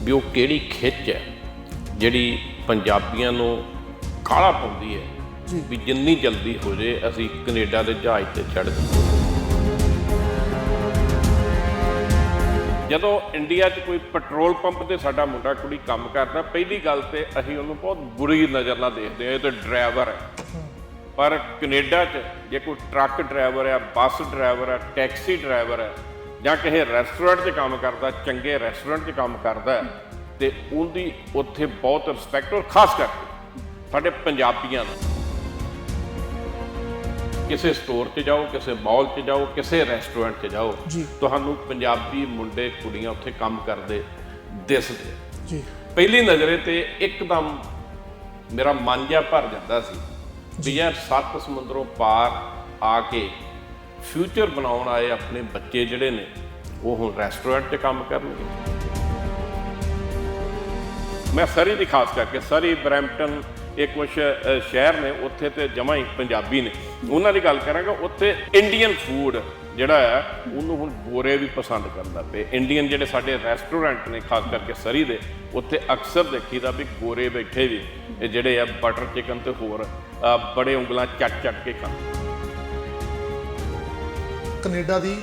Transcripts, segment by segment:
ਵੀ ਉਹ ਕਿਹੜੀ ਖਿੱਚ ਹੈ ਜਿਹੜੀ ਪੰਜਾਬੀਆਂ ਨੂੰ ਕਾਹਲਾ ਪਾਉਂਦੀ ਹੈ ਵੀ ਜਿੰਨੀ ਜਲਦੀ ਹੋ ਜੇ ਅਸੀਂ ਕੈਨੇਡਾ ਦੇ ਜਹਾਜ਼ ਤੇ ਚੜ੍ਹ ਜਾਈਏ। ਜਦੋਂ ਇੰਡੀਆ 'ਚ ਕੋਈ ਪੈਟਰੋਲ ਪੰਪ ਤੇ ਸਾਡਾ ਮੁੰਡਾ ਕੁੜੀ ਕੰਮ ਕਰਦਾ, ਪਹਿਲੀ ਗੱਲ ਤੇ ਅਸੀਂ ਉਹਨੂੰ ਬਹੁਤ ਬੁਰੀ ਨਜ਼ਰ ਨਾਲ ਦੇਖਦੇ ਹਾਂ, ਇਹ ਤਾਂ ਡਰਾਈਵਰ ਹੈ। ਪਰ ਕੈਨੇਡਾ 'ਚ ਜੇ ਕੋਈ ਟਰੱਕ ਡਰਾਈਵਰ ਆ, ਬੱਸ ਡਰਾਈਵਰ ਆ, ਟੈਕਸੀ ਡਰਾਈਵਰ ਹੈ ਜਾਂ ਕਿਸੇ ਰੈਸਟੋਰੈਂਟ 'ਚ ਕੰਮ ਕਰਦਾ, ਚੰਗੇ ਰੈਸਟੋਰੈਂਟ 'ਚ ਕੰਮ ਕਰਦਾ, ਤੇ ਉਹਦੀ ਉੱਥੇ ਬਹੁਤ ਰਿਸਪੈਕਟ, ਔਰ ਖਾਸ ਕਰਕੇ ਸਾਡੇ ਪੰਜਾਬੀਆਂ ਦਾ। ਕਿਸੇ ਸਟੋਰ 'ਚ ਜਾਓ, ਕਿਸੇ ਮਾਲ 'ਚ ਜਾਓ, ਕਿਸੇ ਰੈਸਟੋਰੈਂਟ 'ਚ ਜਾਓ, ਤੁਹਾਨੂੰ ਪੰਜਾਬੀ ਮੁੰਡੇ ਕੁੜੀਆਂ ਉੱਥੇ ਕੰਮ ਕਰਦੇ ਦਿਸਦੇ ਜੀ। ਪਹਿਲੀ ਨਜ਼ਰੇ ਤੇ ਇੱਕਦਮ ਮੇਰਾ ਮਨ ਜਿਹਾ ਭਰ ਜਾਂਦਾ ਸੀ ਵੀ ਯਾਰ 7 ਸਮੁੰਦਰੋਂ ਪਾਰ ਆ ਕੇ ਫਿਊਚਰ ਬਣਾਉਣ ਆਏ ਆਪਣੇ ਬੱਚੇ ਜਿਹੜੇ ਨੇ ਉਹ ਹੁਣ ਰੈਸਟੋਰੈਂਟ 'ਚ ਕੰਮ ਕਰਨਗੇ। ਮੈਂ ਸਰੀ ਦੀ ਖਾਸ ਕਰਕੇ, ਸਰੀ, ਬਰੈਂਪਟਨ, ਇਹ ਕੁਛ ਸ਼ਹਿਰ ਨੇ ਉੱਥੇ ਤੇ ਜਮਾਂ ਹੀ ਪੰਜਾਬੀ ਨੇ, ਉਹਨਾਂ ਦੀ ਗੱਲ ਕਰਾਂਗਾ। ਉੱਥੇ ਇੰਡੀਅਨ ਫੂਡ ਜਿਹੜਾ ਹੈ ਉਹਨੂੰ ਹੁਣ ਗੋਰੇ ਵੀ ਪਸੰਦ ਕਰਨ ਲੱਗ ਪਏ। ਇੰਡੀਅਨ ਜਿਹੜੇ ਸਾਡੇ ਰੈਸਟੋਰੈਂਟ ਨੇ ਖਾਸ ਕਰਕੇ ਸਰੀ ਦੇ, ਉੱਥੇ ਅਕਸਰ ਦੇਖੀਦਾ ਵੀ ਗੋਰੇ ਬੈਠੇ ਵੀ ਇਹ ਜਿਹੜੇ ਆ ਬਟਰ ਚਿਕਨ ਤੇ ਹੋਰ ਬੜੇ ਉਂਗਲਾਂ ਚੱਟ ਕੇ ਖਾਂਦੇ। ਕੈਨੇਡਾ ਦੀ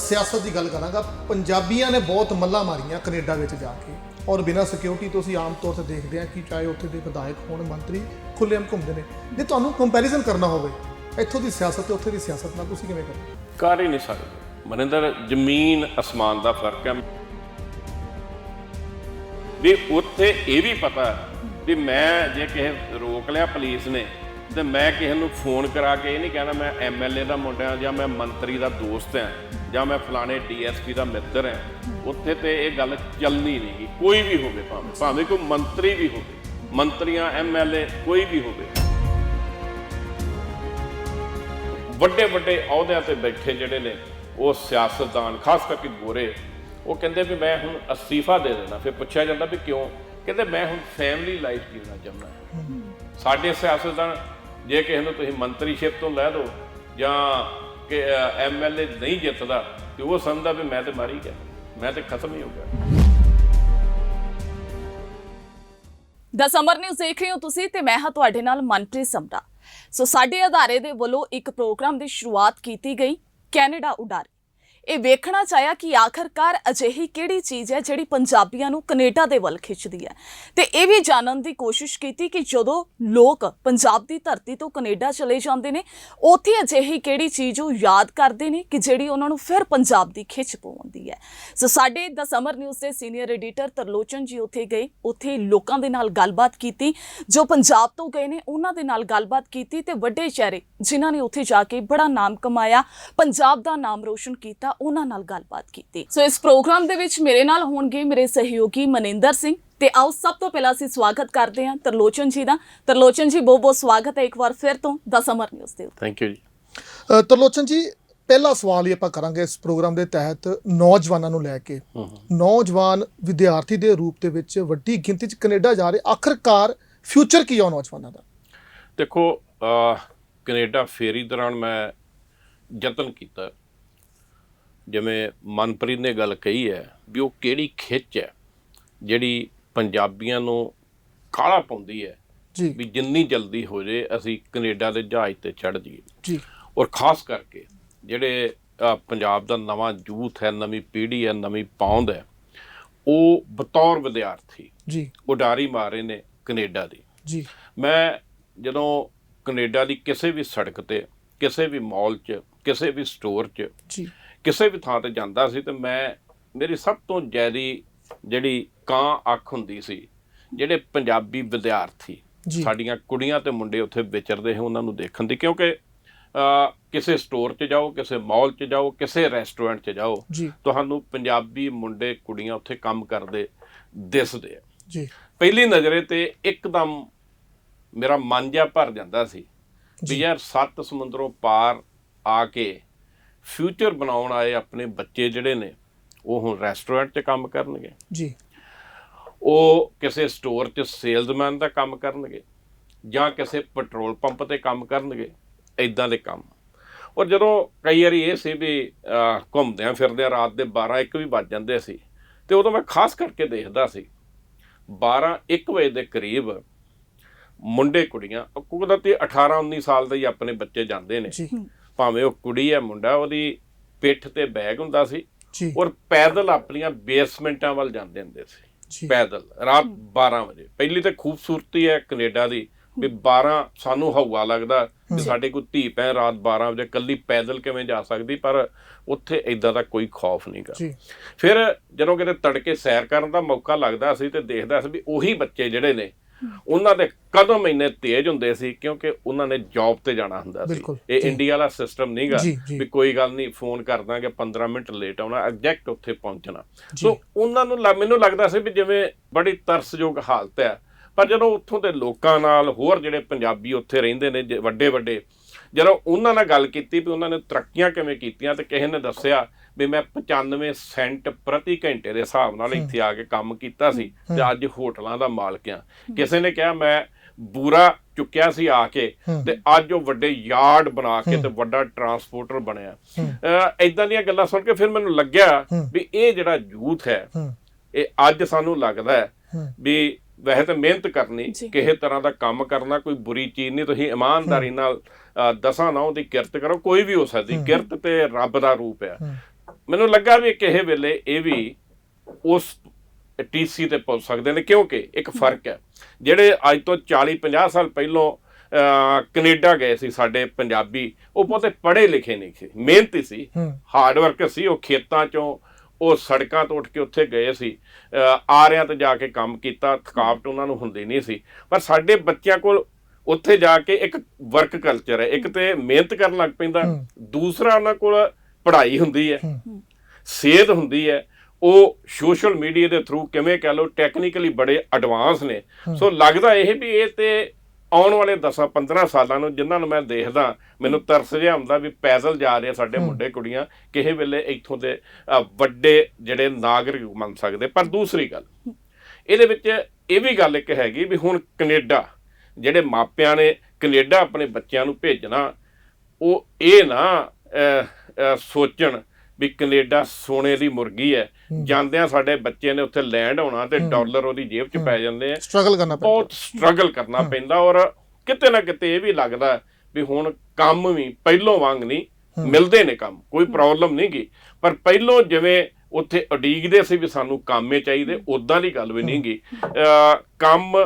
ਸਿਆਸਤ ਦੀ ਗੱਲ ਕਰਾਂਗਾ। ਪੰਜਾਬੀਆਂ ਨੇ ਬਹੁਤ ਮੱਲਾਂ ਮਾਰੀਆਂ ਕੈਨੇਡਾ ਵਿੱਚ ਜਾ ਕੇ, ਔਰ ਬਿਨਾਂ ਸਿਕਿਉਰਿਟੀ ਤੋਂ ਅਸੀਂ ਆਮ ਤੌਰ 'ਤੇ ਦੇਖਦੇ ਹਾਂ ਕਿ ਚਾਹੇ ਉੱਥੇ ਦੇ ਵਿਧਾਇਕ ਹੋਣ, ਮੰਤਰੀ ਖੁੱਲ੍ਹੇਆਮ ਘੁੰਮਦੇ ਨੇ। ਜੇ ਤੁਹਾਨੂੰ ਕੰਪੈਰੀਜ਼ਨ ਕਰਨਾ ਹੋਵੇ ਇੱਥੋਂ ਦੀ ਸਿਆਸਤ ਤੇ ਉੱਥੇ ਦੀ ਸਿਆਸਤ ਨਾਲ, ਤੁਸੀਂ ਕਿਵੇਂ ਕਰੋਗੇ? ਕਰ ਹੀ ਨਹੀਂ ਸਕਦੇ ਮਨਿੰਦਰ, ਜ਼ਮੀਨ ਅਸਮਾਨ ਦਾ ਫਰਕ ਹੈ। ਵੀ ਉੱਥੇ ਇਹ ਵੀ ਪਤਾ ਵੀ ਮੈਂ ਜੇ ਕਿਸੇ ਰੋਕ ਲਿਆ ਪੁਲਿਸ ਨੇ ਤੇ ਮੈਂ ਕਿਸੇ ਨੂੰ ਫੋਨ ਕਰਾ ਕੇ ਇਹ ਨਹੀਂ ਕਹਿਣਾ ਮੈਂ MLA ਦਾ ਮੁੰਡਾ ਜਾਂ ਮੈਂ ਮੰਤਰੀ ਦਾ ਦੋਸਤ ਹਾਂ ਜਾਂ ਮੈਂ ਫਲਾਣੇ DSP ਦਾ ਮਿੱਤਰ ਹਾਂ। ਉੱਥੇ ਤੇ ਇਹ ਗੱਲ ਚੱਲਣੀ ਨਹੀਂ ਗੀ, ਕੋਈ ਵੀ ਹੋਵੇ, ਭਾਵੇਂ ਕੋਈ ਮੰਤਰੀ ਵੀ ਹੋਵੇ, ਮੰਤਰੀਆਂ MLA ਕੋਈ ਵੀ ਹੋਵੇ। ਵੱਡੇ ਵੱਡੇ ਅਹੁਦਿਆਂ ਤੇ ਬੈਠੇ ਜਿਹੜੇ ਨੇ ਉਹ ਸਿਆਸਤਦਾਨ, ਖਾਸ ਕਰਕੇ ਗੋਰੇ, ਉਹ ਕਹਿੰਦੇ ਵੀ ਮੈਂ ਹੁਣ ਅਸਤੀਫਾ ਦੇ ਦੇਣਾ। ਫਿਰ ਪੁੱਛਿਆ ਜਾਂਦਾ ਵੀ ਕਿਉਂ? ਕਹਿੰਦੇ ਮੈਂ ਹੁਣ ਫੈਮਿਲੀ ਲਾਈਫ ਜੀਣਾ ਚਾਹੁੰਦਾ। ਸਾਡੇ ਸਿਆਸਤਦਾਨ ਜੇ ਕਿਸੇ ਨੂੰ ਤੁਸੀਂ ਮੰਤਰੀਸ਼ਿਪ ਤੋਂ ਲੈ ਦਿਓ ਜਾਂ ਕਿ MLA ਨਹੀਂ ਜਿੱਤਦਾ ਤੇ ਉਹ ਸਮਝਦਾ ਵੀ ਮੈਂ ਤੇ ਮਰ ਹੀ ਗਿਆ, ਮੈਂ ਤੇ ਖਤਮ ਹੀ ਹੋ ਗਿਆ। ਦਾ ਸਮਰ ਨਿਊਜ਼ ਦੇਖ ਰਹੇ ਹੋ ਤੁਸੀਂ ਤੇ ਮੈਂ ਹਾਂ ਤੁਹਾਡੇ ਨਾਲ ਮਨਪ੍ਰੀਤ ਸਮਰਾ। ਸੋ ਸਾਡੇ ਅਦਾਰੇ ਦੇ ਵੱਲੋਂ ਇੱਕ ਪ੍ਰੋਗਰਾਮ ਦੀ ਸ਼ੁਰੂਆਤ ਕੀਤੀ ਗਈ, ਕੈਨੇਡਾ ਉਡਾਰੀ। ਇਹ ਵੇਖਣਾ ਚਾਹਿਆ ਕਿ ਆਖਰਕਾਰ ਅਜਿਹੀ ਕਿਹੜੀ ਚੀਜ਼ ਹੈ ਜਿਹੜੀ ਪੰਜਾਬੀਆਂ ਨੂੰ ਕੈਨੇਡਾ ਦੇ ਵੱਲ ਖਿੱਚਦੀ ਹੈ, ਤੇ ਇਹ ਵੀ ਜਾਣਨ ਦੀ ਕੋਸ਼ਿਸ਼ ਕੀਤੀ ਕਿ ਜਦੋਂ ਲੋਕ ਪੰਜਾਬ ਦੀ ਧਰਤੀ ਤੋਂ ਕੈਨੇਡਾ ਚਲੇ ਜਾਂਦੇ ਨੇ ਉੱਥੇ ਅਜਿਹੀ ਕਿਹੜੀ ਚੀਜ਼ ਉਹ ਯਾਦ ਕਰਦੇ ਨੇ ਕਿ ਜਿਹੜੀ ਉਹਨਾਂ ਨੂੰ ਫਿਰ ਪੰਜਾਬ ਦੀ ਖਿੱਚ ਪਾਉਂਦੀ ਹੈ। ਸੋ ਸਾਡੇ ਦਾ ਸਮਰ ਨਿਊਜ਼ ਦੇ ਸੀਨੀਅਰ ਐਡੀਟਰ ਤਰਲੋਚਨ ਜੀ ਉੱਥੇ ਗਏ, ਉੱਥੇ ਲੋਕਾਂ ਦੇ ਨਾਲ ਗੱਲਬਾਤ ਕੀਤੀ, ਜੋ ਪੰਜਾਬ ਤੋਂ ਗਏ ਨੇ ਉਹਨਾਂ ਦੇ ਨਾਲ ਗੱਲਬਾਤ ਕੀਤੀ, ਤੇ ਵੱਡੇ ਚਿਹਰੇ ਜਿਨ੍ਹਾਂ ਨੇ ਉੱਥੇ ਜਾ ਕੇ ਬੜਾ ਨਾਮ ਕਮਾਇਆ, ਪੰਜਾਬ ਦਾ ਨਾਮ ਰੋਸ਼ਨ ਕੀਤਾ, ਉਹਨਾਂ ਨਾਲ ਗੱਲਬਾਤ ਕੀਤੀ। ਸੋ ਇਸ ਪ੍ਰੋਗਰਾਮ ਦੇ ਵਿੱਚ ਮੇਰੇ ਨਾਲ ਹੋਣਗੇ ਮੇਰੇ ਸਹਿਯੋਗੀ ਮਨਿੰਦਰ ਸਿੰਘ, ਤੇ ਆਓ ਸਭ ਤੋਂ ਪਹਿਲਾਂ ਅਸੀਂ ਸਵਾਗਤ ਕਰਦੇ ਹਾਂ ਤਰਲੋਚਨ ਜੀ ਦਾ। ਤਰਲੋਚਨ ਜੀ, ਬਹੁਤ ਬਹੁਤ ਸਵਾਗਤ ਹੈ ਇੱਕ ਵਾਰ ਫਿਰ ਤੋਂ ਦਾ ਸਮਰ ਨਿਊਜ਼ ਦੇ ਉੱਤੇ। ਥੈਂਕ ਯੂ ਜੀ। ਤਰਲੋਚਨ ਜੀ, ਪਹਿਲਾ ਸਵਾਲ ਹੀ ਆਪਾਂ ਕਰਾਂਗੇ ਇਸ ਪ੍ਰੋਗਰਾਮ ਦੇ ਤਹਿਤ ਨੌਜਵਾਨਾਂ ਨੂੰ ਲੈ ਕੇ। ਨੌਜਵਾਨ ਵਿਦਿਆਰਥੀ ਦੇ ਰੂਪ ਦੇ ਵਿੱਚ ਵੱਡੀ ਗਿਣਤੀ 'ਚ ਕੈਨੇਡਾ ਜਾ ਰਹੇ, ਆਖਰਕਾਰ ਫਿਊਚਰ ਕੀ ਆ ਨੌਜਵਾਨਾਂ ਦਾ? ਦੇਖੋ, ਕੈਨੇਡਾ ਫੇਰੀ ਦੌਰਾਨ ਮੈਂ ਯਤਨ ਕੀਤਾ, ਜਿਵੇਂ ਮਨਪ੍ਰੀਤ ਨੇ ਗੱਲ ਕਹੀ ਹੈ ਵੀ ਉਹ ਕਿਹੜੀ ਖਿੱਚ ਹੈ ਜਿਹੜੀ ਪੰਜਾਬੀਆਂ ਨੂੰ ਕਾਹਲਾ ਪਾਉਂਦੀ ਹੈ ਵੀ ਜਿੰਨੀ ਜਲਦੀ ਹੋ ਜੇ ਅਸੀਂ ਕੈਨੇਡਾ ਦੇ ਜਹਾਜ਼ ਤੇ ਚੜ੍ਹ ਜਾਈਏ। ਔਰ ਖਾਸ ਕਰਕੇ ਜਿਹੜੇ ਪੰਜਾਬ ਦਾ ਨਵਾਂ ਯੂਥ ਹੈ, ਨਵੀਂ ਪੀੜ੍ਹੀ ਹੈ, ਨਵੀਂ ਪੌਂਦ ਹੈ, ਉਹ ਬਤੌਰ ਵਿਦਿਆਰਥੀ ਉਡਾਰੀ ਮਾਰੇ ਨੇ ਕੈਨੇਡਾ ਦੀ। ਮੈਂ ਜਦੋਂ ਕੈਨੇਡਾ ਦੀ ਕਿਸੇ ਵੀ ਸੜਕ ਤੇ, ਕਿਸੇ ਵੀ ਮਾਲ 'ਚ, ਕਿਸੇ ਵੀ ਸਟੋਰ 'ਚ, ਕਿਸੇ ਵੀ ਥਾਂ ਤੇ ਜਾਂਦਾ ਸੀ ਤੇ ਮੇਰੀ ਸਭ ਤੋਂ ਜ਼ਿਆਦਾ ਜਿਹੜੀ ਕਾਂ ਅੱਖ ਹੁੰਦੀ ਸੀ ਜਿਹੜੇ ਪੰਜਾਬੀ ਵਿਦਿਆਰਥੀ, ਸਾਡੀਆਂ ਕੁੜੀਆਂ ਤੇ ਮੁੰਡੇ ਉੱਥੇ ਵਿਚਰਦੇ ਸੀ, ਉਹਨਾਂ ਨੂੰ ਦੇਖਣ ਦੀ। ਕਿਉਂਕਿ ਕਿਸੇ ਸਟੋਰ 'ਚ ਜਾਓ, ਕਿਸੇ ਮਾਲ 'ਚ ਜਾਓ, ਕਿਸੇ ਰੈਸਟੋਰੈਂਟ 'ਚ ਜਾਓ, ਤੁਹਾਨੂੰ ਪੰਜਾਬੀ ਮੁੰਡੇ ਕੁੜੀਆਂ ਉੱਥੇ ਕੰਮ ਕਰਦੇ ਦਿਸਦੇ ਆ। ਪਹਿਲੀ ਨਜ਼ਰੇ ਤੇ ਇੱਕਦਮ ਮੇਰਾ ਮਨ ਜਿਹਾ ਭਰ ਜਾਂਦਾ ਸੀ ਵੀ ਯਾਰ 7 ਸਮੁੰਦਰੋਂ ਪਾਰ ਆ ਕੇ ਫਿਊਚਰ ਬਣਾਉਣ ਆਏ ਆਪਣੇ ਬੱਚੇ ਜਿਹੜੇ ਨੇ ਉਹ ਹੁਣ ਰੈਸਟੋਰੈਂਟ 'ਚ ਕੰਮ ਕਰਨਗੇ, ਉਹ ਕਿਸੇ ਸਟੋਰ 'ਚ ਸੇਲਜ਼ਮੈਨ ਦਾ ਕੰਮ ਕਰਨਗੇ ਜਾਂ ਕਿਸੇ ਪੈਟਰੋਲ ਪੰਪ ਤੇ ਕੰਮ ਕਰਨਗੇ, ਇੱਦਾਂ ਦੇ ਕੰਮ। ਔਰ ਜਦੋਂ ਕਈ ਵਾਰੀ ਇਹ ਸੀ ਵੀ ਘੁੰਮਦਿਆਂ ਫਿਰਦਿਆਂ ਰਾਤ ਦੇ 12-1 ਵੀ ਵੱਜ ਜਾਂਦੇ ਸੀ ਤੇ ਉਦੋਂ ਮੈਂ ਖਾਸ ਕਰਕੇ ਦੇਖਦਾ ਸੀ 12-1 ਵਜੇ ਦੇ ਕਰੀਬ ਮੁੰਡੇ ਕੁੜੀਆਂ ਕੁਦਰਤੀ ਤੇ 18-19 ਸਾਲ ਦੇ ਹੀ ਆਪਣੇ ਬੱਚੇ ਜਾਂਦੇ ਨੇ, ਜੀ ਭਾਵੇਂ ਉਹ ਕੁੜੀ ਹੈ ਮੁੰਡਾ, ਉਹਦੀ ਪਿੱਠ ਤੇ ਬੈਗ ਹੁੰਦਾ ਸੀ ਜੀ ਔਰ ਪੈਦਲ ਆਪਣੀਆਂ ਬੇਸਮੈਂਟਾਂ ਵੱਲ ਜਾਂਦੇ ਹੁੰਦੇ ਸੀ ਜੀ ਪੈਦਲ ਰਾਤ 12 ਵਜੇ। ਪਹਿਲੀ ਤਾਂ ਖੂਬਸੂਰਤੀ ਹੈ ਕੈਨੇਡਾ ਦੀ ਵੀ 12 ਸਾਨੂੰ ਹਊਆ ਲੱਗਦਾ ਵੀ ਸਾਡੇ ਕੋਈ ਧੀ ਭੈਣ ਰਾਤ 12 ਵਜੇ ਇਕੱਲੀ ਪੈਦਲ ਕਿਵੇਂ ਜਾ ਸਕਦੀ, ਪਰ ਉੱਥੇ ਇਦਾਂ ਦਾ ਕੋਈ ਖੌਫ ਨਹੀਂ ਗਾ। ਜੀ ਫਿਰ ਜਦੋਂ ਕਿਤੇ ਤੜਕੇ ਸੈਰ ਕਰਨ ਦਾ ਮੌਕਾ ਲੱਗਦਾ ਸੀ ਤੇ ਦੇਖਦਾ ਸੀ ਵੀ ਉਹੀ ਬੱਚੇ ਜਿਹੜੇ ਨੇ ਉਹਨਾਂ ਦੇ ਕਦਮ ਇੰਨੇ ਤੇਜ਼ ਹੁੰਦੇ ਸੀ ਕਿਉਂਕਿ ਉਹਨਾਂ ਨੇ ਜੌਬ ਤੇ ਜਾਣਾ ਹੁੰਦਾ ਸੀ। ਬਿਲਕੁਲ, ਇਹ ਜੀ। ਇੰਡੀਆ ਵਾਲਾ ਸਿਸਟਮ ਨਹੀਂਗਾ ਜੀ, ਜੀ। ਵੀ ਕੋਈ ਗੱਲ ਨਹੀਂ ਫੋਨ ਕਰ ਦਾਂਗੇ 15 ਮਿੰਟ ਲੇਟ ਆਉਣਾ, ਐਗਜ਼ੈਕਟ ਉੱਥੇ ਪਹੁੰਚਣਾ। ਜੀ। ਸੋ ਉਹਨਾਂ ਨੂੰ ਮੈਨੂੰ ਲੱਗਦਾ ਸੀ ਵੀ ਜਿਵੇਂ ਬੜੀ ਤਰਸਯੋਗ ਹਾਲਤ ਹੈ। ਪਰ ਜਦੋਂ ਉੱਥੋਂ ਦੇ ਲੋਕਾਂ ਨਾਲ ਹੋਰ ਜਿਹੜੇ ਪੰਜਾਬੀ ਉੱਥੇ ਰਹਿੰਦੇ ਨੇ ਵੱਡੇ ਵੱਡੇ, ਜਦੋਂ ਉਹਨਾਂ ਨਾਲ ਗੱਲ ਕੀਤੀ ਵੀ ਉਹਨਾਂ ਨੇ ਤਰੱਕੀਆਂ ਕਿਵੇਂ ਕੀਤੀਆਂ, ਤੇ ਕਿਸੇ ਨੇ ਦੱਸਿਆ ਵੀ ਮੈਂ 95 ਸੈਂਟ ਪ੍ਰਤੀ ਘੰਟੇ ਦੇ ਹਿਸਾਬ ਨਾਲ ਇੱਥੇ ਆ ਕੇ ਕੰਮ ਕੀਤਾ ਸੀ ਤੇ ਅੱਜ ਹੋਟਲਾਂ ਦਾ ਮਾਲਕ ਆ। ਕਿਸੇ ਨੇ ਕਿਹਾ ਮੈਂ ਬੂਰਾ ਚੁੱਕਿਆ ਸੀ ਆ ਕੇ ਤੇ ਅੱਜ ਉਹ ਵੱਡੇ ਯਾਰਡ ਬਣਾ ਕੇ ਤੇ ਵੱਡਾ ਟਰਾਂਸਪੋਰਟਰ ਬਣਿਆ। ਏਦਾਂ ਦੀਆਂ ਗੱਲਾਂ ਸੁਣ ਕੇ ਫਿਰ ਮੈਨੂੰ ਲੱਗਿਆ ਵੀ ਇਹ ਜਿਹੜਾ ਯੂਥ ਹੈ ਇਹ ਅੱਜ ਸਾਨੂੰ ਲੱਗਦਾ ਹੈ ਵੀ ਵੈਸੇ ਤਾਂ ਮਿਹਨਤ ਕਰਨੀ, ਕਿਸੇ ਤਰ੍ਹਾਂ ਦਾ ਕੰਮ ਕਰਨਾ ਕੋਈ ਬੁਰੀ ਚੀਜ਼ ਨਹੀਂ। ਤੁਸੀਂ ਇਮਾਨਦਾਰੀ ਨਾਲ 10 9 ਦੀ ਕਿਰਤ ਕਰੋ, ਕੋਈ ਵੀ ਹੋ ਸਕਦੀ ਕਿਰਤ ਤੇ ਰੱਬ ਦਾ ਰੂਪ ਹੈ। ਮੈਨੂੰ ਲੱਗਾ ਵੀ ਕਿਸੇ ਵੇਲੇ ਇਹ ਵੀ ਉਸ TC ਤੇ ਪਹੁੰਚ ਸਕਦੇ ਨੇ, ਕਿਉਂਕਿ ਇੱਕ ਫਰਕ ਹੈ ਜਿਹੜੇ ਅੱਜ ਤੋਂ 40-50 ਸਾਲ ਪਹਿਲੋਂ ਕੈਨੇਡਾ ਗਏ ਸੀ ਸਾਡੇ ਪੰਜਾਬੀ, ਉਹ ਬਹੁਤੇ ਪੜ੍ਹੇ ਲਿਖੇ ਨਹੀਂ ਸੀ, ਮਿਹਨਤੀ ਸੀ, ਹਾਰਡ ਵਰਕਰ ਸੀ। ਉਹ ਖੇਤਾਂ ਚੋਂ ਉਹ ਸੜਕਾਂ ਤੋਂ ਉੱਠ ਕੇ ਉੱਥੇ ਗਏ ਸੀ, ਆਰਿਆਂ ਤੇ ਜਾ ਕੇ ਕੰਮ ਕੀਤਾ, ਥਕਾਵਟ ਉਹਨਾਂ ਨੂੰ ਹੁੰਦੀ ਨਹੀਂ ਸੀ। ਪਰ ਸਾਡੇ ਬੱਚਿਆਂ ਕੋਲ ਉੱਥੇ ਜਾ ਕੇ ਇੱਕ ਵਰਕ ਕਲਚਰ ਹੈ, ਇੱਕ ਤੇ ਮਿਹਨਤ ਕਰਨ ਲੱਗ ਪੈਂਦਾ, ਦੂਸਰਾ ਉਹਨਾਂ ਕੋਲ ਪੜ੍ਹਾਈ ਹੁੰਦੀ ਹੈ, ਸਿਹਤ ਹੁੰਦੀ ਹੈ। ਉਹ ਸੋਸ਼ਲ ਮੀਡੀਆ ਦੇ ਥਰੂ ਕਿਵੇਂ ਕਹਿ ਲਓ ਟੈਕਨੀਕਲੀ ਬੜੇ ਐਡਵਾਂਸ ਨੇ। ਸੋ ਲੱਗਦਾ ਇਹ ਵੀ ਇਹ ਤੇ ਆਉਣ ਵਾਲੇ 10-15 ਸਾਲਾਂ ਨੂੰ ਜਿਨ੍ਹਾਂ ਨੂੰ ਮੈਂ ਦੇਖਦਾ ਮੈਨੂੰ ਤਰਸ ਜਿਹਾ ਆਉਂਦਾ ਵੀ ਪੈਦਲ ਜਾ ਰਹੇ ਸਾਡੇ ਮੁੰਡੇ ਕੁੜੀਆਂ, ਕਿਸੇ ਵੇਲੇ ਇੱਥੋਂ ਦੇ ਵੱਡੇ ਜਿਹੜੇ ਨਾਗਰਿਕ ਬਣ ਸਕਦੇ। ਪਰ ਦੂਸਰੀ ਗੱਲ ਇਹਦੇ ਵਿੱਚ ਇਹ ਵੀ ਗੱਲ ਇੱਕ ਹੈਗੀ ਵੀ ਹੁਣ ਕੈਨੇਡਾ ਜਿਹੜੇ ਮਾਪਿਆਂ ਨੇ ਕੈਨੇਡਾ ਆਪਣੇ ਬੱਚਿਆਂ ਨੂੰ ਭੇਜਣਾ, ਉਹ ਇਹ ਨਾ ਸੋਚਣ ਵੀ ਕੈਨੇਡਾ ਸੋਨੇ ਦੀ ਮੁਰਗੀ ਹੈ, ਜਾਂਦਿਆਂ ਸਾਡੇ ਬੱਚੇ ਨੇ ਉੱਥੇ ਲੈਂਡ ਹੋਣਾ ਤੇ ਡਾਲਰ ਉਹਦੀ ਜੇਬ 'ਚ ਪੈ ਜਾਂਦੇ ਆ। ਸਟਰਗਲ ਕਰਨਾ ਪੈਂਦਾ, ਬਹੁਤ ਸਟਰਗਲ ਕਰਨਾ ਪੈਂਦਾ। ਔਰ ਕਿਤੇ ਨਾ ਕਿਤੇ ਇਹ ਵੀ ਲੱਗਦਾ ਵੀ ਹੁਣ ਕੰਮ ਵੀ ਪਹਿਲੋਂ ਵਾਂਗ ਨਹੀਂ ਮਿਲਦੇ ਨੇ, ਕੰਮ ਕੋਈ ਪ੍ਰੋਬਲਮ ਨਹੀਂ ਗੀ, ਪਰ ਪਹਿਲੋਂ ਜਿਵੇਂ ਉੱਥੇ ਉਡੀਕਦੇ ਸੀ ਵੀ ਸਾਨੂੰ ਕੰਮੇ ਚਾਹੀਦੇ, ਉਦਾਂ ਦੀ ਗੱਲ ਵੀ ਨਹੀਂ ਗੀ। ਕੰਮ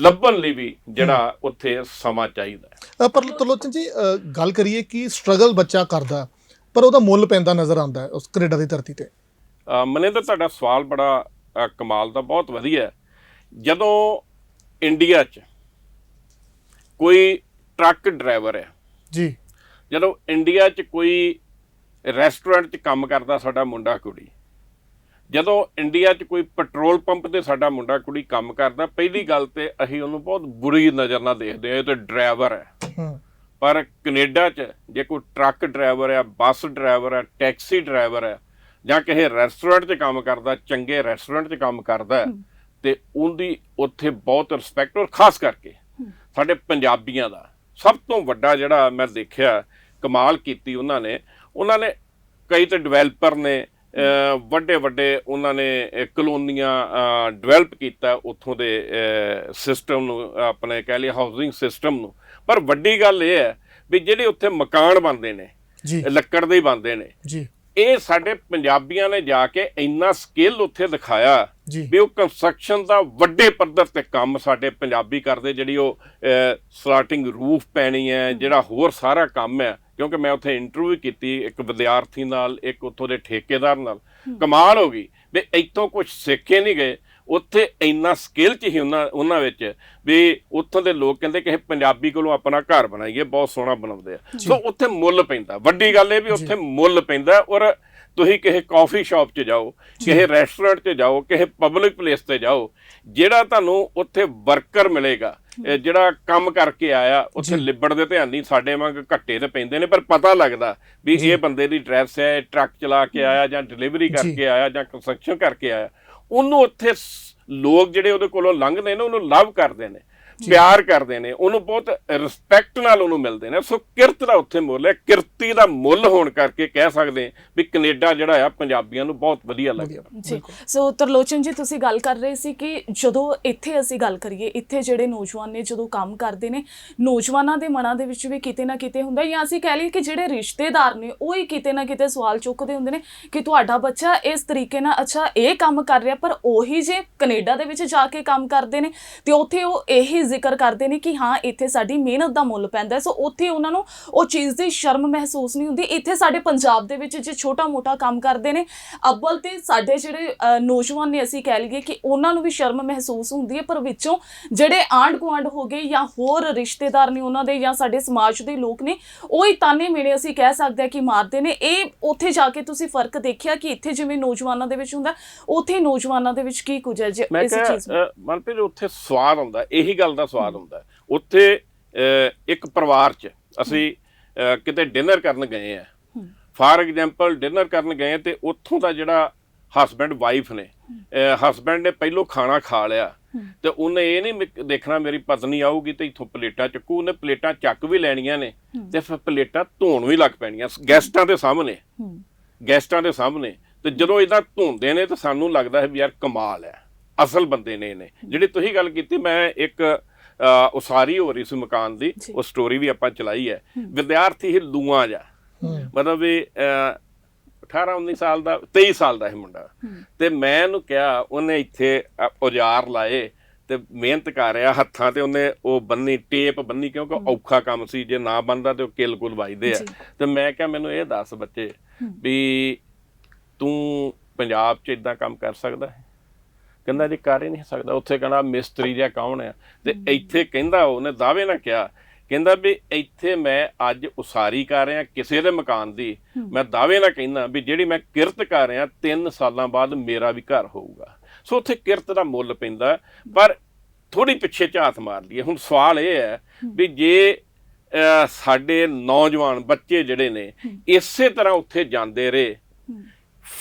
ਲੱਭਣ ਲਈ ਵੀ ਜਿਹੜਾ ਉੱਥੇ ਸਮਾਂ ਚਾਹੀਦਾ। ਪਰ ਤਰਲੋਚਨ ਜੀ ਗੱਲ ਕਰੀਏ ਕਿ ਸਟਰਗਲ ਬੱਚਾ ਕਰਦਾ ਪਰ ਉਹਦਾ ਮੁੱਲ ਪੈਂਦਾ ਨਜ਼ਰ ਆਉਂਦਾ ਹੈ ਉਸ ਕੈਨੇਡਾ ਦੀ ਧਰਤੀ ਤੇ। ਮਨੇ ਤਾਂ ਤੁਹਾਡਾ ਸਵਾਲ ਬੜਾ ਕਮਾਲ ਦਾ, ਬਹੁਤ ਵਧੀਆ ਹੈ। ਜਦੋਂ ਇੰਡੀਆ 'ਚ ਕੋਈ ਟਰੱਕ ਡਰਾਈਵਰ ਹੈ ਜੀ, ਜਦੋਂ ਇੰਡੀਆ 'ਚ ਕੋਈ ਰੈਸਟੋਰੈਂਟ 'ਚ ਕੰਮ ਕਰਦਾ ਸਾਡਾ ਮੁੰਡਾ ਕੁੜੀ, ਜਦੋਂ ਇੰਡੀਆ 'ਚ ਕੋਈ ਪੈਟਰੋਲ ਪੰਪ ਤੇ ਸਾਡਾ ਮੁੰਡਾ ਕੁੜੀ ਕੰਮ ਕਰਦਾ, ਪਹਿਲੀ ਗੱਲ ਤੇ ਅਸੀਂ ਉਹਨੂੰ ਬਹੁਤ ਬੁਰੀ ਨਜ਼ਰ ਨਾਲ ਦੇਖਦੇ ਹਾਂ, ਇਹ ਤਾਂ ਡਰਾਈਵਰ ਹੈ। ਪਰ ਕੈਨੇਡਾ 'ਚ ਜੇ ਕੋਈ ਟਰੱਕ ਡਰਾਈਵਰ ਹੈ, ਬੱਸ ਡਰਾਈਵਰ ਹੈ, ਟੈਕਸੀ ਡਰਾਈਵਰ ਹੈ, ਜਾਂ ਕਿਸੇ ਰੈਸਟੋਰੈਂਟ 'ਚ ਕੰਮ ਕਰਦਾ, ਚੰਗੇ ਰੈਸਟੋਰੈਂਟ 'ਚ ਕੰਮ ਕਰਦਾ, ਤੇ ਉਹਦੀ ਉੱਥੇ ਬਹੁਤ ਰਿਸਪੈਕਟ। ਔਰ ਖਾਸ ਕਰਕੇ ਸਾਡੇ ਪੰਜਾਬੀਆਂ ਦਾ ਸਭ ਤੋਂ ਵੱਡਾ ਜਿਹੜਾ ਮੈਂ ਦੇਖਿਆ ਕਮਾਲ ਕੀਤੀ ਉਹਨਾਂ ਨੇ ਕਈ ਤਾਂ ਡਿਵੈਲਪਰ ਨੇ, ਵੱਡੇ ਵੱਡੇ ਉਹਨਾਂ ਨੇ ਕਲੋਨੀਆਂ ਡਿਵੈਲਪ ਕੀਤਾ ਉੱਥੋਂ ਦੇ ਸਿਸਟਮ ਨੂੰ, ਆਪਣੇ ਕਹਿ ਲਈਏ ਹਾਊਸਿੰਗ ਸਿਸਟਮ ਨੂੰ। ਪਰ ਵੱਡੀ ਗੱਲ ਇਹ ਹੈ ਵੀ ਜਿਹੜੇ ਉੱਥੇ ਮਕਾਨ ਬਣਦੇ ਨੇ ਲੱਕੜ ਦੇ ਹੀ ਬਣਦੇ ਨੇ ਜੀ, ਇਹ ਸਾਡੇ ਪੰਜਾਬੀਆਂ ਨੇ ਜਾ ਕੇ ਇੰਨਾ ਸਕਿੱਲ ਉੱਥੇ ਦਿਖਾਇਆ ਵੀ ਉਹ ਕੰਸਟਰਕਸ਼ਨ ਦਾ ਵੱਡੇ ਪੱਧਰ ਤੇ ਕੰਮ ਸਾਡੇ ਪੰਜਾਬੀ ਕਰਦੇ। ਜਿਹੜੀ ਉਹ ਸਲਾਟਿੰਗ ਰੂਫ ਪੈਣੀ ਹੈ, ਜਿਹੜਾ ਹੋਰ ਸਾਰਾ ਕੰਮ ਹੈ, ਕਿਉਂਕਿ ਮੈਂ ਉੱਥੇ ਇੰਟਰਵਿਊ ਕੀਤੀ ਇੱਕ ਵਿਦਿਆਰਥੀ ਨਾਲ, ਇੱਕ ਉੱਥੋਂ ਦੇ ਠੇਕੇਦਾਰ ਨਾਲ। ਕਮਾਲ ਹੋ ਗਈ ਵੀ ਇੱਥੋਂ ਕੁਝ ਸਿੱਖ ਕੇ ਨਹੀਂ ਗਏ, ਉੱਥੇ ਇੰਨਾ ਸਕਿੱਲ 'ਚ ਹੀ ਉਹਨਾਂ ਵਿੱਚ ਵੀ ਉੱਥੋਂ ਦੇ ਲੋਕ ਕਹਿੰਦੇ ਕਿ ਪੰਜਾਬੀ ਕੋਲੋਂ ਆਪਣਾ ਘਰ ਬਣਾਈਏ, ਬਹੁਤ ਸੋਹਣਾ ਬਣਾਉਂਦੇ ਆ। ਸੋ ਉੱਥੇ ਮੁੱਲ ਪੈਂਦਾ, ਵੱਡੀ ਗੱਲ ਇਹ ਵੀ ਉੱਥੇ ਮੁੱਲ ਪੈਂਦਾ। ਔਰ ਤੁਸੀਂ ਕਿਸੇ ਕਾਫੀ ਸ਼ਾਪ 'ਚ ਜਾਓ, ਕਿਸੇ ਰੈਸਟੋਰੈਂਟ 'ਚ ਜਾਓ, ਕਿਸੇ ਪਬਲਿਕ ਪਲੇਸ ਤੇ ਜਾਓ, ਜਿਹੜਾ ਤੁਹਾਨੂੰ ਉੱਥੇ ਵਰਕਰ ਮਿਲੇਗਾ ਜਿਹੜਾ ਕੰਮ ਕਰਕੇ ਆਇਆ, ਉੱਥੇ ਲਿਬੜ ਦੇ ਧਿਆਨ ਨਹੀਂ ਸਾਡੇ ਵਾਂਗ ਘੱਟੇ ਤੇ ਪੈਂਦੇ ਨੇ, ਪਰ ਪਤਾ ਲੱਗਦਾ ਵੀ ਇਹ ਬੰਦੇ ਦੀ ਡਰੈਸ ਹੈ, ਟਰੱਕ ਚਲਾ ਕੇ ਆਇਆ ਜਾਂ ਡਿਲੀਵਰੀ ਕਰਕੇ ਆਇਆ ਜਾਂ ਕੰਸਟਰਕਸ਼ਨ ਕਰਕੇ ਆਇਆ। ਉਹਨੂੰ ਉੱਥੇ ਲੋਕ ਜਿਹੜੇ ਉਹਦੇ ਕੋਲੋਂ ਲੰਘਦੇ ਨੇ ਉਹਨੂੰ ਲਵ ਕਰਦੇ ਨੇ। ਪਿਆਰ ਕਰਦੇ ਨੇ, ਉਹਨੂੰ ਬਹੁਤ ਰਿਸਪੈਕਟ ਨਾਲ ਉਹਨੂੰ ਮਿਲਦੇ ਨੇ। ਸੋ ਕਿਰਤ ਦਾ ਉੱਥੇ ਮੁੱਲ ਹੈ, ਕਿਰਤੀ ਦਾ ਮੁੱਲ ਹੋਣ ਕਰਕੇ ਕਹਿ ਸਕਦੇ ਹਾਂ ਵੀ ਕੈਨੇਡਾ ਜਿਹੜਾ ਆ ਪੰਜਾਬੀਆਂ ਨੂੰ ਬਹੁਤ ਵਧੀਆ ਲੱਗਦਾ ਜੀ। ਸੋ ਤਰਲੋਚਨ ਜੀ, ਤੁਸੀਂ ਗੱਲ ਕਰ ਰਹੇ ਸੀ ਕਿ ਜਦੋਂ ਇੱਥੇ ਅਸੀਂ ਗੱਲ ਕਰੀਏ, ਇੱਥੇ ਜਿਹੜੇ ਨੌਜਵਾਨ ਨੇ ਜਦੋਂ ਕੰਮ ਕਰਦੇ ਨੇ, ਨੌਜਵਾਨਾਂ ਦੇ ਮਨਾਂ ਦੇ ਵਿੱਚ ਵੀ ਕਿਤੇ ਨਾ ਕਿਤੇ ਹੁੰਦਾ, ਜਾਂ ਅਸੀਂ ਕਹਿ ਲਈਏ ਕਿ ਜਿਹੜੇ ਰਿਸ਼ਤੇਦਾਰ ਨੇ ਉਹ ਹੀ ਕਿਤੇ ਨਾ ਕਿਤੇ ਸਵਾਲ ਚੁੱਕਦੇ ਹੁੰਦੇ ਨੇ ਕਿ ਤੁਹਾਡਾ ਬੱਚਾ ਇਸ ਤਰੀਕੇ ਨਾਲ ਅੱਛਾ ਇਹ ਕੰਮ ਕਰ ਰਿਹਾ, ਪਰ ਉਹੀ ਜੇ ਕੈਨੇਡਾ ਦੇ ਵਿੱਚ ਜਾ ਕੇ ਕੰਮ ਕਰਦੇ ਨੇ ਤੇ ਉੱਥੇ ਉਹ ਇਹੀ ਜ਼ਿਕਰ ਕਰਦੇ ਨੇ ਕਿ ਹਾਂ ਇੱਥੇ ਸਾਡੀ ਮਿਹਨਤ ਦਾ ਮੁੱਲ ਪੈਂਦਾ। ਸੋ ਉੱਥੇ ਉਹਨਾਂ ਨੂੰ ਉਹ ਚੀਜ਼ ਦੀ ਸ਼ਰਮ ਮਹਿਸੂਸ ਨਹੀਂ ਹੁੰਦੀ। ਇੱਥੇ ਸਾਡੇ ਪੰਜਾਬ ਦੇ ਵਿੱਚ ਜੇ ਛੋਟਾ ਮੋਟਾ ਕੰਮ ਕਰਦੇ ਨੇ, ਅੱਵਲ ਤੇ ਸਾਡੇ ਜਿਹੜੇ ਨੌਜਵਾਨ ਨੇ ਅਸੀਂ ਕਹਿ ਲਈਏ ਕਿ ਉਹਨਾਂ ਨੂੰ ਵੀ ਸ਼ਰਮ ਮਹਿਸੂਸ ਹੁੰਦੀ ਹੈ, ਪਰ ਵਿੱਚੋਂ ਜਿਹੜੇ ਆਂਢ ਗੁਆਂਢ ਹੋ ਗਏ ਜਾਂ ਹੋਰ ਰਿਸ਼ਤੇਦਾਰ ਨੇ ਉਹਨਾਂ ਦੇ ਜਾਂ ਸਾਡੇ ਸਮਾਜ ਦੇ ਲੋਕ ਨੇ, ਉਹ ਹੀ ਤਾਨੇ ਮੇਣੇ ਅਸੀਂ ਕਹਿ ਸਕਦੇ ਹਾਂ ਕਿ ਮਾਰਦੇ ਨੇ। ਇਹ ਉੱਥੇ ਜਾ ਕੇ ਤੁਸੀਂ ਫਰਕ ਦੇਖਿਆ ਕਿ ਇੱਥੇ ਜਿਵੇਂ ਨੌਜਵਾਨਾਂ ਦੇ ਵਿੱਚ ਹੁੰਦਾ, ਉੱਥੇ ਨੌਜਵਾਨਾਂ ਦੇ ਵਿੱਚ ਕੀ ਕੁਝ ਹੈ ਜੇ ਇਸ ਚੀਜ਼ ਨੂੰ? ਮਨਪ੍ਰੀਤ, ਉੱਥੇ ਸਵਾਦ ਹੁੰਦਾ, ਇਹੀ ਗੱਲ ਦਾ ਸਵਾਦ ਹੁੰਦਾ। ਉੱਥੇ ਇੱਕ ਪਰਿਵਾਰ 'ਚ ਅਸੀਂ ਕਿਤੇ ਡਿਨਰ ਕਰਨ ਗਏ ਆ, ਫਾਰ ਐਗਜ਼ਾਮਪਲ ਡਿਨਰ ਕਰਨ ਗਏ ਤੇ ਉੱਥੋਂ ਦਾ ਜਿਹੜਾ ਹਸਬੈਂਡ ਵਾਈਫ ਨੇ, ਹਸਬੈਂਡ ਨੇ ਪਹਿਲੋਂ ਖਾਣਾ ਖਾ ਲਿਆ ਤੇ ਉਹਨੇ ਇਹ ਨਹੀਂ ਦੇਖਣਾ ਮੇਰੀ ਪਤਨੀ ਆਊਗੀ ਤੇ ਇੱਥੋਂ ਪਲੇਟਾਂ ਚੱਕੂ, ਉਹਨੇ ਪਲੇਟਾਂ ਚੱਕ ਵੀ ਲੈਣੀਆਂ ਨੇ ਤੇ ਫਿਰ ਪਲੇਟਾਂ ਧੋਣ ਵੀ ਲੱਗ ਪੈਣੀਆਂ ਗੈਸਟਾਂ ਦੇ ਸਾਹਮਣੇ, ਗੈਸਟਾਂ ਦੇ ਸਾਹਮਣੇ। ਤੇ ਜਦੋਂ ਇਦਾਂ ਧੋਂਦੇ ਨੇ ਤਾਂ ਸਾਨੂੰ ਲੱਗਦਾ ਹੈ ਵੀ ਯਾਰ ਕਮਾਲ ਹੈ, ਅਸਲ ਬੰਦੇ ਨੇ ਇਹਨੇ। ਜਿਹੜੀ ਤੁਸੀਂ ਗੱਲ ਕੀਤੀ, ਮੈਂ ਇੱਕ ਉਸਾਰੀ ਹੋ ਰਹੀ ਸੀ ਮਕਾਨ ਦੀ, ਉਹ ਸਟੋਰੀ ਵੀ ਆਪਾਂ ਚਲਾਈ ਹੈ। ਵਿਦਿਆਰਥੀ ਹੀ ਲੂਆਂ ਜਾ, ਮਤਲਬ ਵੀ 18-19 ਸਾਲ ਦਾ, 23 ਸਾਲ ਦਾ ਇਹ ਮੁੰਡਾ, ਤੇ ਮੈਂ ਉਹਨੂੰ ਕਿਹਾ, ਉਹਨੇ ਇੱਥੇ ਔਜ਼ਾਰ ਲਾਏ ਤੇ ਮਿਹਨਤ ਕਰ ਰਿਹਾ ਹੱਥਾਂ ਤੇ, ਉਹਨੇ ਉਹ ਬੰਨੀ, ਟੇਪ ਬੰਨੀ, ਕਿਉਂਕਿ ਔਖਾ ਕੰਮ ਸੀ, ਜੇ ਨਾ ਬੰਦਾ ਤੇ ਉਹ ਕਿੱਲ ਕੁੱਲ ਵੱਜਦੇ ਆ। ਤੇ ਮੈਂ ਕਿਹਾ ਮੈਨੂੰ ਇਹ ਦੱਸ ਬੱਚੇ ਵੀ ਤੂੰ ਪੰਜਾਬ 'ਚ ਇਦਾਂ ਕੰਮ ਕਰ ਸਕਦਾ ਹੈ? ਕਹਿੰਦਾ ਜੀ ਕਰ ਹੀ ਨਹੀਂ ਸਕਦਾ। ਉੱਥੇ ਕਹਿੰਦਾ ਮਿਸਤਰੀ ਜਿਹਾ ਕੌਣ ਆ? ਤੇ ਇੱਥੇ ਕਹਿੰਦਾ, ਉਹਨੇ ਦਾਅਵੇ ਨਾਲ ਕਿਹਾ, ਕਹਿੰਦਾ ਵੀ ਇੱਥੇ ਮੈਂ ਅੱਜ ਉਸਾਰੀ ਕਰ ਰਿਹਾ ਕਿਸੇ ਦੇ ਮਕਾਨ ਦੀ, ਮੈਂ ਦਾਅਵੇ ਨਾਲ ਕਹਿੰਦਾ ਵੀ ਜਿਹੜੀ ਮੈਂ ਕਿਰਤ ਕਰ ਰਿਹਾ 3 ਸਾਲਾਂ ਬਾਅਦ ਮੇਰਾ ਵੀ ਘਰ ਹੋਊਗਾ। ਸੋ ਉੱਥੇ ਕਿਰਤ ਦਾ ਮੁੱਲ ਪੈਂਦਾ। ਪਰ ਥੋੜੀ ਪਿੱਛੇ ਝਾਤ ਮਾਰ ਲਈਏ। ਹੁਣ ਸਵਾਲ ਇਹ ਹੈ ਵੀ ਜੇ ਸਾਡੇ ਨੌਜਵਾਨ ਬੱਚੇ ਜਿਹੜੇ ਨੇ ਇਸੇ ਤਰ੍ਹਾਂ ਉੱਥੇ ਜਾਂਦੇ ਰਹੇ,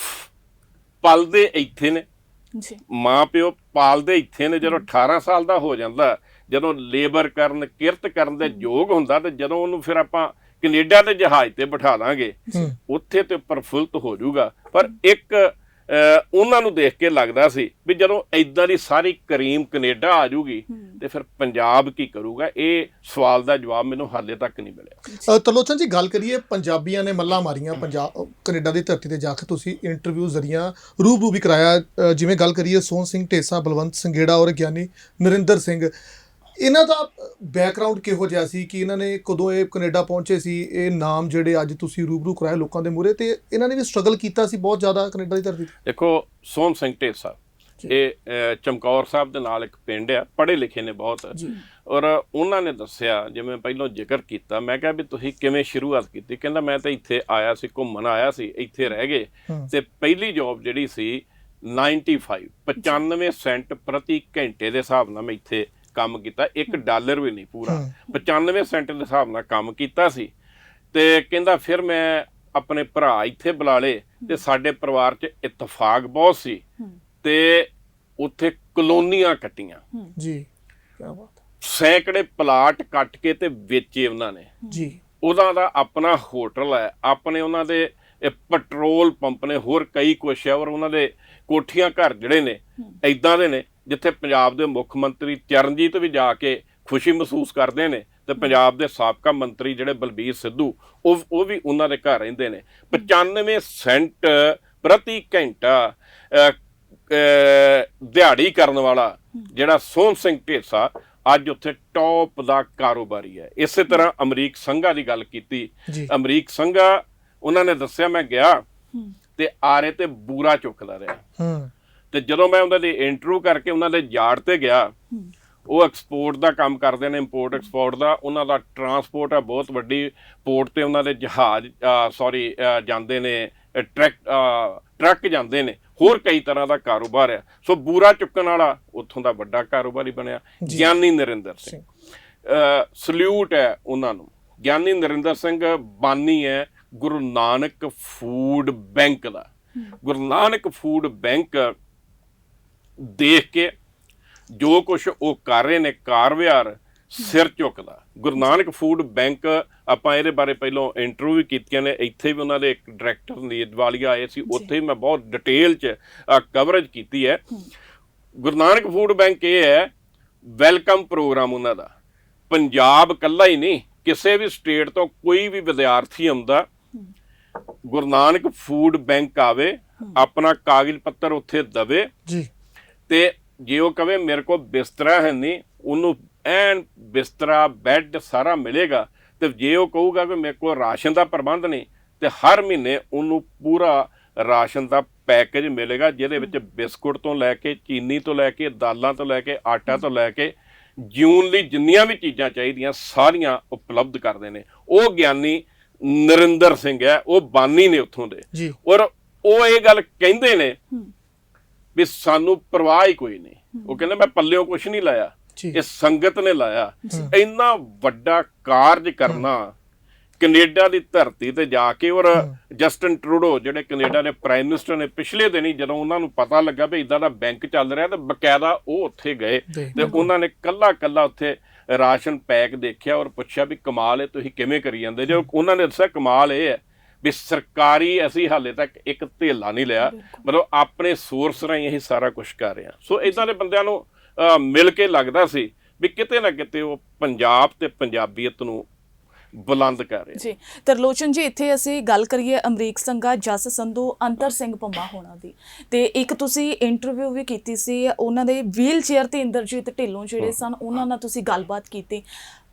ਪਲਦੇ ਇੱਥੇ ਨੇ, ਮਾਂ ਪਿਓ ਪਾਲਦੇ ਇੱਥੇ ਨੇ, ਜਦੋਂ 18 ਸਾਲ ਦਾ ਹੋ ਜਾਂਦਾ, ਜਦੋਂ ਲੇਬਰ ਕਰਨ, ਕਿਰਤ ਕਰਨ ਦੇ ਯੋਗ ਹੁੰਦਾ, ਤੇ ਜਦੋਂ ਉਹਨੂੰ ਫਿਰ ਆਪਾਂ ਕੈਨੇਡਾ ਦੇ ਜਹਾਜ਼ ਤੇ ਬਿਠਾ ਦਾਂਗੇ, ਉੱਥੇ ਤੇ ਪ੍ਰਫੁੱਲਤ ਹੋ ਜਾਊਗਾ। ਪਰ ਇੱਕ ਉਹਨਾਂ ਨੂੰ ਦੇਖ ਕੇ ਲੱਗਦਾ ਸੀ ਵੀ ਜਦੋਂ ਏਦਾਂ ਦੀ ਸਾਰੀ ਕਰੀਮ ਕੈਨੇਡਾ ਆ ਜੂਗੀ ਤੇ ਫਿਰ ਪੰਜਾਬ ਕੀ ਕਰੂਗਾ। ਇਹ ਸਵਾਲ ਦਾ ਜਵਾਬ ਮੈਨੂੰ ਹਾਲੇ ਤੱਕ ਨਹੀਂ ਮਿਲਿਆ। ਤਰਲੋਚਨ ਜੀ, ਗੱਲ ਕਰੀਏ ਪੰਜਾਬੀਆਂ ਨੇ ਮੱਲਾਂ ਮਾਰੀਆਂ ਪੰਜਾਬ ਕੈਨੇਡਾ ਦੀ ਧਰਤੀ ਤੇ ਜਾ ਕੇ, ਤੁਸੀਂ ਇੰਟਰਵਿਊ ਜ਼ਰੀਆ ਰੂਬਰੂ ਵੀ ਕਰਾਇਆ। ਜਿਵੇਂ ਗੱਲ ਕਰੀਏ ਸੋਹਣ ਸਿੰਘ ਢੇਸਾ, ਬਲਵੰਤ ਸੰਘੇੜਾ ਔਰ ਗਿਆਨੀ ਨਰਿੰਦਰ ਸਿੰਘ, ਇਹਨਾਂ ਦਾ ਬੈਕਗਰਾਉਂਡ ਕਿਹੋ ਜਿਹਾ ਸੀ ਕਿ ਇਹਨਾਂ ਨੇ ਕਦੋਂ ਇਹ ਕੈਨੇਡਾ ਪਹੁੰਚੇ ਸੀ? ਇਹ ਨਾਮ ਜਿਹੜੇ ਅੱਜ ਤੁਸੀਂ ਰੂਬਰੂ ਕਰਾਏ ਲੋਕਾਂ ਦੇ ਮੂਹਰੇ, ਤੇ ਇਹਨਾਂ ਨੇ ਵੀ ਸਟਰਗਲ ਕੀਤਾ ਸੀ ਬਹੁਤ ਜ਼ਿਆਦਾ ਕੈਨੇਡਾ ਦੀ ਧਰਤੀ ਤੇ। ਦੇਖੋ, ਸੋਹਣ ਸਿੰਘ ਢੇਸਾ ਇਹ ਚਮਕੌਰ ਸਾਹਿਬ ਦੇ ਨਾਲ ਇੱਕ ਪਿੰਡ ਆ, ਪੜ੍ਹੇ ਲਿਖੇ ਨੇ ਬਹੁਤ, ਔਰ ਉਹਨਾਂ ਨੇ ਦੱਸਿਆ, ਜਿਵੇਂ ਪਹਿਲਾਂ ਜ਼ਿਕਰ ਕੀਤਾ, ਮੈਂ ਕਿਹਾ ਵੀ ਤੁਸੀਂ ਕਿਵੇਂ ਸ਼ੁਰੂਆਤ ਕੀਤੀ? ਕਹਿੰਦਾ ਮੈਂ ਤਾਂ ਇੱਥੇ ਆਇਆ ਸੀ, ਘੁੰਮਣ ਆਇਆ ਸੀ, ਇੱਥੇ ਰਹਿ ਗਏ ਤੇ ਪਹਿਲੀ ਜੌਬ ਜਿਹੜੀ ਸੀ 95 ਸੈਂਟ ਪ੍ਰਤੀ ਘੰਟੇ ਦੇ ਹਿਸਾਬ ਨਾਲ ਮੈਂ ਇੱਥੇ ਕੰਮ ਕੀਤਾ, $1 ਵੀ ਨਹੀਂ, ਪੂਰਾ 95 ਸੈਂਟ ਦੇ ਹਿਸਾਬ ਨਾਲ ਕੰਮ ਕੀਤਾ ਸੀ। ਤੇ ਕਹਿੰਦਾ ਫਿਰ ਮੈਂ ਆਪਣੇ ਭਰਾ ਇੱਥੇ ਬੁਲਾ ਲਏ ਤੇ ਸਾਡੇ ਪਰਿਵਾਰ 'ਚ ਇਤਫਾਕ ਬਹੁਤ ਸੀ ਤੇ ਉੱਥੇ ਕਲੋਨੀਆਂ ਕੱਟੀਆਂ ਜੀ, ਕੀ ਬਾਤ, ਸੈਂਕੜੇ ਪਲਾਟ ਕੱਟ ਕੇ ਤੇ ਵੇਚੇ ਉਹਨਾਂ ਨੇ ਜੀ। ਉਹਨਾਂ ਦਾ ਆਪਣਾ ਹੋਟਲ ਹੈ, ਆਪਣੇ ਉਹਨਾਂ ਦੇ ਪੈਟਰੋਲ ਪੰਪ ਨੇ, ਹੋਰ ਕਈ ਕੁਛ ਹੈ, ਔਰ ਉਹਨਾਂ ਦੇ ਕੋਠੀਆਂ ਘਰ ਜਿਹੜੇ ਨੇ ਏਦਾਂ ਦੇ ਨੇ ਜਿੱਥੇ ਪੰਜਾਬ ਦੇ ਮੁੱਖ ਮੰਤਰੀ ਚਰਨਜੀਤ ਵੀ ਜਾ ਕੇ ਖੁਸ਼ੀ ਮਹਿਸੂਸ ਕਰਦੇ ਨੇ, ਤੇ ਪੰਜਾਬ ਦੇ ਸਾਬਕਾ ਮੰਤਰੀ ਜਿਹੜੇ ਬਲਬੀਰ ਸਿੱਧੂ ਉਹ ਵੀ ਉਹਨਾਂ ਦੇ ਘਰ ਰਹਿੰਦੇ ਨੇ। 95 ਸੈਂਟ ਪ੍ਰਤੀ ਘੰਟਾ ਦਿਹਾੜੀ ਕਰਨ ਵਾਲਾ ਜਿਹੜਾ ਸੋਹਣ ਸਿੰਘ ਢੇਸਾ ਅੱਜ ਉੱਥੇ ਟੌਪ ਦਾ ਕਾਰੋਬਾਰੀ ਹੈ। ਇਸੇ ਤਰ੍ਹਾਂ ਅਮਰੀਕ ਸੰਘਾ ਦੀ ਗੱਲ ਕੀਤੀ, ਅਮਰੀਕ ਸੰਘਾ ਉਹਨਾਂ ਨੇ ਦੱਸਿਆ, ਮੈਂ ਗਿਆ ਤੇ ਆਰੇ ਤੇ ਬੂਰਾ ਚੁੱਕਦਾ ਰਿਹਾ, ਤੇ ਜਦੋਂ ਮੈਂ ਉਹਨਾਂ ਦੀ ਇੰਟਰਵਿਊ ਕਰਕੇ ਉਹਨਾਂ ਦੇ ਯਾਰਡ ਤੇ ਗਿਆ, ਉਹ ਐਕਸਪੋਰਟ ਦਾ ਕੰਮ ਕਰਦੇ ਨੇ, ਇੰਪੋਰਟ ਐਕਸਪੋਰਟ ਦਾ, ਉਹਨਾਂ ਦਾ ਟਰਾਂਸਪੋਰਟ ਹੈ, ਬਹੁਤ ਵੱਡੀ ਪੋਰਟ ਤੇ ਉਹਨਾਂ ਦੇ ਜਹਾਜ਼ ਜਾਂਦੇ ਨੇ, ਟਰੱਕ ਜਾਂਦੇ ਨੇ, ਹੋਰ ਕਈ ਤਰ੍ਹਾਂ ਦਾ ਕਾਰੋਬਾਰ ਹੈ। ਸੋ ਬੂਰਾ ਚੁੱਕਣ ਵਾਲਾ ਉੱਥੋਂ ਦਾ ਵੱਡਾ ਕਾਰੋਬਾਰੀ ਬਣਿਆ। ਗਿਆਨੀ ਨਰਿੰਦਰ ਸਿੰਘ, ਸਲੂਟ ਹੈ ਉਹਨਾਂ ਨੂੰ। ਗਿਆਨੀ ਨਰਿੰਦਰ ਸਿੰਘ ਬਾਨੀ ਹੈ ਗੁਰੂ ਨਾਨਕ ਫੂਡ ਬੈਂਕ ਦਾ। ਗੁਰੂ ਨਾਨਕ ਫੂਡ ਬੈਂਕ ਦੇਖ ਕੇ ਜੋ ਕੁਝ ਉਹ ਕਰ ਰਹੇ ਨੇ ਕਾਰ ਵਿਹਾਰ ਸਿਰ ਝੁਕਦਾ। ਗੁਰੂ ਨਾਨਕ ਫੂਡ ਬੈਂਕ ਆਪਾਂ ਇਹਦੇ ਬਾਰੇ ਪਹਿਲਾਂ ਇੰਟਰਵਿਊ ਵੀ ਕੀਤੀਆਂ ਨੇ, ਇੱਥੇ ਵੀ ਉਹਨਾਂ ਦੇ ਇੱਕ ਡਾਇਰੈਕਟਰ ਨੀਦਵਾਲੀਆ ਆਏ ਸੀ, ਉੱਥੇ ਵੀ ਮੈਂ ਬਹੁਤ ਡਿਟੇਲ 'ਚ ਕਵਰੇਜ ਕੀਤੀ ਹੈ। ਗੁਰੂ ਨਾਨਕ ਫੂਡ ਬੈਂਕ ਇਹ ਹੈ ਵੈਲਕਮ ਪ੍ਰੋਗਰਾਮ ਉਹਨਾਂ ਦਾ, ਪੰਜਾਬ ਇਕੱਲਾ ਹੀ ਨਹੀਂ, ਕਿਸੇ ਵੀ ਸਟੇਟ ਤੋਂ ਕੋਈ ਵੀ ਵਿਦਿਆਰਥੀ ਆਉਂਦਾ ਗੁਰੂ ਨਾਨਕ ਫੂਡ ਬੈਂਕ ਆਵੇ, ਆਪਣਾ ਕਾਗਜ਼ ਪੱਤਰ ਉੱਥੇ ਦਵੇ ਜੀ, ਤੇ ਜੇ ਉਹ ਕਵੇ ਮੇਰੇ ਕੋਲ ਬਿਸਤਰਾ ਹੈ ਨਹੀਂ, ਉਹਨੂੰ ਐਨ ਬਿਸਤਰਾ ਬੈੱਡ ਸਾਰਾ ਮਿਲੇਗਾ। ਤੇ ਜੇ ਉਹ ਕਹੂਗਾ ਕਿ ਮੇਰੇ ਕੋਲ ਰਾਸ਼ਨ ਦਾ ਪ੍ਰਬੰਧ ਨਹੀਂ, ਤੇ ਹਰ ਮਹੀਨੇ ਉਹਨੂੰ ਪੂਰਾ ਰਾਸ਼ਨ ਦਾ ਪੈਕੇਜ ਮਿਲੇਗਾ, ਜਿਹਦੇ ਵਿੱਚ ਬਿਸਕੁਟ ਤੋਂ ਲੈ ਕੇ, ਚੀਨੀ ਤੋਂ ਲੈ ਕੇ, ਦਾਲਾਂ ਤੋਂ ਲੈ ਕੇ, ਆਟਾ ਤੋਂ ਲੈ ਕੇ, ਜਿਉਣ ਲਈ ਜਿੰਨੀਆਂ ਵੀ ਚੀਜ਼ਾਂ ਚਾਹੀਦੀਆਂ ਸਾਰੀਆਂ ਉਪਲਬਧ ਕਰਦੇ ਨੇ। ਉਹ ਗਿਆਨੀ ਨਰਿੰਦਰ ਸਿੰਘ ਹੈ, ਉਹ ਬਾਨੀ ਨੇ ਉੱਥੋਂ ਦੇ, ਜੀ, ਔਰ ਉਹ ਇਹ ਗੱਲ ਕਹਿੰਦੇ ਨੇ ਵੀ ਸਾਨੂੰ ਪਰਵਾਹ ਹੀ ਕੋਈ ਨਹੀਂ। ਉਹ ਕਹਿੰਦੇ ਮੈਂ ਪੱਲਿਓਂ ਕੁਛ ਨਹੀਂ ਲਾਇਆ, ਇਹ ਸੰਗਤ ਨੇ ਲਾਇਆ। ਇੰਨਾ ਵੱਡਾ ਕਾਰਜ ਕਰਨਾ ਕੈਨੇਡਾ ਦੀ ਧਰਤੀ ਤੇ ਜਾ ਕੇ, ਔਰ ਜਸਟਨ ਟਰੂਡੋ ਜਿਹੜੇ ਕੈਨੇਡਾ ਦੇ ਪ੍ਰਾਈਮ ਮਿਨਿਸਟਰ ਨੇ, ਪਿਛਲੇ ਦਿਨੀ ਜਦੋਂ ਉਹਨਾਂ ਨੂੰ ਪਤਾ ਲੱਗਾ ਵੀ ਇਦਾਂ ਦਾ ਬੈਂਕ ਚੱਲ ਰਿਹਾ, ਤੇ ਬਕਾਇਦਾ ਉਹ ਉੱਥੇ ਗਏ ਤੇ ਉਹਨਾਂ ਨੇ ਕੱਲਾ ਉੱਥੇ ਰਾਸ਼ਨ ਪੈਕ ਦੇਖਿਆ ਔਰ ਪੁੱਛਿਆ ਵੀ ਕਮਾਲ ਹੈ, ਤੁਸੀਂ ਕਿਵੇਂ ਕਰੀ ਜਾਂਦੇ ਜੇ? ਉਹਨਾਂ ਨੇ ਦੱਸਿਆ ਕਮਾਲ ਇਹ ਹੈ ਵੀ ਸਰਕਾਰੀ ਅਸੀਂ ਹਾਲੇ ਤੱਕ ਇੱਕ ਧੇਲਾ ਨਹੀਂ ਲਿਆ, ਮਤਲਬ ਆਪਣੇ ਸੋਰਸ ਰਾਹੀਂ ਅਸੀਂ ਸਾਰਾ ਕੁਝ ਕਰ ਰਹੇ ਹਾਂ। ਸੋ ਇਦਾਂ ਦੇ ਬੰਦਿਆਂ ਨੂੰ ਮਿਲ ਕੇ ਲੱਗਦਾ ਸੀ ਵੀ ਕਿਤੇ ਨਾ ਕਿਤੇ ਉਹ ਪੰਜਾਬ ਤੇ ਪੰਜਾਬੀਅਤ ਨੂੰ ਬੁਲੰਦ ਕਰ ਰਹੇ ਜੀ। ਤਰਲੋਚਨ ਜੀ, ਇੱਥੇ ਅਸੀਂ ਗੱਲ ਕਰੀਏ ਅਮਰੀਕ ਸੰਘਾ, ਜਸ ਸੰਧੂ, ਅੰਤਰ ਸਿੰਘ ਪੰਮਾ ਹੋਣਾ ਦੀ, ਤੇ ਇੱਕ ਤੁਸੀਂ ਇੰਟਰਵਿਊ ਵੀ ਕੀਤੀ ਸੀ ਉਹਨਾਂ ਦੇ ਵੀਲ ਚੇਅਰ ਤੇ ਇੰਦਰਜੀਤ ਢਿੱਲੋਂ ਜਿਹੜੇ ਸਨ, ਉਹਨਾਂ ਨਾਲ ਤੁਸੀਂ ਗੱਲਬਾਤ ਕੀਤੀ।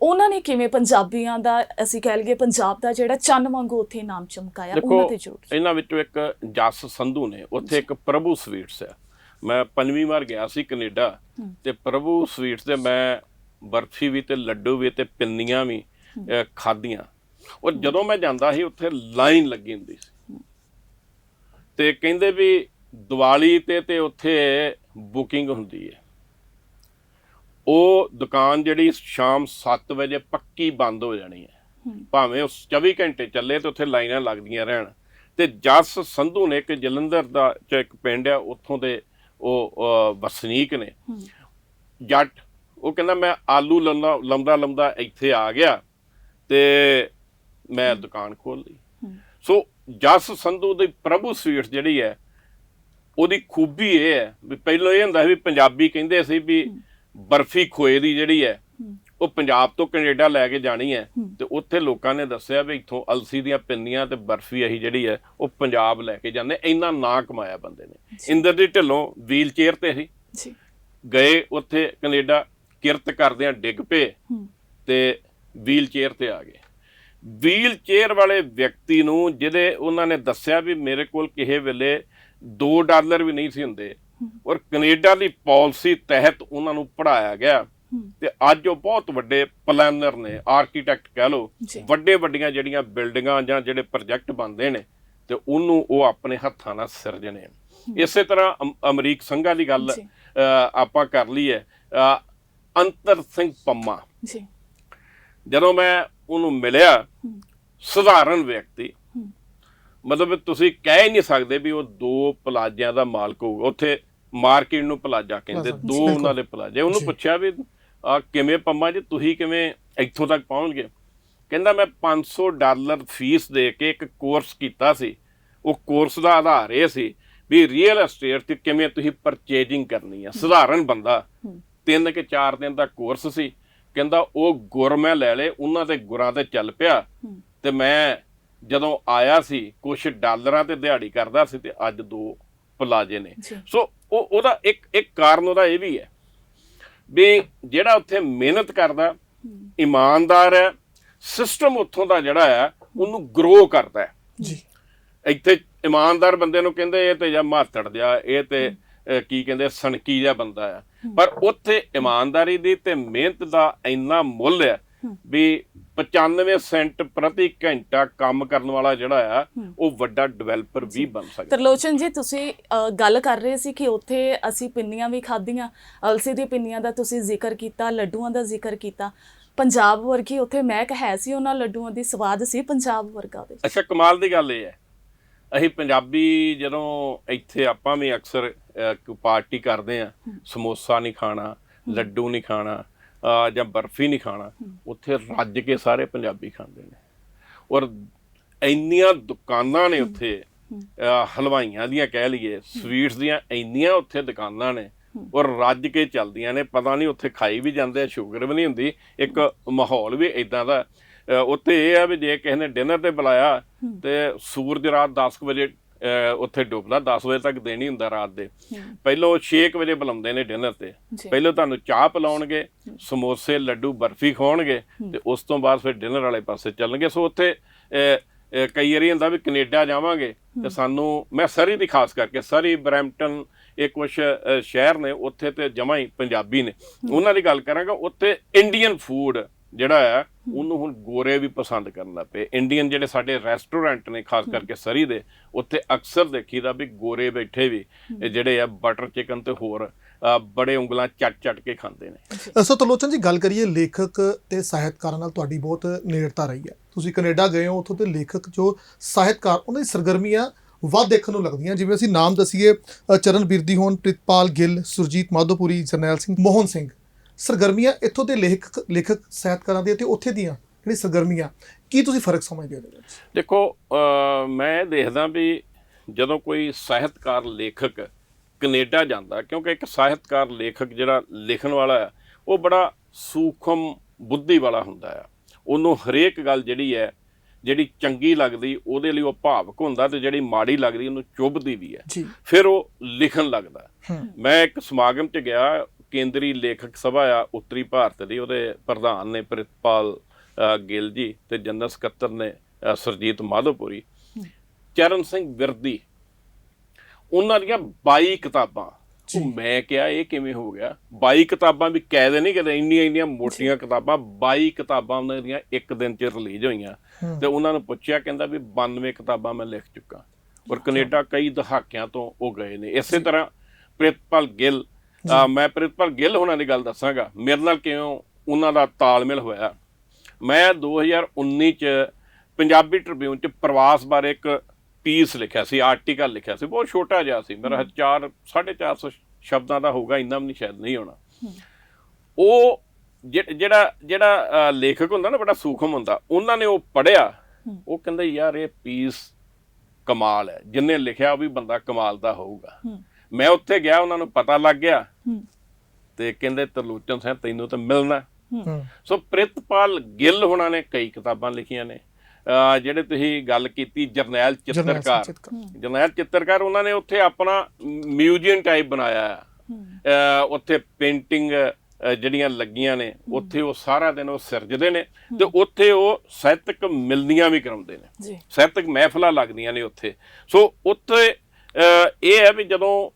ਉਹਨਾਂ ਨੇ ਕਿਵੇਂ ਪੰਜਾਬੀਆਂ ਦਾ, ਅਸੀਂ ਕਹਿ ਲਈਏ ਪੰਜਾਬ ਦਾ ਜਿਹੜਾ ਚੰਨ ਵਾਂਗੂ ਉੱਥੇ ਨਾਮ ਚਮਕਾਇਆ? ਉਹਨਾਂ ਤੇ ਜ਼ਰੂਰ। ਇਹਨਾਂ ਵਿੱਚੋਂ ਇੱਕ ਜਸ ਸੰਧੂ ਨੇ, ਉੱਥੇ ਇੱਕ ਪ੍ਰਭੂ ਸਵੀਟਸ ਹੈ, ਮੈਂ 5ਵੀਂ ਵਾਰ ਗਿਆ ਸੀ ਕੈਨੇਡਾ, ਤੇ ਪ੍ਰਭੂ ਸਵੀਟਸ ਦੇ ਮੈਂ ਬਰਫੀ ਵੀ ਤੇ ਲੱਡੂ ਵੀ ਤੇ ਪਿੰਨੀਆਂ ਵੀ ਖਾਧੀਆਂ। ਔਰ ਜਦੋਂ ਮੈਂ ਜਾਂਦਾ ਸੀ ਉੱਥੇ ਲਾਈਨ ਲੱਗੀ ਹੁੰਦੀ ਸੀ, ਤੇ ਕਹਿੰਦੇ ਵੀ ਦੀਵਾਲੀ ਤੇ ਉੱਥੇ ਬੁਕਿੰਗ ਹੁੰਦੀ ਹੈ। ਉਹ ਦੁਕਾਨ ਜਿਹੜੀ ਸ਼ਾਮ 7 ਵਜੇ ਪੱਕੀ ਬੰਦ ਹੋ ਜਾਣੀ ਹੈ, ਭਾਵੇਂ ਉਹ 24 ਘੰਟੇ ਚੱਲੇ ਤੇ ਉੱਥੇ ਲਾਈਨਾਂ ਲੱਗਦੀਆਂ ਰਹਿਣ। ਤੇ ਜਸ ਸੰਧੂ ਨੇ, ਇੱਕ ਜਲੰਧਰ ਦਾ ਇੱਕ ਪਿੰਡ ਆ, ਉੱਥੋਂ ਦੇ ਉਹ ਵਸਨੀਕ ਨੇ, ਜੱਟ। ਉਹ ਕਹਿੰਦਾ ਮੈਂ ਆਲੂ ਲੰਮਦਾ ਇੱਥੇ ਆ ਗਿਆ ਤੇ ਮੈਂ ਦੁਕਾਨ ਖੋਲ ਲਈ। ਸੋ ਜਸ ਸੰਧੂ ਦੀ ਪ੍ਰਭੂ ਸਵੀਟਸ ਜਿਹੜੀ ਹੈ, ਉਹਦੀ ਖੂਬੀ ਇਹ ਹੈ ਵੀ ਪਹਿਲਾਂ ਇਹ ਹੁੰਦਾ ਸੀ ਵੀ ਪੰਜਾਬੀ ਕਹਿੰਦੇ ਸੀ ਵੀ ਬਰਫੀ ਖੋਏ ਦੀ ਜਿਹੜੀ ਹੈ ਉਹ ਪੰਜਾਬ ਤੋਂ ਕੈਨੇਡਾ ਲੈ ਕੇ ਜਾਣੀ ਹੈ, ਤੇ ਉੱਥੇ ਲੋਕਾਂ ਨੇ ਦੱਸਿਆ ਵੀ ਇੱਥੋਂ ਅਲਸੀ ਦੀਆਂ ਪਿੰਨੀਆਂ ਤੇ ਬਰਫੀ ਇਹੀ ਜਿਹੜੀ ਹੈ ਉਹ ਪੰਜਾਬ ਲੈ ਕੇ ਜਾਂਦੇ। ਇੰਨਾ ਨਾਂ ਕਮਾਇਆ ਬੰਦੇ ਨੇ। ਇੰਦਰਜੀਤ ਢਿੱਲੋਂ ਵੀਲ ਚੇਅਰ ਤੇ ਸੀ, ਗਏ ਉੱਥੇ ਕੈਨੇਡਾ, ਕਿਰਤ ਕਰਦਿਆਂ ਡਿੱਗ ਪਏ ਤੇ ਵੀਲ ਚੇਅਰ ਤੇ ਆ ਗਏ। ਵੀਲ ਚੇਅਰ ਵਾਲੇ ਵਿਅਕਤੀ ਨੂੰ ਜਿਹਦੇ ਉਹਨਾਂ ਨੇ ਦੱਸਿਆ ਵੀ ਮੇਰੇ ਕੋਲ ਕਿਸੇ ਵੇਲੇ $2 ਵੀ ਨਹੀਂ ਸੀ ਹੁੰਦੇ, ਔਰ ਕੈਨੇਡਾ ਦੀ ਪਾਲਿਸੀ ਤਹਿਤ ਉਹਨਾਂ ਨੂੰ ਪੜ੍ਹਾਇਆ ਗਿਆ, ਤੇ ਅੱਜ ਉਹ ਬਹੁਤ ਵੱਡੇ ਪਲੈਨਰ ਨੇ, ਆਰਕੀਟੈਕਟ ਕਹਿ ਲਓ, ਵੱਡੀਆਂ ਜਿਹੜੀਆਂ ਬਿਲਡਿੰਗਾਂ ਜਾਂ ਜਿਹੜੇ ਪ੍ਰੋਜੈਕਟ ਬਣਦੇ ਨੇ, ਤੇ ਉਹਨੂੰ ਉਹ ਆਪਣੇ ਹੱਥਾਂ ਨਾਲ ਸਿਰਜਣੇ। ਇਸੇ ਤਰ੍ਹਾਂ ਅਮਰੀਕ ਸੰਘਾ ਦੀ ਗੱਲ ਆਪਾਂ ਕਰ ਲਈ ਹੈ। ਅੰਤਰ ਸਿੰਘ ਪੰਮਾ, ਜਦੋਂ ਮੈਂ ਉਹਨੂੰ ਮਿਲਿਆ, ਸਧਾਰਨ ਵਿਅਕਤੀ, ਮਤਲਬ ਤੁਸੀਂ ਕਹਿ ਹੀ ਨਹੀਂ ਸਕਦੇ ਵੀ ਉਹ 2 ਪਲਾਜ਼ਿਆਂ ਦਾ ਮਾਲਕ ਹੋਊਗਾ। ਉੱਥੇ ਮਾਰਕੀਟ ਨੂੰ ਪਲਾਜ਼ਾ ਕਹਿੰਦੇ, 2 ਉਹਨਾਂ ਦੇ ਪਲਾਜ਼ੇ। ਉਹਨੂੰ ਪੁੱਛਿਆ ਵੀ ਕਿਵੇਂ ਪੰਮਾ ਜੀ, ਤੁਸੀਂ ਕਿਵੇਂ ਇੱਥੋਂ ਤੱਕ ਪਹੁੰਚ ਗਏ? ਕਹਿੰਦਾ ਮੈਂ $500 ਫੀਸ ਦੇ ਕੇ ਇੱਕ ਕੋਰਸ ਕੀਤਾ ਸੀ। ਉਹ ਕੋਰਸ ਦਾ ਆਧਾਰ ਇਹ ਸੀ ਵੀ ਰੀਅਲ ਐਸਟੇਟ 'ਤੇ ਕਿਵੇਂ ਤੁਸੀਂ ਪਰਚੇਜਿੰਗ ਕਰਨੀ ਆ। ਸਧਾਰਨ ਬੰਦਾ, 3 ਕਿ 4 ਦਿਨ ਦਾ ਕੋਰਸ ਸੀ। ਕਹਿੰਦਾ ਉਹ ਗੁਰ ਮੈਂ ਲੈ ਲਏ, ਉਹਨਾਂ ਦੇ ਗੁਰਾਂ ਤੇ ਚੱਲ ਪਿਆ, ਤੇ ਮੈਂ ਜਦੋਂ ਆਇਆ ਸੀ ਕੁਛ ਡਾਲਰਾਂ ਤੇ ਦਿਹਾੜੀ ਕਰਦਾ ਸੀ, ਤੇ ਅੱਜ 2 ਪਲਾਜੇ ਨੇ। ਸੋ ਉਹਦਾ ਇੱਕ ਕਾਰਨ ਉਹਦਾ ਇਹ ਵੀ ਹੈ ਵੀ ਜਿਹੜਾ ਉੱਥੇ ਮਿਹਨਤ ਕਰਦਾ, ਇਮਾਨਦਾਰ ਹੈ, ਸਿਸਟਮ ਉੱਥੋਂ ਦਾ ਜਿਹੜਾ ਆ ਉਹਨੂੰ ਗਰੋ ਕਰਦਾ ਹੈ। ਇੱਥੇ ਇਮਾਨਦਾਰ ਬੰਦੇ ਨੂੰ ਕਹਿੰਦੇ ਇਹ ਤੇ ਜਾਂ ਮਾਤੜ ਦਿਆ, ਇਹ ਤੇ ਕੀ ਕਹਿੰਦੇ ਸਣਕੀ ਜਿਹਾ ਬੰਦਾ ਆ, ਪਰ ਉੱਥੇ ਇਮਾਨਦਾਰੀ ਦੀ ਤੇ ਮਿਹਨਤ ਦਾ ਇੰਨਾ ਮੁੱਲ ਹੈ ਵੀ 95 ਸੈਂਟ ਪ੍ਰਤੀ ਘੰਟਾ ਕੰਮ ਕਰਨ ਵਾਲਾ ਜਿਹੜਾ ਆ ਉਹ ਵੱਡਾ ਡਿਵੈਲਪਰ ਵੀ ਬਣ ਸਕਦਾ। ਤਰਲੋਚਨ ਜੀ, ਤੁਸੀਂ ਗੱਲ ਕਰ ਰਹੇ ਸੀ ਕਿ ਉੱਥੇ ਅਸੀਂ ਪਿੰਨੀਆਂ ਵੀ ਖਾਧੀਆਂ, ਅਲਸੀ ਦੀ ਪਿੰਨੀਆਂ ਦਾ ਤੁਸੀਂ ਜ਼ਿਕਰ ਕੀਤਾ, ਲੱਡੂਆਂ ਦਾ ਜ਼ਿਕਰ ਕੀਤਾ। ਪੰਜਾਬ ਵਰਗੀ ਉੱਥੇ ਮਹਿਕ ਹੈ ਸੀ ਉਹਨਾਂ ਲੱਡੂਆਂ ਦੀ, ਸਵਾਦ ਸੀ ਪੰਜਾਬ ਵਰਗਾ ਉਹਦੇ। ਅੱਛਾ, ਕਮਾਲ ਦੀ ਗੱਲ ਇਹ ਹੈ, ਅਸੀਂ ਪੰਜਾਬੀ ਜਦੋਂ ਇੱਥੇ ਆਪਾਂ ਵੀ ਅਕਸਰ ਪਾਰਟੀ ਕਰਦੇ ਹਾਂ, ਸਮੋਸਾ ਨਹੀਂ ਖਾਣਾ, ਲੱਡੂ ਨਹੀਂ ਖਾਣਾ ਜਾਂ ਬਰਫੀ ਨਹੀਂ ਖਾਣਾ, ਉੱਥੇ ਰੱਜ ਕੇ ਸਾਰੇ ਪੰਜਾਬੀ ਖਾਂਦੇ ਨੇ। ਔਰ ਇੰਨੀਆਂ ਦੁਕਾਨਾਂ ਨੇ ਉੱਥੇ, ਹਲਵਾਈਆਂ ਦੀਆਂ ਕਹਿ ਲਈਏ, ਸਵੀਟਸ ਦੀਆਂ ਇੰਨੀਆਂ ਉੱਥੇ ਦੁਕਾਨਾਂ ਨੇ, ਔਰ ਰੱਜ ਕੇ ਚੱਲਦੀਆਂ ਨੇ। ਪਤਾ ਨਹੀਂ ਉੱਥੇ ਖਾਈ ਵੀ ਜਾਂਦੇ ਆ, ਸ਼ੂਗਰ ਵੀ ਨਹੀਂ ਹੁੰਦੀ। ਇੱਕ ਮਾਹੌਲ ਵੀ ਇਦਾਂ ਦਾ ਉੱਥੇ ਇਹ ਆ ਵੀ ਜੇ ਕਿਸੇ ਨੇ ਡਿਨਰ ਤੇ ਬੁਲਾਇਆ ਤੇ ਸੂਰਜ ਰਾਤ 10 ਵਜੇ ਉੱਥੇ ਡੁੱਬਦਾ, 10 ਵਜੇ ਤੱਕ ਦੇਣ ਹੀ ਹੁੰਦਾ ਰਾਤ ਦੇ। ਪਹਿਲੋਂ 6 ਵਜੇ ਬੁਲਾਉਂਦੇ ਨੇ ਡਿਨਰ ਤੇ, ਪਹਿਲੋਂ ਤੁਹਾਨੂੰ ਚਾਹ ਪਿਲਾਉਣਗੇ, ਸਮੋਸੇ ਲੱਡੂ ਬਰਫੀ ਖਵਾਉਣਗੇ, ਤੇ ਉਸ ਤੋਂ ਬਾਅਦ ਫਿਰ ਡਿਨਰ ਵਾਲੇ ਪਾਸੇ ਚੱਲਣਗੇ। ਸੋ ਉੱਥੇ ਕਈ ਵਾਰੀ ਹੁੰਦਾ ਵੀ ਕੈਨੇਡਾ ਜਾਵਾਂਗੇ ਤੇ ਸਾਨੂੰ, ਮੈਂ ਸਰੀ ਦੀ ਖਾਸ ਕਰਕੇ, ਸਰੀ ਬਰੈਂਪਟਨ, ਇਹ ਕੁਛ ਸ਼ਹਿਰ ਨੇ ਉੱਥੇ ਤੇ ਜਮਾਂ ਹੀ ਪੰਜਾਬੀ ਨੇ, ਉਹਨਾਂ ਦੀ ਗੱਲ ਕਰਾਂਗਾ। ਉੱਥੇ ਇੰਡੀਅਨ ਫੂਡ ਜਿਹੜਾ ਆ ਉਹਨੂੰ ਹੁਣ ਗੋਰੇ ਵੀ ਪਸੰਦ ਕਰਨ ਲੱਗ ਪਏ। ਇੰਡੀਅਨ ਜਿਹੜੇ ਸਾਡੇ ਰੈਸਟੋਰੈਂਟ ਨੇ ਖਾਸ ਕਰਕੇ ਸਰੀ ਦੇ, ਉੱਥੇ ਅਕਸਰ ਦੇਖੀਦਾ ਵੀ ਗੋਰੇ ਬੈਠੇ ਵੀ ਜਿਹੜੇ ਆ ਬਟਰ ਚਿਕਨ ਤੇ ਹੋਰ ਬੜੇ ਉਂਗਲਾਂ ਚੱਟ ਕੇ ਖਾਂਦੇ ਨੇ। ਸੋ ਤਰਲੋਚਨ ਜੀ, ਗੱਲ ਕਰੀਏ ਲੇਖਕ ਤੇ ਸਾਹਿਤਕਾਰਾਂ ਨਾਲ ਤੁਹਾਡੀ ਬਹੁਤ ਨੇੜਤਾ ਰਹੀ ਹੈ। ਤੁਸੀਂ ਕੈਨੇਡਾ ਗਏ ਹੋ, ਉੱਥੋਂ ਦੇ ਲੇਖਕ ਜੋ ਸਾਹਿਤਕਾਰ, ਉਹਨਾਂ ਦੀ ਸਰਗਰਮੀਆਂ ਵੱਧ ਦੇਖਣ ਨੂੰ ਲੱਗਦੀਆਂ। ਜਿਵੇਂ ਅਸੀਂ ਨਾਮ ਦਸੀਏ, ਚਰਨ ਬਿਰਦੀ ਹੋਣ, ਪ੍ਰਿਤਪਾਲ ਗਿੱਲ, ਸੁਰਜੀਤ ਮਾਧੋਪੁਰੀ, ਜਰਨੈਲ ਸਿੰਘ, ਮੋਹਨ ਸਿੰਘ, ਸਰਗਰਮੀਆਂ ਇੱਥੋਂ ਦੇ ਲੇਖਕ ਸਾਹਿਤਕਾਰਾਂ ਦੀਆਂ ਤੇ ਉੱਥੇ ਦੀਆਂ ਜਿਹੜੀ ਸਰਗਰਮੀਆਂ, ਕੀ ਤੁਸੀਂ ਫਰਕ ਸਮਝਦੇ ਹੋ ਇਹਦੇ ਵਿੱਚ? ਦੇਖੋ, ਮੈਂ ਦੇਖਦਾ ਵੀ ਜਦੋਂ ਕੋਈ ਸਾਹਿਤਕਾਰ ਲੇਖਕ ਕੈਨੇਡਾ ਜਾਂਦਾ, ਕਿਉਂਕਿ ਇੱਕ ਸਾਹਿਤਕਾਰ ਲੇਖਕ ਜਿਹੜਾ ਲਿਖਣ ਵਾਲਾ ਆ ਉਹ ਬੜਾ ਸੂਖਮ ਬੁੱਧੀ ਵਾਲਾ ਹੁੰਦਾ ਆ। ਉਹਨੂੰ ਹਰੇਕ ਗੱਲ ਜਿਹੜੀ ਚੰਗੀ ਲੱਗਦੀ ਉਹਦੇ ਲਈ ਉਹ ਭਾਵਕ ਹੁੰਦਾ, ਤੇ ਜਿਹੜੀ ਮਾੜੀ ਲੱਗਦੀ ਉਹਨੂੰ ਚੁੱਭਦੀ ਵੀ ਹੈ, ਫਿਰ ਉਹ ਲਿਖਣ ਲੱਗਦਾ। ਮੈਂ ਇੱਕ ਸਮਾਗਮ 'ਚ ਗਿਆ, ਕੇਂਦਰੀ ਲੇਖਕ ਸਭਾ ਆ ਉੱਤਰੀ ਭਾਰਤ ਦੀ, ਉਹਦੇ ਪ੍ਰਧਾਨ ਨੇ ਪ੍ਰਿਤਪਾਲ ਗਿੱਲ ਜੀ ਤੇ ਜਨਰਲ ਸਕੱਤਰ ਨੇ ਸੁਰਜੀਤ ਮਾਧੋਪੁਰੀ। ਚਰਨ ਸਿੰਘ ਬਿਰਦੀ, ਉਹਨਾਂ ਦੀਆਂ 22 ਕਿਤਾਬਾਂ। ਮੈਂ ਕਿਹਾ ਇਹ ਕਿਵੇਂ ਹੋ ਗਿਆ? 22 ਕਿਤਾਬਾਂ ਵੀ ਕਹਿ ਨਹੀਂ ਕਦੇ, ਇੰਨੀਆਂ ਮੋਟੀਆਂ ਕਿਤਾਬਾਂ, 22 ਕਿਤਾਬਾਂ ਉਹਨਾਂ ਦੀਆਂ ਇੱਕ ਦਿਨ 'ਚ ਰਿਲੀਜ਼ ਹੋਈਆਂ। ਤੇ ਉਹਨਾਂ ਨੂੰ ਪੁੱਛਿਆ, ਕਹਿੰਦਾ ਵੀ 92 ਕਿਤਾਬਾਂ ਮੈਂ ਲਿਖ ਚੁੱਕਾ। ਔਰ ਕੈਨੇਡਾ ਕਈ ਦਹਾਕਿਆਂ ਤੋਂ ਉਹ ਗਏ ਨੇ। ਇਸੇ ਤਰ੍ਹਾਂ ਪ੍ਰਿਤਪਾਲ ਗਿੱਲ, ਮੈਂ ਪ੍ਰਿਤਪਾਲ ਗਿੱਲ ਹੋਣਾ ਦੀ ਗੱਲ ਦੱਸਾਂਗਾ ਮੇਰੇ ਨਾਲ ਕਿਉਂ ਉਹਨਾਂ ਦਾ ਤਾਲਮੇਲ ਹੋਇਆ। ਮੈਂ 2019 'ਚ ਪੰਜਾਬੀ ਟ੍ਰਿਬਿਊਨ 'ਚ ਪ੍ਰਵਾਸ ਬਾਰੇ ਇੱਕ ਪੀਸ ਲਿਖਿਆ ਸੀ, ਆਰਟੀਕਲ ਲਿਖਿਆ ਸੀ, ਬਹੁਤ ਛੋਟਾ ਜਿਹਾ ਸੀ, ਮੇਰਾ 450 ਸ਼ਬਦਾਂ ਦਾ ਹੋਊਗਾ, ਇੰਨਾ ਵੀ ਨਹੀਂ, ਸ਼ਾਇਦ ਨਹੀਂ ਹੋਣਾ। ਉਹ ਜਿਹੜਾ ਲੇਖਕ ਹੁੰਦਾ ਨਾ, ਬੜਾ ਸੂਖਮ ਹੁੰਦਾ, ਉਹਨਾਂ ਨੇ ਉਹ ਪੜ੍ਹਿਆ, ਉਹ ਕਹਿੰਦੇ ਯਾਰ ਇਹ ਪੀਸ ਕਮਾਲ ਹੈ, ਜਿੰਨੇ ਲਿਖਿਆ ਉਹ ਵੀ ਬੰਦਾ ਕਮਾਲ ਦਾ ਹੋਊਗਾ। ਮੈਂ ਉੱਥੇ ਗਿਆ, ਉਹਨਾਂ ਨੂੰ ਪਤਾ ਲੱਗ ਗਿਆ ਤੇ ਕਹਿੰਦੇ ਤਰਲੋਚਨ ਸਿੰਘ ਤੈਨੂੰ ਤਾਂ ਮਿਲਣਾ। ਸੋ ਪ੍ਰਿਤਪਾਲ ਗਿੱਲ ਹੋਣਾ ਨੇ ਕਈ ਕਿਤਾਬਾਂ ਲਿਖੀਆਂ ਨੇ। ਜਿਹੜੇ ਤੁਸੀਂ ਗੱਲ ਕੀਤੀ ਜਰਨੈਲ ਚਿੱਤਰਕਾਰ, ਉਹਨਾਂ ਨੇ ਉੱਥੇ ਆਪਣਾ ਮਿਊਜ਼ੀਅਮ ਟਾਈਪ ਬਣਾਇਆ। ਉੱਥੇ ਪੇਂਟਿੰਗ ਜਿਹੜੀਆਂ ਲੱਗੀਆਂ ਨੇ, ਉੱਥੇ ਉਹ ਸਾਰਾ ਦਿਨ ਉਹ ਸਿਰਜਦੇ ਨੇ, ਤੇ ਉੱਥੇ ਉਹ ਸਾਹਿਤਕ ਮਿਲਣੀਆਂ ਵੀ ਕਰਾਉਂਦੇ ਨੇ, ਸਾਹਿਤਕ ਮਹਿਫਲਾਂ ਲੱਗਦੀਆਂ ਨੇ ਉੱਥੇ। ਸੋ ਉੱਥੇ ਇਹ ਹੈ ਵੀ ਜਦੋਂ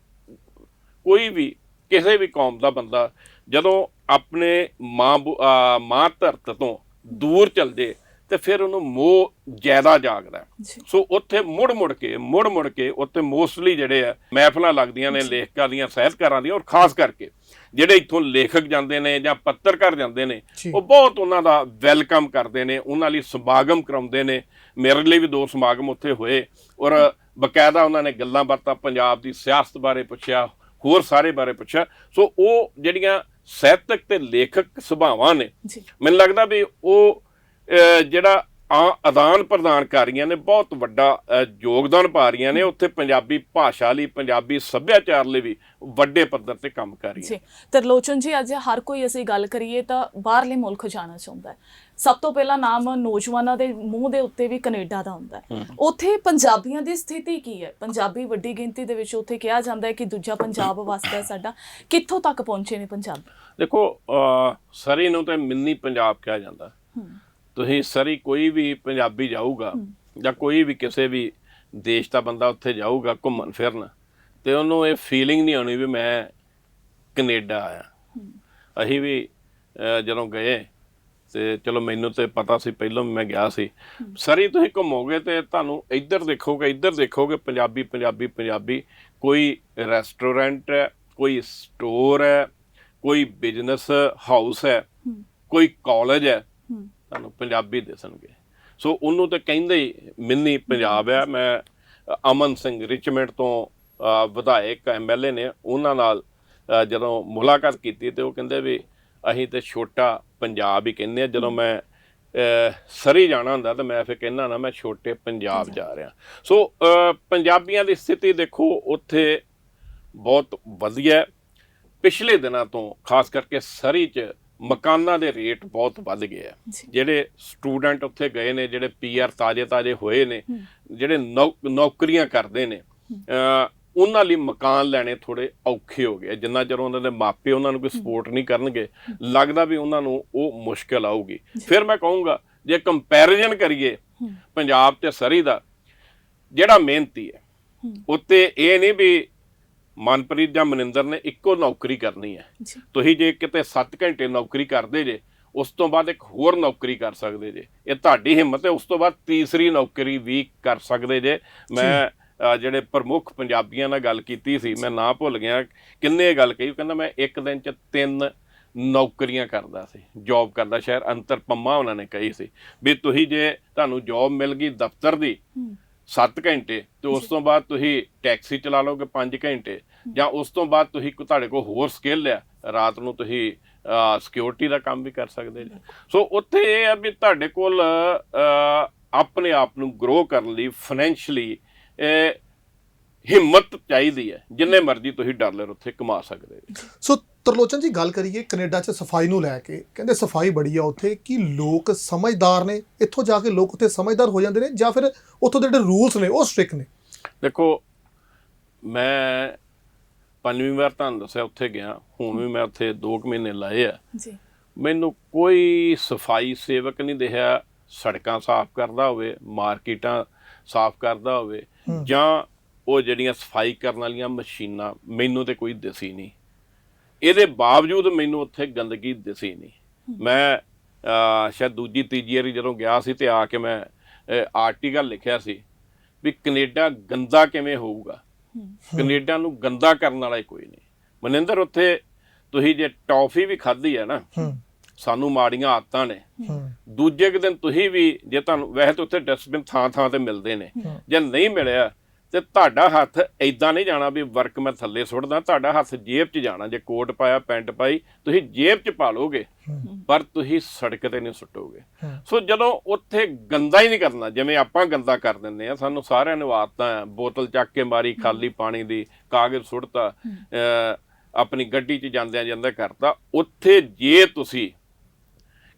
ਕੋਈ ਵੀ ਕਿਸੇ ਵੀ ਕੌਮ ਦਾ ਬੰਦਾ ਜਦੋਂ ਆਪਣੇ ਮਾਂ ਧਰਤ ਤੋਂ ਦੂਰ ਚੱਲ ਜੇ ਤੇ ਫਿਰ ਉਹਨੂੰ ਮੋਹ ਜ਼ਿਆਦਾ ਜਾਗਦਾ। ਸੋ ਉੱਥੇ ਮੁੜ ਮੁੜ ਕੇ ਉੱਥੇ ਮੋਸਟਲੀ ਜਿਹੜੇ ਆ ਮਹਿਫਲਾਂ ਲੱਗਦੀਆਂ ਨੇ ਲੇਖਕਾਂ ਦੀਆਂ, ਸਾਹਿਤਕਾਰਾਂ ਦੀਆਂ, ਔਰ ਖਾਸ ਕਰਕੇ ਜਿਹੜੇ ਇੱਥੋਂ ਲੇਖਕ ਜਾਂਦੇ ਨੇ ਜਾਂ ਪੱਤਰਕਾਰ ਜਾਂਦੇ ਨੇ, ਉਹ ਬਹੁਤ ਉਹਨਾਂ ਦਾ ਵੈਲਕਮ ਕਰਦੇ ਨੇ, ਉਹਨਾਂ ਲਈ ਸਮਾਗਮ ਕਰਾਉਂਦੇ ਨੇ। ਮੇਰੇ ਲਈ ਵੀ 2 ਸਮਾਗਮ ਉੱਥੇ ਹੋਏ, ਔਰ ਬਕਾਇਦਾ ਉਹਨਾਂ ਨੇ ਗੱਲਾਂ ਬਾਤਾਂ ਪੰਜਾਬ ਦੀ ਸਿਆਸਤ ਬਾਰੇ ਪੁੱਛਿਆ, ਹੋਰ ਸਾਰੇ ਬਾਰੇ ਪੁੱਛਿਆ। ਸੋ ਉਹ ਜਿਹੜੀਆਂ ਸਾਹਿਤਕ ਤੇ ਲੇਖਕ ਸੁਭਾਵਾਂ ਨੇ, ਮੈਨੂੰ ਲੱਗਦਾ ਵੀ ਉਹ ਜਿਹੜਾ ਆਦਾਨ ਪ੍ਰਦਾਨ ਕਰ ਰਹੀਆਂ ਨੇ, ਬਹੁਤ ਵੱਡਾ ਯੋਗਦਾਨ ਪਾ ਰਹੀਆਂ ਨੇ ਉੱਥੇ ਪੰਜਾਬੀ ਭਾਸ਼ਾ ਲਈ, ਪੰਜਾਬੀ ਸੱਭਿਆਚਾਰ ਲਈ ਵੀ ਵੱਡੇ ਪੱਧਰ ਤੇ ਕੰਮ ਕਰ ਰਹੀਆਂ। ਤਰਲੋਚਨ ਜੀ, ਅੱਜ ਹਰ ਕੋਈ ਅਸੀਂ ਗੱਲ ਕਰੀਏ ਤਾਂ ਬਾਹਰਲੇ ਮੁਲਕ ਜਾਣਾ ਚਾਹੁੰਦਾ ਹੈ। ਸਭ ਤੋਂ ਪਹਿਲਾਂ ਨਾਮ ਨੌਜਵਾਨਾਂ ਦੇ ਮੂੰਹ ਦੇ ਉੱਤੇ ਵੀ ਕੈਨੇਡਾ ਦਾ ਹੁੰਦਾ ਹੈ। ਉੱਥੇ ਪੰਜਾਬੀਆਂ ਦੀ ਸਥਿਤੀ ਕੀ ਹੈ? ਪੰਜਾਬੀ ਵੱਡੀ ਗਿਣਤੀ ਦੇ ਵਿੱਚ ਉੱਥੇ ਕਿਹਾ ਜਾਂਦਾ ਹੈ ਕਿ ਦੂਜਾ ਪੰਜਾਬ ਵਸਦਾ ਸਾਡਾ, ਕਿੱਥੋਂ ਤੱਕ ਪਹੁੰਚੇ ਨੇ ਪੰਜਾਬੀ? ਦੇਖੋ, ਸਰੀ ਨੂੰ ਤਾਂ ਮਿੰਨੀ ਪੰਜਾਬ ਕਿਹਾ ਜਾਂਦਾ। ਤੁਸੀਂ ਸਰੀ ਕੋਈ ਵੀ ਪੰਜਾਬੀ ਜਾਊਗਾ ਜਾਂ ਕੋਈ ਵੀ ਕਿਸੇ ਵੀ ਦੇਸ਼ ਦਾ ਬੰਦਾ ਉੱਥੇ ਜਾਊਗਾ ਘੁੰਮਣ ਫਿਰਨ, ਤੇ ਉਹਨੂੰ ਇਹ ਫੀਲਿੰਗ ਨਹੀਂ ਆਉਣੀ ਵੀ ਮੈਂ ਕੈਨੇਡਾ ਆਇਆ। ਅਸੀਂ ਵੀ ਜਦੋਂ ਗਏ ਤੇ ਚਲੋ ਮੈਨੂੰ ਤੇ ਪਤਾ ਸੀ ਪਹਿਲਾਂ ਵੀ ਮੈਂ ਗਿਆ ਸੀ। ਸਰੀ ਤੁਸੀਂ ਘੁੰਮੋਗੇ ਤੇ ਤੁਹਾਨੂੰ ਇੱਧਰ ਦੇਖੋਗੇ ਪੰਜਾਬੀ ਪੰਜਾਬੀ ਪੰਜਾਬੀ। ਕੋਈ ਰੈਸਟੋਰੈਂਟ ਹੈ, ਕੋਈ ਸਟੋਰ ਹੈ, ਕੋਈ ਬਿਜ਼ਨਸ ਹਾਊਸ ਹੈ, ਕੋਈ ਕਾਲਜ ਹੈ, ਤੁਹਾਨੂੰ ਪੰਜਾਬੀ ਦਿਸਣਗੇ। ਸੋ ਉਹਨੂੰ ਤਾਂ ਕਹਿੰਦੇ ਹੀ ਮਿੰਨੀ ਪੰਜਾਬ ਆ। ਮੈਂ ਅਮਨ ਸਿੰਘ ਰਿਚਮੈਂਡ ਤੋਂ ਵਿਧਾਇਕ MLA ਨੇ, ਉਹਨਾਂ ਨਾਲ ਜਦੋਂ ਮੁਲਾਕਾਤ ਕੀਤੀ ਤੇ ਉਹ ਕਹਿੰਦੇ ਵੀ ਅਸੀਂ ਤੇ ਛੋਟਾ ਪੰਜਾਬ ਹੀ ਕਹਿੰਦੇ ਆ। ਜਦੋਂ ਮੈਂ ਸਰੀ ਜਾਣਾ ਹੁੰਦਾ ਤਾਂ ਮੈਂ ਫਿਰ ਕਹਿੰਦਾ ਨਾ ਮੈਂ ਛੋਟੇ ਪੰਜਾਬ ਜਾ ਰਿਹਾ। ਸੋ ਪੰਜਾਬੀਆਂ ਦੀ ਸਥਿਤੀ ਦੇਖੋ ਉੱਥੇ ਬਹੁਤ ਵਧੀਆ। ਪਿਛਲੇ ਦਿਨਾਂ ਤੋਂ ਖਾਸ ਕਰਕੇ ਸਰੀ 'ਚ ਮਕਾਨਾਂ ਦੇ ਰੇਟ ਬਹੁਤ ਵੱਧ ਗਏ ਆ। ਜਿਹੜੇ ਸਟੂਡੈਂਟ ਉੱਥੇ ਗਏ ਨੇ, ਜਿਹੜੇ PR ਤਾਜ਼ੇ ਹੋਏ ਨੇ, ਜਿਹੜੇ ਨੌਕਰੀਆਂ ਕਰਦੇ ਨੇ, ਉਹਨਾਂ ਲਈ ਮਕਾਨ ਲੈਣੇ ਥੋੜ੍ਹੇ ਔਖੇ ਹੋ ਗਏ। ਜਿੰਨਾ ਚਿਰ ਉਹਨਾਂ ਦੇ ਮਾਪੇ ਉਹਨਾਂ ਨੂੰ ਕੋਈ ਸਪੋਰਟ ਨਹੀਂ ਕਰਨਗੇ, ਲੱਗਦਾ ਵੀ ਉਹਨਾਂ ਨੂੰ ਉਹ ਮੁਸ਼ਕਿਲ ਆਊਗੀ। ਫਿਰ ਮੈਂ ਕਹੂੰਗਾ ਜੇ ਕੰਪੈਰੀਜ਼ਨ ਕਰੀਏ ਪੰਜਾਬ ਤੇ ਸਰੀ ਦਾ, ਜਿਹੜਾ ਮਿਹਨਤੀ ਹੈ ਉੱਤੇ ਇਹ ਨਹੀਂ ਵੀ ਮਨਪ੍ਰੀਤ ਜਾਂ ਮਨਿੰਦਰ ਨੇ ਇੱਕੋ ਨੌਕਰੀ ਕਰਨੀ ਹੈ। ਤੁਸੀਂ ਜੇ ਕਿਤੇ 7 ਘੰਟੇ ਨੌਕਰੀ ਕਰਦੇ ਜੇ, ਉਸ ਤੋਂ ਬਾਅਦ ਇੱਕ ਹੋਰ ਨੌਕਰੀ ਕਰ ਸਕਦੇ ਜੇ, ਇਹ ਤੁਹਾਡੀ ਹਿੰਮਤ ਹੈ। ਉਸ ਤੋਂ ਬਾਅਦ ਤੀਸਰੀ ਨੌਕਰੀ ਵੀ ਕਰ ਸਕਦੇ ਜੇ। ਮੈਂ ਜਿਹੜੇ ਪ੍ਰਮੁੱਖ ਪੰਜਾਬੀਆਂ ਨਾਲ ਗੱਲ ਕੀਤੀ ਸੀ, ਮੈਂ ਨਾਂ ਭੁੱਲ ਗਿਆ ਕਿੰਨੇ ਗੱਲ ਕਹੀ, ਕਹਿੰਦਾ ਮੈਂ ਇੱਕ ਦਿਨ 'ਚ 3 ਨੌਕਰੀਆਂ ਕਰਦਾ ਸੀ, ਜੋਬ ਕਰਦਾ। ਸ਼ਾਇਦ ਅੰਤਰ ਪੰਮਾ ਉਹਨਾਂ ਨੇ ਕਹੀ ਸੀ ਵੀ ਤੁਸੀਂ ਜੇ ਤੁਹਾਨੂੰ ਜੋਬ ਮਿਲ ਗਈ ਦਫ਼ਤਰ ਦੀ 7 ਘੰਟੇ ਤੇ ਉਸ ਤੋਂ ਬਾਅਦ ਤੁਸੀਂ ਟੈਕਸੀ ਚਲਾ ਲਓਗੇ 5 ਘੰਟੇ, ਜਾਂ ਉਸ ਤੋਂ ਬਾਅਦ ਤੁਸੀਂ ਤੁਹਾਡੇ ਕੋਲ ਹੋਰ ਸਕਿੱਲ ਆ, ਰਾਤ ਨੂੰ ਤੁਸੀਂ ਸਿਕਿਉਰਿਟੀ ਦਾ ਕੰਮ ਵੀ ਕਰ ਸਕਦੇ ਜੀ। ਸੋ ਉੱਥੇ ਇਹ ਆ ਵੀ ਤੁਹਾਡੇ ਕੋਲ ਆਪਣੇ ਆਪ ਨੂੰ ਗਰੋ ਕਰਨ ਲਈ ਫਾਈਨੈਂਸ਼ਲੀ ਹਿੰਮਤ ਚਾਹੀਦੀ ਹੈ। ਜਿੰਨੇ ਮਰਜ਼ੀ ਤੁਸੀਂ ਡਾਲਰ ਉੱਥੇ ਕਮਾ ਸਕਦੇ ਹੋ। ਸੋ ਤਰਲੋਚਨ ਜੀ, ਗੱਲ ਕਰੀਏ ਕੈਨੇਡਾ 'ਚ ਸਫਾਈ ਨੂੰ ਲੈ ਕੇ। ਕਹਿੰਦੇ ਸਫਾਈ ਬੜੀ ਆ ਉੱਥੇ। ਕੀ ਲੋਕ ਸਮਝਦਾਰ ਨੇ? ਇੱਥੋਂ ਜਾ ਕੇ ਲੋਕ ਉੱਥੇ ਸਮਝਦਾਰ ਹੋ ਜਾਂਦੇ ਨੇ ਜਾਂ ਫਿਰ ਉੱਥੋਂ ਦੇ ਜਿਹੜੇ ਰੂਲਸ ਨੇ ਉਹ ਸਟ੍ਰਿਕਟ ਨੇ? ਦੇਖੋ, ਮੈਂ 5ਵੀਂ ਵਾਰ ਤੁਹਾਨੂੰ ਦੱਸਿਆ ਉੱਥੇ ਗਿਆ, ਹੁਣ ਵੀ ਮੈਂ ਉੱਥੇ 2 ਮਹੀਨੇ ਲਾਏ ਆ। ਮੈਨੂੰ ਕੋਈ ਸਫਾਈ ਸੇਵਕ ਨਹੀਂ ਦਿਖਿਆ ਸੜਕਾਂ ਸਾਫ਼ ਕਰਦਾ ਹੋਵੇ, ਮਾਰਕੀਟਾਂ ਸਾਫ਼ ਕਰਦਾ ਹੋਵੇ, ਜਾਂ ਉਹ ਜਿਹੜੀਆਂ ਸਫਾਈ ਕਰਨ ਵਾਲੀਆਂ ਮਸ਼ੀਨਾਂ, ਮੈਨੂੰ ਤੇ ਕੋਈ ਦਿਸੀ ਨਹੀਂ। ਇਹਦੇ ਬਾਵਜੂਦ ਮੈਨੂੰ ਉੱਥੇ ਗੰਦਗੀ ਦਿਸੀ ਨਹੀਂ। ਮੈਂ ਸ਼ਾਇਦ ਦੂਜੀ ਤੀਜੀ ਵਾਰੀ ਜਦੋਂ ਗਿਆ ਸੀ ਤੇ ਆ ਕੇ ਮੈਂ ਆਰਟੀਕਲ ਲਿਖਿਆ ਸੀ ਵੀ ਕੈਨੇਡਾ ਗੰਦਾ ਕਿਵੇਂ ਹੋਊਗਾ। ਕੈਨੇਡਾ ਨੂੰ ਗੰਦਾ ਕਰਨ ਵਾਲਾ ਹੀ ਕੋਈ ਨਹੀਂ। ਮਨਿੰਦਰ, ਉੱਥੇ ਤੁਸੀਂ ਜੇ ਟੌਫੀ ਵੀ ਖਾਧੀ ਹੈ ਨਾ, ਸਾਨੂੰ ਮਾੜੀਆਂ ਆਦਤਾਂ ਨੇ, ਦੂਜੇ ਕੁ ਦਿਨ ਤੁਸੀਂ ਵੀ ਜੇ ਤੁਹਾਨੂੰ, ਵੈਸੇ ਤਾਂ ਉੱਥੇ ਡਸਟਬਿਨ ਥਾਂ ਤੇ ਮਿਲਦੇ ਨੇ, ਜੇ ਨਹੀਂ ਮਿਲਿਆ ਤੇ ਤੁਹਾਡਾ ਹੱਥ ਏਦਾਂ ਨਹੀਂ ਜਾਣਾ ਵੀ ਵਰਕ ਮੈਂ ਥੱਲੇ ਸੁੱਟਦਾ, ਤੁਹਾਡਾ ਹੱਥ ਜੇਬ 'ਚ ਜਾਣਾ। ਜੇ ਕੋਟ ਪਾਇਆ, ਪੈਂਟ ਪਾਈ, ਤੁਸੀਂ ਜੇਬ 'ਚ ਪਾ ਲਓਗੇ, ਪਰ ਤੁਸੀਂ ਸੜਕ ਤੇ ਨਹੀਂ ਸੁੱਟੋਗੇ। ਸੋ ਜਦੋਂ ਉੱਥੇ ਗੰਦਾ ਹੀ ਨਹੀਂ ਕਰਨਾ, ਜਿਵੇਂ ਆਪਾਂ ਗੰਦਾ ਕਰ ਦਿੰਦੇ ਆ, ਸਾਨੂੰ ਸਾਰਿਆਂ ਨੂੰ ਆਦਤਾਂ ਆ, ਬੋਤਲ ਚੱਕ ਕੇ ਮਾਰੀ ਖਾਲੀ ਪਾਣੀ ਦੀ, ਕਾਗਜ਼ ਸੁੱਟਤਾ, ਆਪਣੀ ਗੱਡੀ 'ਚ ਜਾਂਦਿਆਂ ਕਰਤਾ। ਉੱਥੇ ਜੇ ਤੁਸੀਂ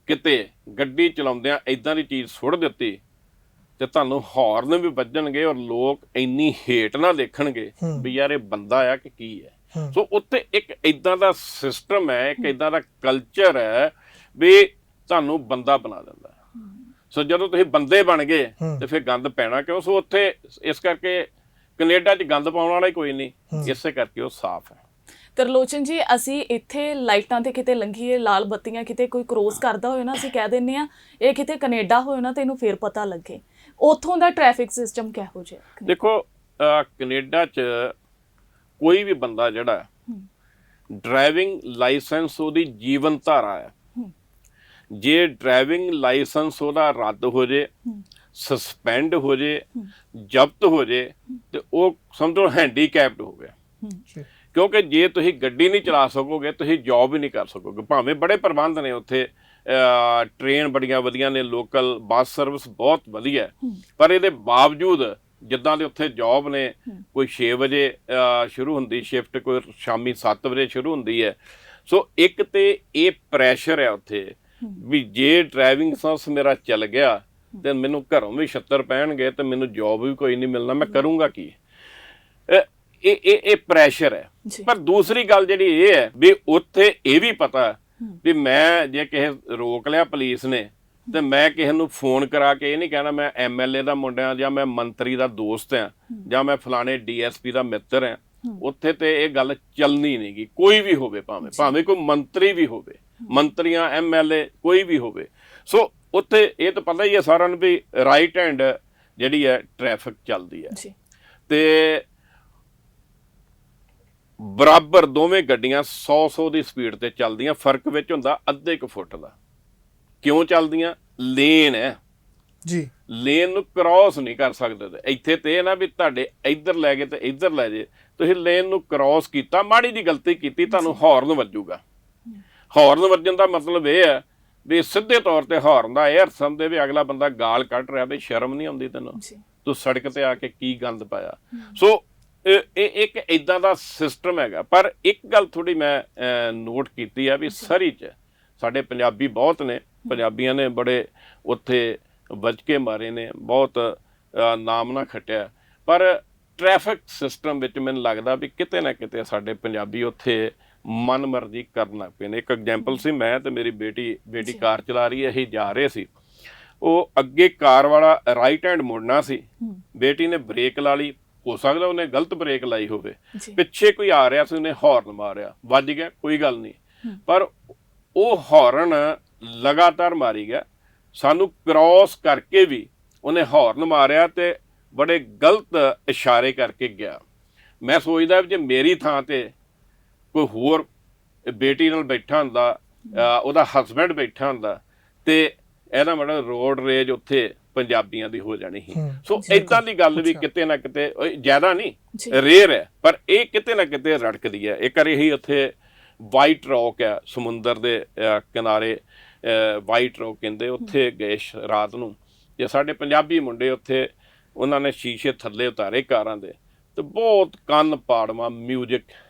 ਕਿਤੇ ਗੱਡੀ ਚਲਾਉਂਦਿਆਂ ਏਦਾਂ ਦੀ ਚੀਜ਼ ਸੁੱਟ ਦਿੱਤੀ ਤੇ ਤੁਹਾਨੂੰ ਹੌਰਨ ਵੀ ਵੱਜਣਗੇ, ਔਰ ਲੋਕ ਇੰਨੀ ਹੇਟ ਨਾ ਦੇਖਣਗੇ ਵੀ ਯਾਰ ਇਹ ਬੰਦਾ ਆ ਕਿ ਕੀ ਹੈ। ਸੋ ਉੱਥੇ ਇੱਕ ਏਦਾਂ ਦਾ ਸਿਸਟਮ ਹੈ, ਇੱਕ ਏਦਾਂ ਦਾ ਕਲਚਰ ਹੈ ਵੀ ਤੁਹਾਨੂੰ ਬੰਦਾ ਬਣਾ ਦਿੰਦਾ। ਸੋ ਜਦੋਂ ਤੁਸੀਂ ਬੰਦੇ ਬਣ ਗਏ ਤੇ ਫਿਰ ਗੰਦ ਪੈਣਾ ਕਿਉਂ? ਸੋ ਉੱਥੇ ਇਸ ਕਰਕੇ ਕੈਨੇਡਾ 'ਚ ਗੰਦ ਪਾਉਣ ਵਾਲਾ ਹੀ ਕੋਈ ਨਹੀਂ, ਇਸੇ ਕਰਕੇ ਉਹ ਸਾਫ਼ ਹੈ। ਤਰਲੋਚਨ ਜੀ, ਅਸੀਂ ਇੱਥੇ ਲਾਈਟਾਂ ਤੇ ਕਿਤੇ ਲੰਘੀਏ, ਲਾਲ ਬੱਤੀਆਂ ਕਿਤੇ ਕੋਈ ਕ੍ਰੋਸ ਕਰਦਾ ਹੋਏ ਨਾ, ਅਸੀਂ ਕਹਿ ਦਿੰਦੇ ਆ ਇਹ ਕਿਤੇ ਕੈਨੇਡਾ ਹੋਏ ਨਾ, ਤੈਨੂੰ ਫੇਰ ਪਤਾ ਲੱਗੇ। ਉੱਥੋਂ ਦਾ ਟ੍ਰੈਫਿਕ ਸਿਸਟਮ ਕਿਹੋ ਜਿਹਾ? ਦੇਖੋ, ਕੈਨੇਡਾ 'ਚ ਕੋਈ ਵੀ ਬੰਦਾ ਜਿਹੜਾ ਡਰਾਈਵਿੰਗ ਲਾਇਸੈਂਸ ਉਹਦੀ ਜੀਵਨ ਧਾਰਾ ਹੈ। ਜੇ ਡਰਾਈਵਿੰਗ ਲਾਇਸੈਂਸ ਉਹਦਾ ਰੱਦ ਹੋ ਜੇ, ਸਸਪੈਂਡ ਹੋ ਜੇ, ਜ਼ਬਤ ਹੋ ਜੇ, ਤੇ ਉਹ ਸਮਝੋ ਹੈਂਡੀਕੈਪਡ ਹੋ ਗਿਆ। ਕਿਉਂਕਿ ਜੇ ਤੁਸੀਂ ਗੱਡੀ ਨਹੀਂ ਚਲਾ ਸਕੋਗੇ, ਤੁਸੀਂ ਜੌਬ ਵੀ ਨਹੀਂ ਕਰ ਸਕੋਗੇ। ਭਾਵੇਂ ਬੜੇ ਪ੍ਰਬੰਧ ਨੇ ਉੱਥੇ, ਟ੍ਰੇਨ ਬੜੀਆਂ ਵਧੀਆ ਨੇ, ਲੋਕਲ ਬੱਸ ਸਰਵਿਸ ਬਹੁਤ ਵਧੀਆ, ਪਰ ਇਹਦੇ ਬਾਵਜੂਦ ਜਿੱਦਾਂ ਦੇ ਉੱਥੇ ਜੌਬ ਨੇ, ਕੋਈ 6 ਵਜੇ ਸ਼ੁਰੂ ਹੁੰਦੀ ਸ਼ਿਫਟ, ਕੋਈ ਸ਼ਾਮੀ 7 ਵਜੇ ਸ਼ੁਰੂ ਹੁੰਦੀ ਹੈ। ਸੋ ਇੱਕ ਤੇ ਇਹ ਪ੍ਰੈਸ਼ਰ ਹੈ ਉੱਥੇ ਵੀ ਜੇ ਡਰਾਈਵਿੰਗ ਲਾਇਸੈਂਸ ਮੇਰਾ ਚੱਲ ਗਿਆ ਤੇ ਮੈਨੂੰ ਘਰੋਂ ਵੀ 76 ਪੈਣਗੇ ਤੇ ਮੈਨੂੰ ਜੌਬ ਵੀ ਕੋਈ ਨਹੀਂ ਮਿਲਣਾ, ਮੈਂ ਕਰੂੰਗਾ ਕੀ? ਇਹ ਪ੍ਰੈਸ਼ਰ ਹੈ। ਪਰ ਦੂਸਰੀ ਗੱਲ ਜਿਹੜੀ ਇਹ ਹੈ ਵੀ ਉੱਥੇ ਇਹ ਵੀ ਪਤਾ ਵੀ ਮੈਂ ਜੇ ਕਿਸੇ ਰੋਕ ਲਿਆ ਪੁਲਿਸ ਨੇ ਤੇ ਮੈਂ ਕਿਸੇ ਨੂੰ ਫੋਨ ਕਰਾ ਕੇ ਇਹ ਨਹੀਂ ਕਹਿਣਾ ਮੈਂ MLA ਦਾ ਮੁੰਡਾ ਜਾਂ ਮੈਂ ਮੰਤਰੀ ਦਾ ਦੋਸਤ ਹਾਂ ਜਾਂ ਮੈਂ ਫਲਾਣੇ DSP ਦਾ ਮਿੱਤਰ ਹਾਂ। ਉੱਥੇ ਤੇ ਇਹ ਗੱਲ ਚੱਲਣੀ ਨਹੀਂ ਗੀ, ਕੋਈ ਵੀ ਹੋਵੇ, ਭਾਵੇਂ ਕੋਈ ਮੰਤਰੀ ਵੀ ਹੋਵੇ, ਮੰਤਰੀਆਂ MLA ਕੋਈ ਵੀ ਹੋਵੇ। ਸੋ ਉੱਥੇ ਇਹ ਤਾਂ ਪਤਾ ਹੀ ਹੈ ਸਾਰਿਆਂ ਨੂੰ ਵੀ ਰਾਈਟ ਹੈਂਡ ਜਿਹੜੀ ਹੈ ਟ੍ਰੈਫਿਕ ਚੱਲਦੀ ਹੈ ਤੇ ਬਰਾਬਰ ਦੋਵੇਂ ਗੱਡੀਆਂ 100 ਦੀ ਸਪੀਡ ਤੇ ਚੱਲਦੀਆਂ। ਫਰਕ ਵਿੱਚ ਹੁੰਦਾ ਅੱਧੇ ਕੁ ਫੁੱਟ ਦਾ। ਕਿਉਂ ਚੱਲਦੀਆਂ? ਲੇਨ ਹੈ ਜੀ, ਲੇਨ ਨੂੰ ਕ੍ਰਾਸ ਨਹੀਂ ਕਰ ਸਕਦੇ। ਇੱਥੇ ਤੇ ਇਹ ਨਾ ਵੀ ਤੁਹਾਡੇ ਇੱਧਰ ਲੈ ਗਏ ਤੇ ਇੱਧਰ ਲੈ ਜੇ, ਤੁਸੀਂ ਲੇਨ ਨੂੰ ਕ੍ਰਾਸ ਕੀਤਾ, ਮਾੜੀ ਜੀ ਗਲਤੀ ਕੀਤੀ, ਤੁਹਾਨੂੰ ਹਾਰਨ ਵੱਜੂਗਾ। ਹਾਰਨ ਵੱਜਣ ਦਾ ਮਤਲਬ ਇਹ ਹੈ ਵੀ ਸਿੱਧੇ ਤੌਰ ਤੇ ਹਾਰਨ ਦਾ ਇਹ ਅਰਥ ਸਮਝਦੇ ਵੀ ਅਗਲਾ ਬੰਦਾ ਗਾਲ ਕੱਢ ਰਿਹਾ ਵੀ ਸ਼ਰਮ ਨਹੀਂ ਆਉਂਦੀ ਤੈਨੂੰ, ਤੂੰ ਸੜਕ ਤੇ ਆ ਕੇ ਕੀ ਗੰਦ ਪਾਇਆ। ਸੋ ਇਹ ਇੱਕ ਇਦਾਂ ਦਾ ਸਿਸਟਮ ਹੈਗਾ। ਪਰ ਇੱਕ ਗੱਲ ਥੋੜੀ ਮੈਂ ਨੋਟ ਕੀਤੀ ਆ ਵੀ ਸਰੀ 'ਚ ਸਾਡੇ ਪੰਜਾਬੀ ਬਹੁਤ ਨੇ, ਪੰਜਾਬੀਆਂ ਨੇ ਬੜੇ ਉੱਥੇ ਵੱਜ ਕੇ ਮਾਰੇ ਨੇ, ਬਹੁਤ ਨਾਮ ਨਾ ਖੱਟਿਆ, ਪਰ ਟ੍ਰੈਫਿਕ ਸਿਸਟਮ ਵਿੱਚ ਮੈਨੂੰ ਲੱਗਦਾ ਵੀ ਕਿਤੇ ਨਾ ਕਿਤੇ ਸਾਡੇ ਪੰਜਾਬੀ ਉੱਥੇ ਮਨ ਮਰਜ਼ੀ ਕਰਨ ਲੱਗ ਪਏ ਨੇ। ਇੱਕ ਐਗਜ਼ਾਮਪਲ ਸੀ, ਮੈਂ ਤੇ ਮੇਰੀ ਬੇਟੀ ਕਾਰ ਚਲਾ ਰਹੀ ਹੈ, ਅਸੀਂ ਜਾ ਰਹੇ ਸੀ, ਉਹ ਅੱਗੇ ਕਾਰ ਵਾਲਾ ਰਾਈਟ ਹੈਂਡ ਮੁੜਨਾ ਸੀ, ਬੇਟੀ ਨੇ ਬ੍ਰੇਕ ਲਾ ਲਈ, ਹੋ ਸਕਦਾ ਉਹਨੇ ਗਲਤ ਬ੍ਰੇਕ ਲਾਈ ਹੋਵੇ, ਪਿੱਛੇ ਕੋਈ ਆ ਰਿਹਾ ਸੀ, ਉਹਨੇ ਹਾਰਨ ਮਾਰਿਆ, ਵੱਜ ਗਿਆ, ਕੋਈ ਗੱਲ ਨਹੀਂ, ਪਰ ਉਹ ਹਾਰਨ ਲਗਾਤਾਰ ਮਾਰੀ ਗਿਆ, ਸਾਨੂੰ ਕ੍ਰਾਸ ਕਰਕੇ ਵੀ ਉਹਨੇ ਹਾਰਨ ਮਾਰਿਆ ਤੇ ਬੜੇ ਗਲਤ ਇਸ਼ਾਰੇ ਕਰਕੇ ਗਿਆ। ਮੈਂ ਸੋਚਦਾ ਜੇ ਮੇਰੀ ਥਾਂ ਤੇ ਕੋਈ ਹੋਰ ਬੇਟੀ ਨਾਲ ਬੈਠਾ ਹੁੰਦਾ, ਉਹਦਾ ਹਸਬੈਂਡ ਬੈਠਾ ਹੁੰਦਾ, ਤੇ ਇਹਦਾ ਮਤਲਬ ਰੋਡ ਰੇਜ ਉੱਥੇ ਪੰਜਾਬੀਆਂ ਦੀ ਹੋ ਜਾਣੀ ਸੀ। ਸੋ ਏਦਾਂ ਦੀ ਗੱਲ ਵੀ ਕਿਤੇ ਨਾ ਕਿਤੇ, ਜ਼ਿਆਦਾ ਨਹੀਂ, ਰੇਅਰ ਹੈ, ਪਰ ਇਹ ਕਿਤੇ ਨਾ ਕਿਤੇ ਰੜਕਦੀ ਹੈ। ਇੱਕ ਵਾਰੀ ਹੀ ਉੱਥੇ ਵਾਈਟ ਰੌਕ ਹੈ ਸਮੁੰਦਰ ਦੇ ਕਿਨਾਰੇ, ਵਾਈਟ ਰੌਕ ਕਹਿੰਦੇ, ਉੱਥੇ ਗਏ ਰਾਤ ਨੂੰ, ਤੇ ਸਾਡੇ ਪੰਜਾਬੀ ਮੁੰਡੇ ਉੱਥੇ, ਉਹਨਾਂ ਨੇ ਸ਼ੀਸ਼ੇ ਥੱਲੇ ਉਤਾਰੇ ਕਾਰਾਂ ਦੇ, ਤੇ ਬਹੁਤ ਕੰਨ ਪਾੜਵਾ ਮਿਊਜ਼ਿਕ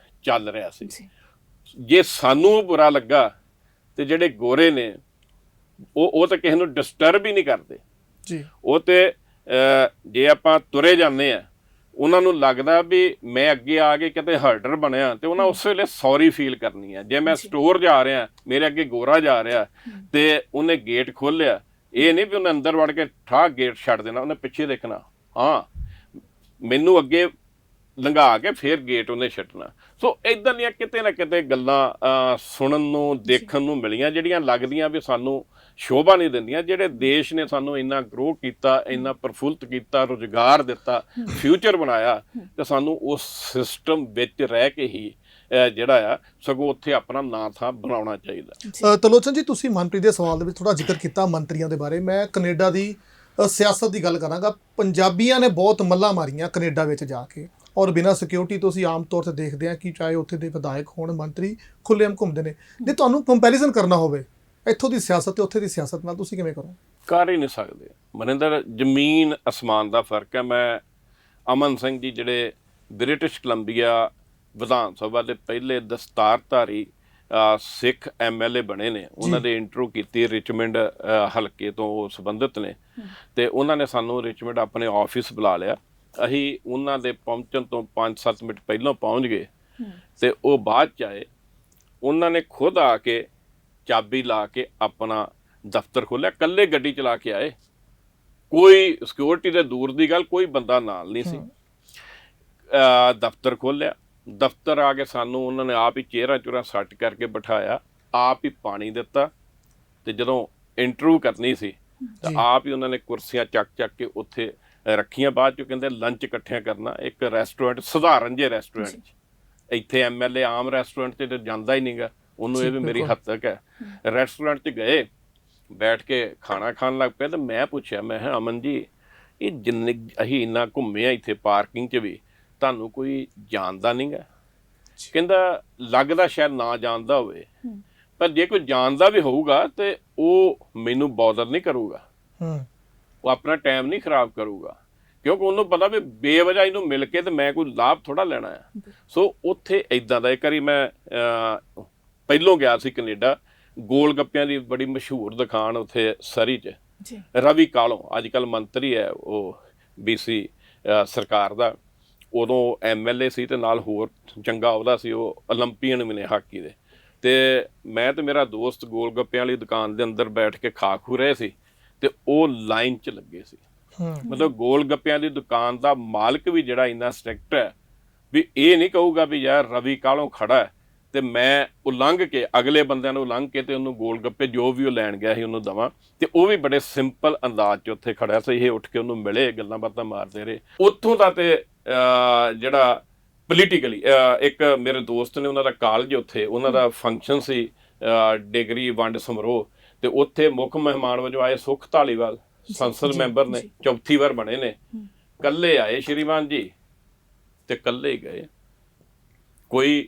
ਚੱਲ ਰਿਹਾ ਸੀ। ਜੇ ਸਾਨੂੰ ਬੁਰਾ ਲੱਗਾ ਤੇ ਜਿਹੜੇ ਗੋਰੇ ਨੇ ਉਹ ਤਾਂ ਕਿਸੇ ਨੂੰ ਡਿਸਟਰਬ ਹੀ ਨਹੀਂ ਕਰਦੇ ਜੀ। ਉਹ ਤੇ ਜੇ ਆਪਾਂ ਤੁਰੇ ਜਾਂਦੇ ਆ, ਉਹਨਾਂ ਨੂੰ ਲੱਗਦਾ ਵੀ ਮੈਂ ਅੱਗੇ ਆ ਕੇ ਕਿਤੇ ਹਰਡਰ ਬਣਿਆ, ਤੇ ਉਹਨਾਂ ਉਸ ਵੇਲੇ ਸੌਰੀ ਫੀਲ ਕਰਨੀ ਹੈ। ਜੇ ਮੈਂ ਸਟੋਰ ਜਾ ਰਿਹਾ, ਮੇਰੇ ਅੱਗੇ ਗੋਰਾ ਜਾ ਰਿਹਾ ਤੇ ਉਹਨੇ ਗੇਟ ਖੋਲ੍ਹਿਆ, ਇਹ ਨਹੀਂ ਵੀ ਉਹਨੇ ਅੰਦਰ ਵੜ ਕੇ ਠਾਹ ਗੇਟ ਛੱਡ ਦੇਣਾ, ਉਹਨੇ ਪਿੱਛੇ ਦੇਖਣਾ, ਹਾਂ ਮੈਨੂੰ ਅੱਗੇ ਲੰਘਾ ਕੇ ਫਿਰ ਗੇਟ ਉਹਨੇ ਛੱਡਣਾ। ਸੋ ਇੱਦਾਂ ਦੀਆਂ ਕਿਤੇ ਨਾ ਕਿਤੇ ਗੱਲਾਂ ਸੁਣਨ ਨੂੰ, ਦੇਖਣ ਨੂੰ ਮਿਲੀਆਂ, ਜਿਹੜੀਆਂ ਲੱਗਦੀਆਂ ਵੀ ਸਾਨੂੰ ਸ਼ੋਭਾ ਨਹੀਂ ਦਿੰਦੀਆਂ। ਜਿਹੜੇ ਦੇਸ਼ ਨੇ ਸਾਨੂੰ ਇੰਨਾ ਗਰੋ ਕੀਤਾ, ਇੰਨਾ ਪ੍ਰਫੁੱਲਤ ਕੀਤਾ, ਰੁਜ਼ਗਾਰ ਦਿੱਤਾ, ਫਿਊਚਰ ਬਣਾਇਆ, ਤੇ ਸਾਨੂੰ ਉਸ ਸਿਸਟਮ ਵਿੱਚ ਰਹਿ ਕੇ ਹੀ ਜਿਹੜਾ ਆ ਸਗੋਂ ਉੱਥੇ ਆਪਣਾ ਨਾਂ ਥਾਂ ਬਣਾਉਣਾ ਚਾਹੀਦਾ। ਤਲੋਚਨ ਜੀ, ਤੁਸੀਂ ਮਨਪ੍ਰੀਤ ਦੇ ਸਵਾਲ ਦੇ ਵਿੱਚ ਥੋੜਾ ਜ਼ਿਕਰ ਕੀਤਾ ਮੰਤਰੀਆਂ ਦੇ ਬਾਰੇ, ਮੈਂ ਕੈਨੇਡਾ ਦੀ ਸਿਆਸਤ ਦੀ ਗੱਲ ਕਰਾਂਗਾ। ਪੰਜਾਬੀਆਂ ਨੇ ਬਹੁਤ ਮੱਲਾਂ ਮਾਰੀਆਂ ਕੈਨੇਡਾ ਵਿੱਚ ਜਾ ਕੇ, ਔਰ ਬਿਨਾਂ ਸਿਕਿਉਰਿਟੀ ਤੋਂ ਅਸੀਂ ਆਮ ਤੌਰ ਤੇ ਦੇਖਦੇ ਹਾਂ ਕਿ ਚਾਹੇ ਉੱਥੇ ਦੇ ਵਿਧਾਇਕ ਹੋਣ, ਮੰਤਰੀ ਖੁੱਲ੍ਹੇਆਮ ਘੁੰਮਦੇ ਨੇ। ਜੇ ਤੁਹਾਨੂੰ ਕੰਪੈਰੀਜ਼ਨ ਕਰਨਾ ਹੋਵੇ ਇੱਥੋਂ ਦੀ ਸਿਆਸਤ ਤੇ ਉੱਥੇ ਦੀ ਸਿਆਸਤ ਨਾਲ, ਤੁਸੀਂ ਕਿਵੇਂ ਕਰੋ? ਕਰ ਹੀ ਨਹੀਂ ਸਕਦੇ ਮਨਿੰਦਰ, ਜ਼ਮੀਨ ਅਸਮਾਨ ਦਾ ਫਰਕ ਹੈ। ਮੈਂ ਅਮਨ ਸਿੰਘ ਜੀ ਜਿਹੜੇ ਬ੍ਰਿਟਿਸ਼ ਕੋਲੰਬੀਆ ਵਿਧਾਨ ਸਭਾ ਦੇ ਪਹਿਲੇ ਦਸਤਾਰਧਾਰੀ ਸਿੱਖ MLA ਬਣੇ ਨੇ, ਉਹਨਾਂ ਦੇ ਇੰਟਰਵਿਊ ਕੀਤੀ, ਰਿਚਮੰਡ ਹਲਕੇ ਤੋਂ ਉਹ ਸੰਬੰਧਿਤ ਨੇ, ਤੇ ਉਹਨਾਂ ਨੇ ਸਾਨੂੰ ਰਿਚਮੰਡ ਆਪਣੇ ਆਫਿਸ ਬੁਲਾ ਲਿਆ। ਅਸੀਂ ਉਹਨਾਂ ਦੇ ਪਹੁੰਚਣ ਤੋਂ 5-7 ਮਿੰਟ ਪਹਿਲਾਂ ਪਹੁੰਚ ਗਏ, ਤੇ ਉਹ ਬਾਅਦ 'ਚ ਆਏ। ਉਹਨਾਂ ਨੇ ਖੁਦ ਆ ਕੇ ਚਾਬੀ ਲਾ ਕੇ ਆਪਣਾ ਦਫ਼ਤਰ ਖੋਲ੍ਹਿਆ, ਇਕੱਲੇ ਗੱਡੀ ਚਲਾ ਕੇ ਆਏ, ਕੋਈ ਸਿਕਿਉਰਿਟੀ ਦੇ ਦੂਰ ਦੀ ਗੱਲ, ਕੋਈ ਬੰਦਾ ਨਾਲ ਨਹੀਂ ਸੀ। ਦਫ਼ਤਰ ਖੋਲ੍ਹਿਆ, ਦਫ਼ਤਰ ਆ ਕੇ ਸਾਨੂੰ ਉਹਨਾਂ ਨੇ ਆਪ ਹੀ ਚਿਹਰਾ ਚੁਹਰਾ ਸੱਟ ਕਰਕੇ ਬਿਠਾਇਆ, ਆਪ ਹੀ ਪਾਣੀ ਦਿੱਤਾ, ਤੇ ਜਦੋਂ ਇੰਟਰਵਿਊ ਕਰਨੀ ਸੀ ਤਾਂ ਆਪ ਹੀ ਉਹਨਾਂ ਨੇ ਕੁਰਸੀਆਂ ਚੱਕ ਕੇ ਉੱਥੇ ਰੱਖੀਆਂ। ਬਾਅਦ 'ਚ ਕਹਿੰਦੇ ਲੰਚ ਇਕੱਠਿਆਂ ਕਰਨਾ, ਇੱਕ ਰੈਸਟੋਰੈਂਟ, ਸਧਾਰਨ ਜਿਹੇ ਰੈਸਟੋਰੈਂਟ 'ਚ, ਇੱਥੇ MLA ਆਮ ਰੈਸਟੋਰੈਂਟ 'ਚ ਜਾਂਦਾ ਹੀ ਨਹੀਂ ਗਾ, ਉਹਨੂੰ ਇਹ ਵੀ ਮੇਰੀ ਹੱਦ ਤੱਕ ਹੈ। ਰੈਸਟੋਰੈਂਟ 'ਚ ਗਏ, ਬੈਠ ਕੇ ਖਾਣਾ ਖਾਣ ਲੱਗ ਪਏ, ਤੇ ਮੈਂ ਪੁੱਛਿਆ, ਮੈਂ ਕਿਹਾ ਅਮਨ ਜੀ, ਇਹ ਜਿੰਨੇ ਅਸੀਂ ਇੰਨਾ ਘੁੰਮੇ ਆ ਇੱਥੇ ਪਾਰਕਿੰਗ 'ਚ ਵੀ, ਤੁਹਾਨੂੰ ਕੋਈ ਜਾਣਦਾ ਨਹੀਂ ਗਾ? ਕਹਿੰਦਾ ਲੱਗਦਾ ਸ਼ਾਇਦ ਨਾ ਜਾਣਦਾ ਹੋਵੇ, ਪਰ ਜੇ ਕੋਈ ਜਾਣਦਾ ਵੀ ਹੋਊਗਾ ਤੇ ਉਹ ਮੈਨੂੰ ਬੌਦਰ ਨਹੀਂ ਕਰੂਗਾ, ਉਹ ਆਪਣਾ ਟਾਈਮ ਨਹੀਂ ਖਰਾਬ ਕਰੂਗਾ, ਕਿਉਂਕਿ ਉਹਨੂੰ ਪਤਾ ਵੀ ਬੇਵਜ੍ਹਾ ਇਹਨੂੰ ਮਿਲ ਕੇ ਤੇ ਮੈਂ ਕੋਈ ਲਾਭ ਥੋੜ੍ਹਾ ਲੈਣਾ ਆ। ਸੋ ਉੱਥੇ ਇੱਦਾਂ ਦਾ, ਇੱਕ ਵਾਰੀ ਮੈਂ ਪਹਿਲੋਂ ਗਿਆ ਸੀ ਕੈਨੇਡਾ, ਗੋਲ ਗੱਪਿਆਂ ਦੀ ਬੜੀ ਮਸ਼ਹੂਰ ਦੁਕਾਨ ਉੱਥੇ ਸਰੀ 'ਚ, ਰਵੀ ਕਾਲੋਂ ਅੱਜ ਕੱਲ੍ਹ ਮੰਤਰੀ ਹੈ ਉਹ BC ਸਰਕਾਰ ਦਾ, ਉਦੋਂ MLA ਸੀ, ਤੇ ਨਾਲ ਹੋਰ ਚੰਗਾ ਉਹਦਾ ਸੀ, ਉਹ ਓਲੰਪੀਅਨ ਵੀ ਨੇ ਹਾਕੀ ਦੇ। ਤੇ ਮੈਂ ਤੇ ਮੇਰਾ ਦੋਸਤ ਗੋਲ ਗੱਪਿਆਂ ਵਾਲੀ ਦੁਕਾਨ ਦੇ ਅੰਦਰ ਬੈਠ ਕੇ ਖਾ ਖੂ ਰਹੇ ਸੀ, ਤੇ ਉਹ ਲਾਈਨ 'ਚ ਲੱਗੇ ਸੀ। ਮਤਲਬ ਗੋਲ ਗੱਪਿਆਂ ਦੀ ਦੁਕਾਨ ਦਾ ਮਾਲਕ ਵੀ ਜਿਹੜਾ ਇੰਨਾ ਸਟ੍ਰਿਕਟ ਹੈ ਵੀ ਇਹ ਨਹੀਂ ਕਹੂਗਾ ਵੀ ਯਾਰ ਰਵੀ ਕਾਲੋਂ ਖੜਾ ਹੈ ਤੇ ਮੈਂ ਉਹ ਲੰਘ ਕੇ, ਅਗਲੇ ਬੰਦਿਆਂ ਨੂੰ ਲੰਘ ਕੇ, ਤੇ ਉਹਨੂੰ ਗੋਲ ਗੱਪੇ ਜੋ ਵੀ ਉਹ ਲੈਣ ਗਿਆ ਸੀ ਉਹਨੂੰ ਦੇਵਾਂ। ਤੇ ਉਹ ਵੀ ਬੜੇ ਸਿੰਪਲ ਅੰਦਾਜ਼ 'ਚ ਉੱਥੇ ਖੜਿਆ ਸੀ, ਇਹ ਉੱਠ ਕੇ ਉਹਨੂੰ ਮਿਲੇ, ਗੱਲਾਂ ਬਾਤਾਂ ਮਾਰਦੇ ਰਹੇ। ਉੱਥੋਂ ਦਾ ਤੇ ਜਿਹੜਾ ਪੋਲੀਟੀਕਲੀ, ਇੱਕ ਮੇਰੇ ਦੋਸਤ ਨੇ, ਉਹਨਾਂ ਦਾ ਕਾਲਜ ਉੱਥੇ, ਉਹਨਾਂ ਦਾ ਫੰਕਸ਼ਨ ਸੀ ਡਿਗਰੀ ਵੰਡ ਸਮਾਰੋਹ, ਤੇ ਉੱਥੇ ਮੁੱਖ ਮਹਿਮਾਨ ਵਜੋਂ ਆਏ ਸੁਖ ਧਾਲੀਵਾਲ, ਸੰਸਦ ਮੈਂਬਰ ਨੇ, 4ਥੀ ਵਾਰ ਬਣੇ ਨੇ, ਕੱਲੇ ਆਏ ਸ਼੍ਰੀਮਾਨ ਜੀ, ਤੇ ਕੱਲੇ ਹੀ ਗਏ। ਕੋਈ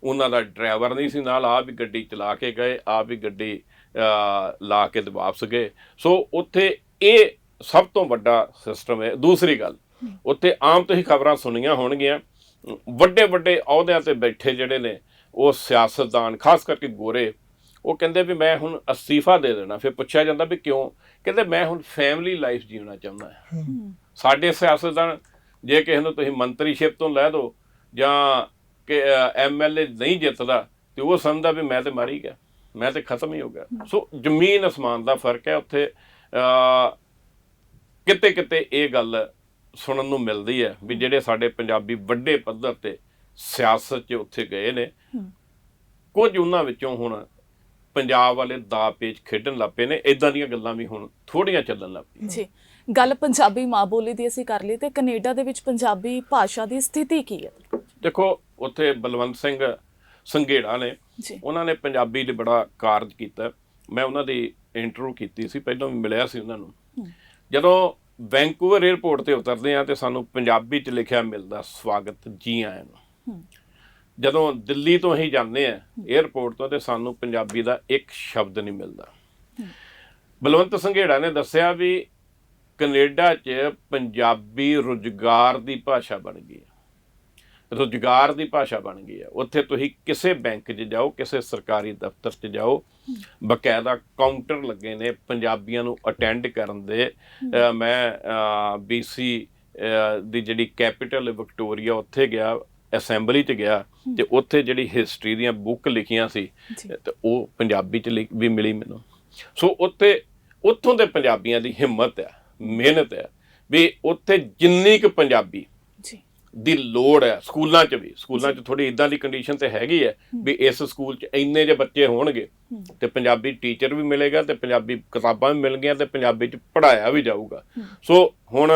ਉਹਨਾਂ ਦਾ ਡਰਾਈਵਰ ਨਹੀਂ ਸੀ ਨਾਲ, ਆਪ ਹੀ ਗੱਡੀ ਚਲਾ ਕੇ ਗਏ, ਆਪ ਹੀ ਗੱਡੀ ਲਾ ਕੇ ਤੇ ਵਾਪਸ ਗਏ। ਸੋ ਉੱਥੇ ਇਹ ਸਭ ਤੋਂ ਵੱਡਾ ਸਿਸਟਮ ਹੈ। ਦੂਸਰੀ ਗੱਲ, ਉੱਥੇ ਆਮ ਤੁਸੀਂ ਖਬਰਾਂ ਸੁਣੀਆਂ ਹੋਣਗੀਆਂ, ਵੱਡੇ ਵੱਡੇ ਅਹੁਦਿਆਂ ਤੇ ਬੈਠੇ ਜਿਹੜੇ ਨੇ ਉਹ ਸਿਆਸਤਦਾਨ, ਖਾਸ ਕਰਕੇ ਗੋਰੇ, ਉਹ ਕਹਿੰਦੇ ਵੀ ਮੈਂ ਹੁਣ ਅਸਤੀਫਾ ਦੇ ਦੇਣਾ। ਫਿਰ ਪੁੱਛਿਆ ਜਾਂਦਾ ਵੀ ਕਿਉਂ? ਕਹਿੰਦੇ ਮੈਂ ਹੁਣ ਫੈਮਿਲੀ ਲਾਈਫ ਜੀਉਣਾ ਚਾਹੁੰਦਾ ਹਾਂ। ਸਾਡੇ ਸਿਆਸਤਦਾਨ ਜੇ ਕਿਸੇ ਨੂੰ ਤੁਸੀਂ ਮੰਤਰੀਸ਼ਿਪ ਤੋਂ ਲੈ ਦਿਓ ਜਾਂ ਕਿ MLA ਨਹੀਂ ਜਿੱਤਦਾ ਤੇ ਉਹ ਸਮਝਦਾ ਵੀ ਮੈਂ ਤੇ ਮਰ ਹੀ ਗਿਆ, ਮੈਂ ਤੇ ਖਤਮ ਹੀ ਹੋ ਗਿਆ। ਸੋ ਜ਼ਮੀਨ ਅਸਮਾਨ ਦਾ ਫਰਕ ਹੈ ਉੱਥੇ। ਕਿਤੇ ਕਿਤੇ ਇਹ ਗੱਲ ਸੁਣਨ ਨੂੰ ਮਿਲਦੀ ਹੈ ਵੀ ਜਿਹੜੇ ਸਾਡੇ ਪੰਜਾਬੀ ਵੱਡੇ ਪੱਧਰ ਤੇ ਸਿਆਸਤ 'ਚ ਉੱਥੇ ਗਏ ਨੇ, ਕੁਝ ਉਹਨਾਂ ਵਿੱਚੋਂ ਹੁਣ ਪੰਜਾਬ ਵਾਲੇ ਦਾ ਪੇਚ ਖੇਡਣ ਲੱਗ ਪਏ ਨੇ। ਇਦਾਂ ਦੀਆਂ ਗੱਲਾਂ ਵੀ ਹੁਣ ਥੋੜ੍ਹੀਆਂ ਚੱਲਣ ਲੱਗ ਪਈਆਂ ਜੀ। ਗੱਲ ਪੰਜਾਬੀ ਮਾਂ ਬੋਲੀ ਦੀ ਅਸੀਂ ਕਰ ਲਈ, ਤੇ ਕੈਨੇਡਾ ਦੇ ਵਿੱਚ ਪੰਜਾਬੀ ਭਾਸ਼ਾ ਦੀ ਸਥਿਤੀ ਕੀ ਹੈ? ਦੇਖੋ, ਉੱਥੇ ਬਲਵੰਤ ਸਿੰਘ ਸੰਘੇੜਾ ਨੇ, ਉਹਨਾਂ ਨੇ ਪੰਜਾਬੀ ਲਈ ਬੜਾ ਕਾਰਜ ਕੀਤਾ। ਮੈਂ ਉਹਨਾਂ ਦੀ ਇੰਟਰਵਿਊ ਕੀਤੀ ਸੀ, ਪਹਿਲਾਂ ਵੀ ਮਿਲਿਆ ਸੀ ਉਹਨਾਂ ਨੂੰ। ਜਦੋਂ ਵੈਂਕੂਵਰ ਏਅਰਪੋਰਟ ਤੇ ਉਤਰਦੇ ਆ ਤੇ ਸਾਨੂੰ ਪੰਜਾਬੀ 'ਚ ਲਿਖਿਆ ਮਿਲਦਾ, ਸਵਾਗਤ, ਜੀ ਆਇਆਂ ਨੂੰ। ਜਦੋਂ ਦਿੱਲੀ ਤੋਂ ਅਸੀਂ ਜਾਂਦੇ ਆ ਏਅਰਪੋਰਟ ਤੋਂ ਤੇ ਸਾਨੂੰ ਪੰਜਾਬੀ ਦਾ ਇੱਕ ਸ਼ਬਦ ਨਹੀਂ ਮਿਲਦਾ। ਬਲਵੰਤ ਸੰਘੇੜਾ ਨੇ ਦੱਸਿਆ ਵੀ ਕੈਨੇਡਾ 'ਚ ਪੰਜਾਬੀ ਰੁਜ਼ਗਾਰ ਦੀ ਭਾਸ਼ਾ ਬਣ ਗਈ ਹੈ, ਰੁਜ਼ਗਾਰ ਦੀ ਭਾਸ਼ਾ ਬਣ ਗਈ ਹੈ। ਉੱਥੇ ਤੁਸੀਂ ਕਿਸੇ ਬੈਂਕ 'ਚ ਜਾਓ, ਕਿਸੇ ਸਰਕਾਰੀ ਦਫ਼ਤਰ 'ਚ ਜਾਓ, ਬਕਾਇਦਾ ਕਾਊਂਟਰ ਲੱਗੇ ਨੇ ਪੰਜਾਬੀਆਂ ਨੂੰ ਅਟੈਂਡ ਕਰਨ ਦੇ। ਮੈਂ BC ਦੀ ਜਿਹੜੀ ਕੈਪੀਟਲ ਵਿਕਟੋਰੀਆ, ਉੱਥੇ ਗਿਆ, ਅਸੈਂਬਲੀ 'ਚ ਗਿਆ, ਤੇ ਉੱਥੇ ਜਿਹੜੀ ਹਿਸਟਰੀ ਦੀਆਂ ਬੁੱਕ ਲਿਖੀਆਂ ਸੀ ਤੇ ਉਹ ਪੰਜਾਬੀ 'ਚ ਵੀ ਮਿਲੀ ਮੈਨੂੰ। ਸੋ ਉੱਥੋਂ ਦੇ ਪੰਜਾਬੀਆਂ ਦੀ ਹਿੰਮਤ ਹੈ, ਮਿਹਨਤ ਹੈ ਵੀ ਉੱਥੇ ਜਿੰਨੀ ਕੁ ਪੰਜਾਬੀ ਦੀ ਲੋੜ ਹੈ ਸਕੂਲਾਂ 'ਚ ਵੀ, ਸਕੂਲਾਂ 'ਚ ਥੋੜੀ ਇਦਾਂ ਦੀ ਕੰਡੀਸ਼ਨ ਤੇ ਹੈਗੀ ਹੈ ਵੀ ਇਸ ਸਕੂਲ 'ਚ ਇੰਨੇ ਜੇ ਬੱਚੇ ਹੋਣਗੇ ਤੇ ਪੰਜਾਬੀ ਟੀਚਰ ਵੀ ਮਿਲੇਗਾ ਤੇ ਪੰਜਾਬੀ ਕਿਤਾਬਾਂ ਵੀ ਮਿਲਣਗੀਆਂ ਤੇ ਪੰਜਾਬੀ 'ਚ ਪੜ੍ਹਾਇਆ ਵੀ ਜਾਊਗਾ। ਸੋ ਹੁਣ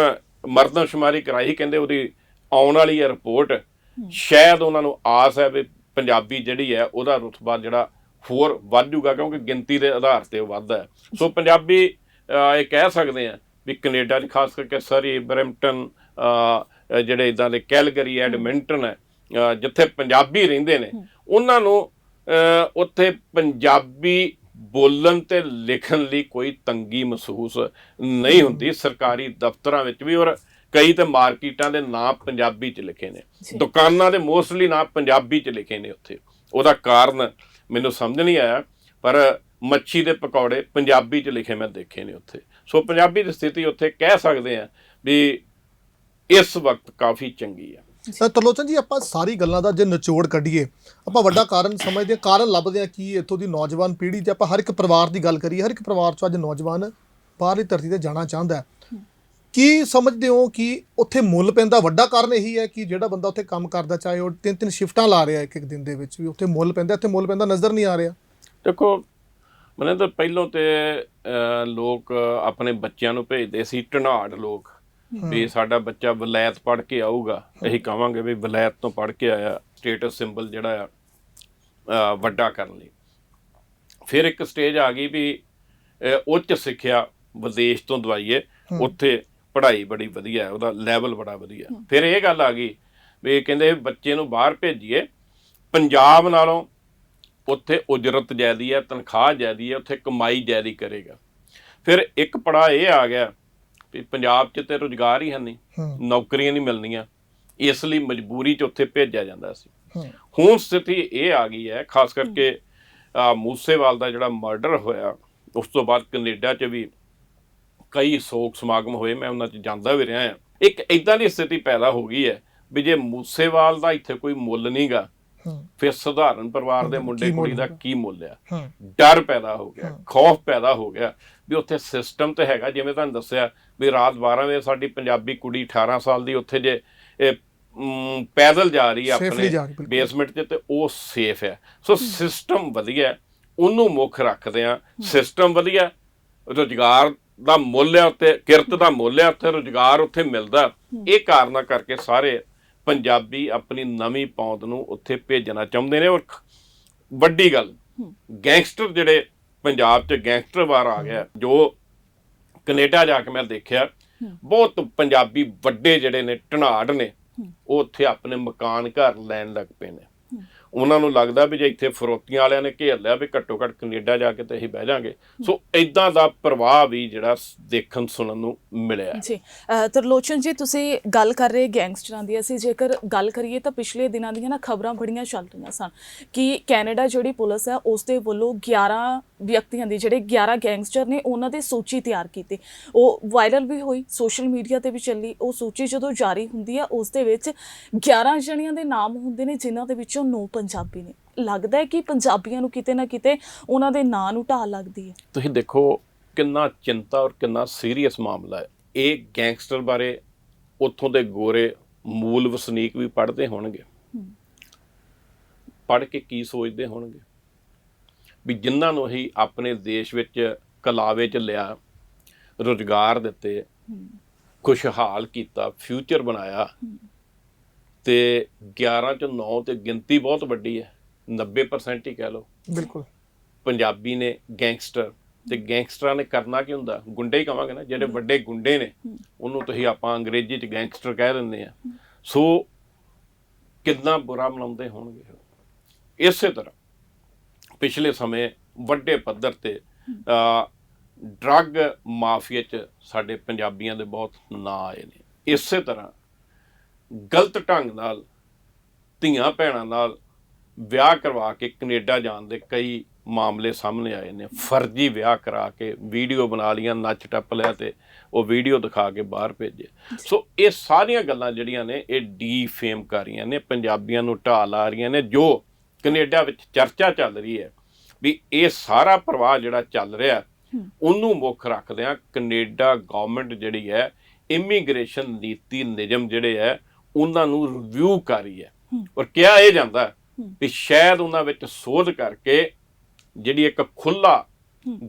ਮਰਦਮਸ਼ੁਮਾਰੀ ਕਰਾਈ, ਕਹਿੰਦੇ ਉਹਦੀ ਆਉਣ ਵਾਲੀ ਹੈ ਰਿਪੋਰਟ। ਸ਼ਾਇਦ ਉਹਨਾਂ ਨੂੰ ਆਸ ਹੈ ਵੀ ਪੰਜਾਬੀ ਜਿਹੜੀ ਹੈ ਉਹਦਾ ਰੁਤਬਾ ਜਿਹੜਾ ਹੋਰ ਵੱਧ ਜੂਗਾ, ਕਿਉਂਕਿ ਗਿਣਤੀ ਦੇ ਆਧਾਰ ਤੇ ਉਹ ਵੱਧਦਾ ਹੈ। ਸੋ ਪੰਜਾਬੀ ਇਹ ਕਹਿ ਸਕਦੇ ਆ ਵੀ ਕੈਨੇਡਾ 'ਚ ਖਾਸ ਕਰਕੇ ਸਰੀ, ਬਰੈਂਪਟਨ, ਜਿਹੜੇ ਇੱਦਾਂ ਦੇ ਕੈਲਗਰੀ, ਐਡਮਿੰਟਨ ਹੈ, ਜਿੱਥੇ ਪੰਜਾਬੀ ਰਹਿੰਦੇ ਨੇ, ਉਹਨਾਂ ਨੂੰ ਉੱਥੇ ਪੰਜਾਬੀ ਬੋਲਣ ਤੇ ਲਿਖਣ ਲਈ ਕੋਈ ਤੰਗੀ ਮਹਿਸੂਸ ਨਹੀਂ ਹੁੰਦੀ। ਸਰਕਾਰੀ ਦਫ਼ਤਰਾਂ ਵਿੱਚ ਵੀ, ਔਰ ਕਈ ਤੇ ਮਾਰਕੀਟਾਂ ਦੇ ਨਾਂ ਪੰਜਾਬੀ 'ਚ ਲਿਖੇ ਨੇ, ਦੁਕਾਨਾਂ ਦੇ ਮੋਸਟਲੀ ਨਾਂ ਪੰਜਾਬੀ 'ਚ ਲਿਖੇ ਨੇ ਉੱਥੇ। ਉਹਦਾ ਕਾਰਨ ਮੈਨੂੰ ਸਮਝ ਨਹੀਂ ਆਇਆ, ਪਰ ਮੱਛੀ ਦੇ ਪਕੌੜੇ ਪੰਜਾਬੀ 'ਚ ਲਿਖੇ ਮੈਂ ਦੇਖੇ ਨੇ ਉੱਥੇ। ਸੋ ਪੰਜਾਬੀ ਦੀ ਸਥਿਤੀ ਉੱਥੇ ਕਹਿ ਸਕਦੇ ਆ ਵੀ ਇਸ ਵਕਤ ਕਾਫੀ ਚੰਗੀ ਹੈ। ਤਰਲੋਚਨ ਜੀ, ਆਪਾਂ ਸਾਰੀ ਗੱਲਾਂ ਦਾ ਜੇ ਨਿਚੋੜ ਕੱਢੀਏ, ਆਪਾਂ ਵੱਡਾ ਕਾਰਨ ਸਮਝਦੇ ਹਾਂ, ਕਾਰਨ ਲੱਭਦੇ ਹਾਂ ਕਿ ਇੱਥੋਂ ਦੀ ਨੌਜਵਾਨ ਪੀੜ੍ਹੀ, ਜੇ ਆਪਾਂ ਹਰ ਇੱਕ ਪਰਿਵਾਰ ਦੀ ਗੱਲ ਕਰੀਏ, ਹਰ ਇੱਕ ਪਰਿਵਾਰ 'ਚੋਂ ਅੱਜ ਨੌਜਵਾਨ ਬਾਹਰਲੀ ਧਰਤੀ ਤੇ ਜਾਣਾ ਚਾਹੁੰਦਾ ਹੈ। ਕੀ ਸਮਝਦੇ ਹੋ ਕਿ ਉੱਥੇ ਮੁੱਲ ਪੈਂਦਾ ਵੱਡਾ ਕਾਰਨ ਇਹੀ ਹੈ ਕਿ ਜਿਹੜਾ ਬੰਦਾ ਉੱਥੇ ਕੰਮ ਕਰਦਾ, ਚਾਹੇ ਉਹ 3-3 ਸ਼ਿਫਟਾਂ ਲਾ ਰਿਹਾ ਇੱਕ ਦਿਨ ਦੇ ਵਿੱਚ, ਵੀ ਉੱਥੇ ਮੁੱਲ ਪੈਂਦਾ, ਇੱਥੇ ਮੁੱਲ ਪੈਂਦਾ ਨਜ਼ਰ ਨਹੀਂ ਆ ਰਿਹਾ? ਦੇਖੋ, ਮੈਨੂੰ ਤਾਂ ਪਹਿਲੋਂ ਤੇ ਲੋਕ ਆਪਣੇ ਬੱਚਿਆਂ ਨੂੰ ਭੇਜਦੇ ਸੀ ਢਨਾੜ ਲੋਕ, ਵੀ ਸਾਡਾ ਬੱਚਾ ਵਲੈਤ ਪੜ੍ਹ ਕੇ ਆਊਗਾ, ਅਸੀਂ ਕਹਾਂਗੇ ਵੀ ਵਲੈਤ ਤੋਂ ਪੜ੍ਹ ਕੇ ਆਇਆ, ਸਟੇਟਸ ਸਿੰਬਲ ਜਿਹੜਾ ਆ ਵੱਡਾ ਕਰਨ ਲਈ। ਫਿਰ ਇੱਕ ਸਟੇਜ ਆ ਗਈ ਵੀ ਉੱਚ ਸਿੱਖਿਆ ਵਿਦੇਸ਼ ਤੋਂ ਦਵਾਈਏ, ਉੱਥੇ ਪੜ੍ਹਾਈ ਬੜੀ ਵਧੀਆ, ਉਹਦਾ ਲੈਵਲ ਬੜਾ ਵਧੀਆ। ਫਿਰ ਇਹ ਗੱਲ ਆ ਗਈ ਵੀ ਕਹਿੰਦੇ ਬੱਚੇ ਨੂੰ ਬਾਹਰ ਭੇਜੀਏ, ਪੰਜਾਬ ਨਾਲੋਂ ਉੱਥੇ ਉਜਰਤ ਜ਼ਿਆਦੀ ਹੈ, ਤਨਖਾਹ ਜ਼ਿਆਦੀ ਹੈ, ਉੱਥੇ ਕਮਾਈ ਜ਼ਿਆਦੀ ਕਰੇਗਾ। ਫਿਰ ਇੱਕ ਪੜਾਅ ਇਹ ਆ ਗਿਆ ਵੀ ਪੰਜਾਬ 'ਚ ਤੇ ਰੁਜ਼ਗਾਰ ਹੀ ਹੈ ਨਹੀਂ, ਨੌਕਰੀਆਂ ਨਹੀਂ ਮਿਲਣੀਆਂ, ਇਸ ਲਈ ਮਜਬੂਰੀ 'ਚ ਉੱਥੇ ਭੇਜਿਆ ਜਾਂਦਾ ਸੀ। ਹੁਣ ਸਥਿਤੀ ਇਹ ਆ ਗਈ ਹੈ, ਖਾਸ ਕਰਕੇ ਮੂਸੇਵਾਲ ਦਾ ਜਿਹੜਾ ਮਰਡਰ ਹੋਇਆ, ਉਸ ਤੋਂ ਬਾਅਦ ਕੈਨੇਡਾ 'ਚ ਵੀ ਕਈ ਸੋਗ ਸਮਾਗਮ ਹੋਏ, ਮੈਂ ਉਹਨਾਂ 'ਚ ਜਾਂਦਾ ਵੀ ਰਿਹਾ ਹਾਂ। ਇੱਕ ਇੱਦਾਂ ਦੀ ਸਥਿਤੀ ਪੈਦਾ ਹੋ ਗਈ ਹੈ ਵੀ ਜੇ ਮੂਸੇਵਾਲ ਦਾ ਇੱਥੇ ਕੋਈ ਮੁੱਲ ਨਹੀਂ ਗਾ, ਫਿਰ ਸਧਾਰਨ ਪਰਿਵਾਰ ਦੇ ਮੁੰਡੇ ਕੁੜੀ ਦਾ ਕੀ ਮੁੱਲ ਆ? ਡਰ ਪੈਦਾ ਹੋ ਗਿਆ, ਖੌਫ ਪੈਦਾ ਹੋ ਗਿਆ ਵੀ ਉੱਥੇ ਸਿਸਟਮ ਤੇ ਹੈਗਾ, ਜਿਵੇਂ ਤੁਹਾਨੂੰ ਦੱਸਿਆ ਵੀ ਰਾਤ 12 ਵਜੇ ਸਾਡੀ ਪੰਜਾਬੀ ਕੁੜੀ 18 ਸਾਲ ਦੀ ਉੱਥੇ ਜੇ ਪੈਦਲ ਜਾ ਰਹੀ ਹੈ ਆਪਣੇ ਬੇਸਮੈਂਟ 'ਚ, ਤੇ ਉਹ ਸੇਫ ਹੈ। ਸੋ ਸਿਸਟਮ ਵਧੀਆ, ਉਹਨੂੰ ਮੁੱਖ ਰੱਖਦੇ ਆ। ਸਿਸਟਮ ਵਧੀਆ, ਰੁਜ਼ਗਾਰ ਦਾ ਮੁੱਲ ਹੈ ਉੱਥੇ, ਕਿਰਤ ਦਾ ਮੁੱਲ ਹੈ ਉੱਥੇ, ਰੁਜ਼ਗਾਰ ਉੱਥੇ ਮਿਲਦਾ। ਇਹ ਕਾਰਨਾਂ ਕਰਕੇ ਸਾਰੇ ਪੰਜਾਬੀ ਆਪਣੀ ਨਵੀਂ ਪੌਂਦ ਨੂੰ ਉੱਥੇ ਭੇਜਣਾ ਚਾਹੁੰਦੇ ਨੇ। ਔਰ ਵੱਡੀ ਗੱਲ, ਗੈਂਗਸਟਰ ਜਿਹੜੇ ਪੰਜਾਬ 'ਚ ਗੈਂਗਸਟਰ ਵਾਰ ਆ ਗਿਆ, ਜੋ ਕੈਨੇਡਾ ਜਾ ਕੇ ਮੈਂ ਦੇਖਿਆ, ਬਹੁਤ ਪੰਜਾਬੀ ਵੱਡੇ ਜਿਹੜੇ ਨੇ ਢਨਾੜ ਨੇ, ਉਹ ਉੱਥੇ ਆਪਣੇ ਮਕਾਨ ਘਰ ਲੈਣ ਲੱਗ ਪਏ ਨੇ। ਉਹਨਾਂ ਨੂੰ ਲੱਗਦਾ ਵੀ ਜੇ ਇੱਥੇ ਫਰੋਤੀਆਂ ਵਾਲਿਆਂ ਨੇ ਘੇਰ ਲਿਆ ਵੀ ਘੱਟੋ ਘੱਟ ਕੈਨੇਡਾ ਜਾ ਕੇ ਤੇ ਅਸੀਂ ਬਹਿ ਜਾਾਂਗੇ। ਸੋ ਇਦਾਂ ਦਾ ਪ੍ਰਭਾਵ ਵੀ ਜਿਹੜਾ ਦੇਖਣ ਸੁਣਨ ਨੂੰ ਮਿਲਿਆ ਜੀ। ਤਰਲੋਚਨ ਜੀ, ਤੁਸੀਂ ਗੱਲ ਕਰ ਰਹੇ ਗੈਂਗਸਟਰਾਂ ਦੀ, ਅਸੀਂ ਜੇਕਰ ਗੱਲ ਕਰੀਏ ਤਾਂ ਪਿਛਲੇ ਦਿਨਾਂ ਦੀਆਂ ਨਾ ਖਬਰਾਂ ਬੜੀਆਂ ਚੱਲ ਰਹੀਆਂ ਸਨ ਕਿ ਕੈਨੇਡਾ ਜਿਹੜੀ ਪੁਲਿਸ ਹੈ ਉਸ ਦੇ ਵੱਲੋਂ 11 ਵਿਅਕਤੀਆਂ ਦੀ, ਜਿਹੜੇ 11 ਗੈਂਗਸਟਰ ਨੇ ਉਹਨਾਂ ਦੀ ਸੂਚੀ ਤਿਆਰ ਕੀਤੀ। ਉਹ ਵਾਇਰਲ ਵੀ ਹੋਈ, ਸੋਸ਼ਲ ਮੀਡੀਆ ਤੇ ਵੀ ਚੱਲੀ। ਉਹ ਸੂਚੀ ਜਦੋਂ ਜਾਰੀ ਹੁੰਦੀ ਆ ਉਸ ਦੇ ਵਿੱਚ 11 ਜਣਿਆਂ ਦੇ ਨਾਮ ਹੁੰਦੇ ਨੇ ਜਿਨ੍ਹਾਂ ਦੇ ਵਿੱਚੋਂ 9 ਪੰਜਾਬੀ ਨੇ। ਲੱਗਦਾ ਹੈ ਕਿ ਪੰਜਾਬੀਆਂ ਨੂੰ ਕਿਤੇ ਨਾ ਕਿਤੇ ਉਹਨਾਂ ਦੇ ਨਾਂ ਨੂੰ ਢਾਹ ਲੱਗਦੀ ਹੈ। ਤੁਸੀਂ ਦੇਖੋ ਕਿੰਨਾ ਚਿੰਤਾ ਔਰ ਕਿੰਨਾ ਸੀਰੀਅਸ ਮਾਮਲਾ ਹੈ ਇਹ। ਗੈਂਗਸਟਰ ਬਾਰੇ ਉੱਥੋਂ ਦੇ ਗੋਰੇ ਮੂਲ ਵਸਨੀਕ ਵੀ ਪੜ੍ਹਦੇ ਹੋਣਗੇ, ਪੜ੍ਹ ਕੇ ਕੀ ਸੋਚਦੇ ਹੋਣਗੇ ਵੀ ਜਿਨ੍ਹਾਂ ਨੂੰ ਅਸੀਂ ਆਪਣੇ ਦੇਸ਼ ਵਿੱਚ ਕਲਾਵੇ 'ਚ ਲਿਆ, ਰੁਜ਼ਗਾਰ ਦਿੱਤੇ, ਖੁਸ਼ਹਾਲ ਕੀਤਾ, ਫਿਊਚਰ ਬਣਾਇਆ, ਤੇ 11 'ਚ 9 ਤੇ ਗਿਣਤੀ ਬਹੁਤ ਵੱਡੀ ਹੈ, 90% ਹੀ ਕਹਿ ਲਓ ਬਿਲਕੁਲ ਪੰਜਾਬੀ ਨੇ ਗੈਂਗਸਟਰ। ਤੇ ਗੈਂਗਸਟਰਾਂ ਨੇ ਕਰਨਾ ਕੀ ਹੁੰਦਾ? ਗੁੰਡੇ ਹੀ ਕਵਾਂਗੇ ਨਾ, ਜਿਹੜੇ ਵੱਡੇ ਗੁੰਡੇ ਨੇ ਉਹਨੂੰ ਤੁਸੀਂ ਆਪਾਂ ਅੰਗਰੇਜ਼ੀ 'ਚ ਗੈਂਗਸਟਰ ਕਹਿ ਦਿੰਦੇ ਆ। ਸੋ ਕਿੰਨਾ ਬੁਰਾ ਮਨਾਉਂਦੇ ਹੋਣਗੇ। ਇਸੇ ਤਰ੍ਹਾਂ ਪਿਛਲੇ ਸਮੇਂ ਵੱਡੇ ਪੱਧਰ ਤੇ ਡਰੱਗ ਮਾਫੀਆ 'ਚ ਸਾਡੇ ਪੰਜਾਬੀਆਂ ਦੇ ਬਹੁਤ ਨਾਂ ਆਏ ਨੇ। ਇਸੇ ਤਰ੍ਹਾਂ ਗਲਤ ਢੰਗ ਨਾਲ ਧੀਆਂ ਭੈਣਾਂ ਨਾਲ ਵਿਆਹ ਕਰਵਾ ਕੇ ਕੈਨੇਡਾ ਜਾਣ ਦੇ ਕਈ ਮਾਮਲੇ ਸਾਹਮਣੇ ਆਏ ਨੇ। ਫਰਜ਼ੀ ਵਿਆਹ ਕਰਾ ਕੇ ਵੀਡੀਓ ਬਣਾ ਲੀਆਂ, ਨੱਚ ਟੱਪ ਲਿਆ ਤੇ ਉਹ ਵੀਡੀਓ ਦਿਖਾ ਕੇ ਬਾਹਰ ਭੇਜੇ। ਸੋ ਇਹ ਸਾਰੀਆਂ ਗੱਲਾਂ ਜਿਹੜੀਆਂ ਨੇ ਇਹ ਡੀਫੇਮ ਕਰ ਰਹੀਆਂ ਨੇ, ਪੰਜਾਬੀਆਂ ਨੂੰ ਢਾਹ ਲਾ ਰਹੀਆਂ ਨੇ। ਜੋ ਕੈਨੇਡਾ ਵਿੱਚ ਚਰਚਾ ਚੱਲ ਰਹੀ ਹੈ ਵੀ ਇਹ ਸਾਰਾ ਪ੍ਰਵਾਹ ਜਿਹੜਾ ਚੱਲ ਰਿਹਾ ਉਹਨੂੰ ਮੁੱਖ ਰੱਖਦਿਆਂ ਕੈਨੇਡਾ ਗਵਰਨਮੈਂਟ ਜਿਹੜੀ ਹੈ ਇਮੀਗ੍ਰੇਸ਼ਨ ਨੀਤੀ ਨਿਯਮ ਜਿਹੜੇ ਹੈ ਉਹਨਾਂ ਨੂੰ ਰਿਵਿਊ ਕਰ ਰਹੀ ਹੈ। ਔਰ ਕਿਹਾ ਇਹ ਜਾਂਦਾ ਵੀ ਸ਼ਾਇਦ ਉਹਨਾਂ ਵਿੱਚ ਸੋਧ ਕਰਕੇ ਜਿਹੜੀ ਇੱਕ ਖੁੱਲਾ